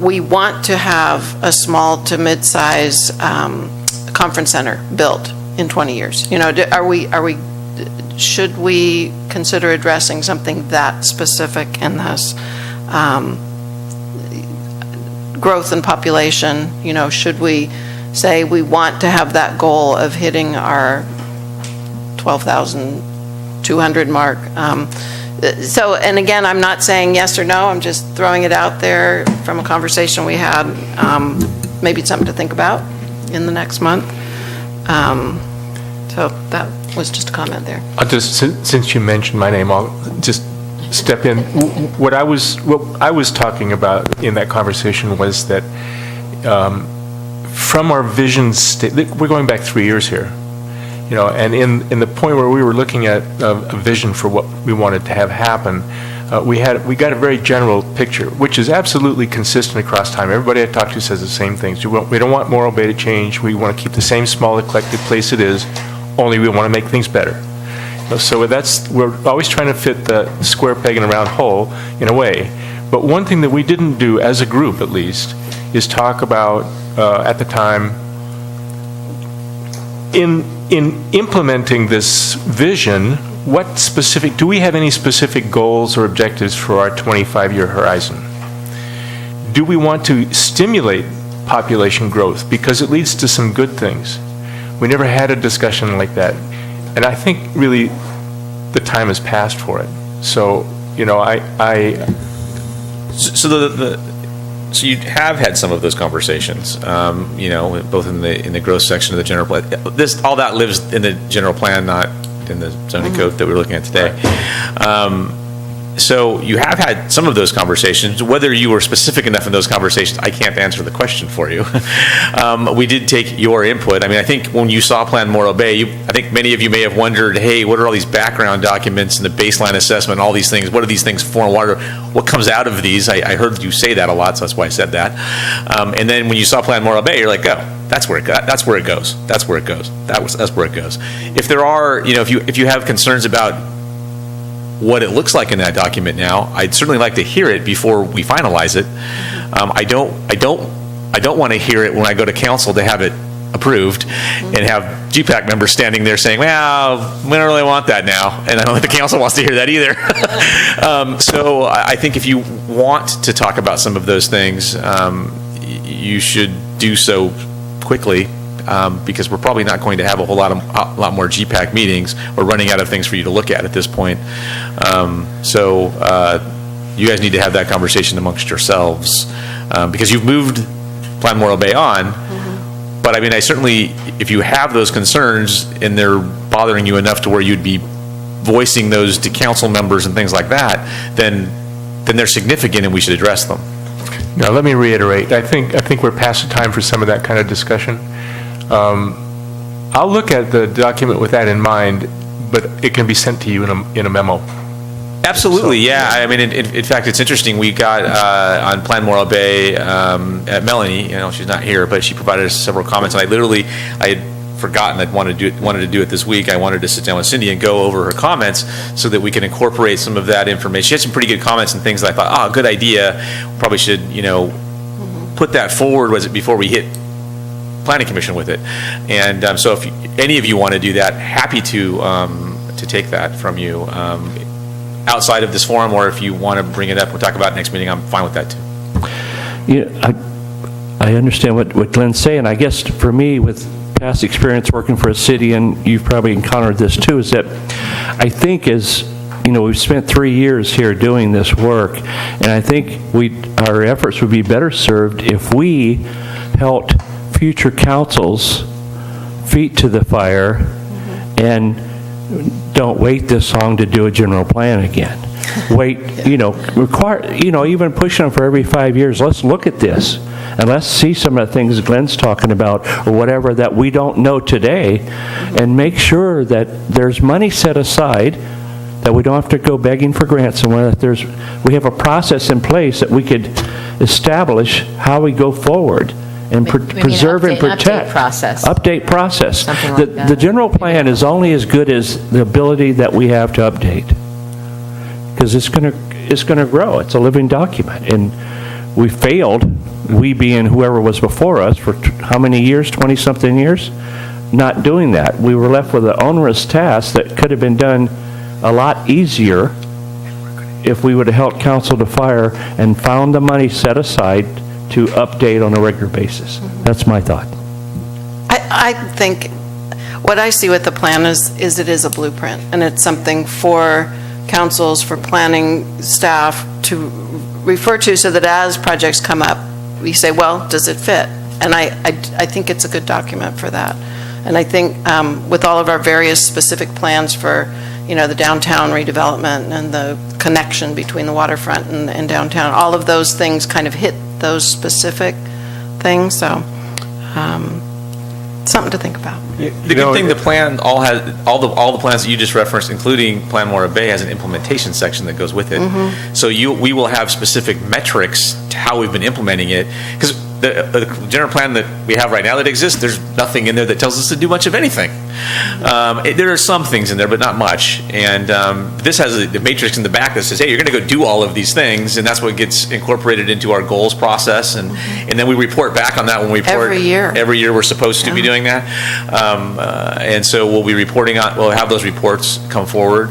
[SPEAKER 1] we want to have a small to mid-size conference center built in 20 years? Should we consider addressing something that specific in this? Growth in population, should we say we want to have that goal of hitting our 12,200 mark? And again, I'm not saying yes or no, I'm just throwing it out there from a conversation we had. Maybe it's something to think about in the next month. So that was just a comment there.
[SPEAKER 3] I'll just, since you mentioned my name, I'll just step in. What I was talking about in that conversation was that from our vision we're going back 3 years here, and in the point where we were looking at a vision for what we wanted to have happen, we got a very general picture, which is absolutely consistent across time. Everybody I talk to says the same things. We don't want Morro Bay to change. We want to keep the same small eclectic place it is, only we want to make things better. So we're always trying to fit the square peg in a round hole in a way. But one thing that we didn't do, as a group at least, is talk about, at the time, in implementing this vision, do we have any specific goals or objectives for our 25-year horizon? Do we want to stimulate population growth? Because it leads to some good things. We never had a discussion like that. And I think really the time has passed for it. So,
[SPEAKER 5] So you have had some of those conversations, both in the growth section of the general plan. All that lives in the general plan, not in the zoning code that we're looking at today. So you have had some of those conversations. Whether you were specific enough in those conversations, I can't answer the question for you. We did take your input. I think when you saw Plan Morro Bay, I think many of you may have wondered, hey, what are all these background documents and the baseline assessment, all these things? What are these things for? What comes out of these? I heard you say that a lot, so that's why I said that. And then when you saw Plan Morro Bay, you're like, oh, that's where it goes. That's where it goes. That's where it goes. That's where it goes. If there are, if you have concerns about what it looks like in that document now, I'd certainly like to hear it before we finalize it. I don't want to hear it when I go to council to have it approved and have GPAC members standing there saying, well, we don't really want that now. And I don't think the council wants to hear that either. So I think if you want to talk about some of those things, you should do so quickly. Because we're probably not going to have a whole lot more GPAC meetings. We're running out of things for you to look at this point. So you guys need to have that conversation amongst yourselves because you've moved Plan Morro Bay on. But I certainly, if you have those concerns and they're bothering you enough to where you'd be voicing those to council members and things like that, then they're significant and we should address them.
[SPEAKER 3] Now, let me reiterate. I think we're past the time for some of that kind of discussion. I'll look at the document with that in mind, but it can be sent to you in a memo.
[SPEAKER 5] Absolutely, yeah. In fact, it's interesting. We got on Plan Morro Bay at Melanie. She's not here, but she provided us several comments, and I had forgotten I wanted to do it this week. I wanted to sit down with Cindy and go over her comments so that we can incorporate some of that information. She had some pretty good comments and things that I thought, good idea. We probably should, put that forward. Was it before we hit Planning Commission with it? And so if any of you want to do that, happy to take that from you outside of this forum, or if you want to bring it up, we'll talk about it next meeting. I'm fine with that too.
[SPEAKER 7] Yeah, I understand what Glenn's saying. I guess for me, with past experience working for a city, and you've probably encountered this too, is that I think we've spent 3 years here doing this work, and I think our efforts would be better served if we helped future councils feet to the fire, and don't wait this long to do a general plan again. Wait, even push them for every 5 years. Let's look at this, and let's see some of the things Glenn's talking about, or whatever that we don't know today, and make sure that there's money set aside, that we don't have to go begging for grants, and that we have a process in place that we could establish how we go forward and
[SPEAKER 2] We mean
[SPEAKER 7] preserve and protect.
[SPEAKER 2] Update process.
[SPEAKER 7] Update process.
[SPEAKER 2] Something like that.
[SPEAKER 7] The general plan is only as good as the ability that we have to update. Because it's going to grow. It's a living document. And we failed, we being whoever was before us, for how many years, 20-something years? Not doing that. We were left with an onerous task that could have been done a lot easier if we would have held council to fire and found the money set aside to update on a regular basis. That's my thought.
[SPEAKER 1] I think what I see with the plan is it is a blueprint, and it's something for councils, for planning staff to refer to, so that as projects come up, we say, well, does it fit? And I think it's a good document for that. And I think with all of our various specific plans for, the downtown redevelopment and the connection between the waterfront and downtown, all of those things kind of hit those specific things, so something to think about.
[SPEAKER 5] The good thing, the plan all the plans that you just referenced, including Plan Mora Bay, has an implementation section that goes with it. So we will have specific metrics to how we've been implementing it, because the general plan that we have right now that exists, there's nothing in there that tells us to do much of anything. There are some things in there, but not much. And this has the matrix in the back that says, hey, you're going to go do all of these things, and that's what gets incorporated into our goals process. And then we report back on that when we report.
[SPEAKER 1] Every year.
[SPEAKER 5] Every year we're supposed to be doing that. And so we'll be reporting on, we'll have those reports come forward,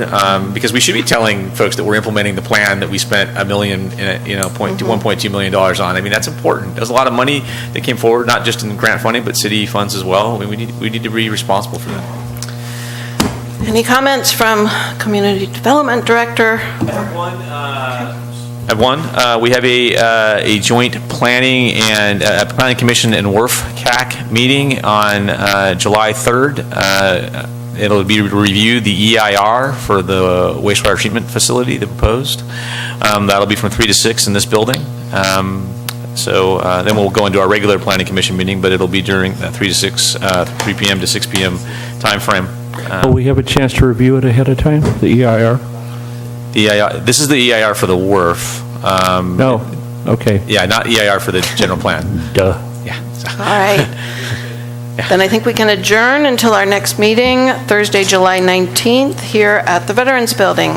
[SPEAKER 5] because we should be telling folks that we're implementing the plan that we spent $1 million, $1.2 million on. I mean, that's important. There's a lot of money that came forward, not just in grant funding, but city funds as well. I mean, we need to be responsible for that.
[SPEAKER 1] Any comments from Community Development Director?
[SPEAKER 5] I have one. We have a joint planning and planning commission and WRF CAC meeting on July 3rd. It'll be to review the EIR for the wastewater treatment facility, the proposed. That'll be from 3 to 6 in this building. So then we'll go into our regular planning commission meeting, but it'll be during 3 p.m. to 6 p.m. time frame.
[SPEAKER 7] Will we have a chance to review it ahead of time, the EIR?
[SPEAKER 5] The EIR, this is the EIR for the WRF.
[SPEAKER 7] No, okay.
[SPEAKER 5] Yeah, not EIR for the general plan.
[SPEAKER 7] Duh.
[SPEAKER 5] Yeah.
[SPEAKER 1] All right. Then I think we can adjourn until our next meeting, Thursday, July 19th, here at the Veterans Building.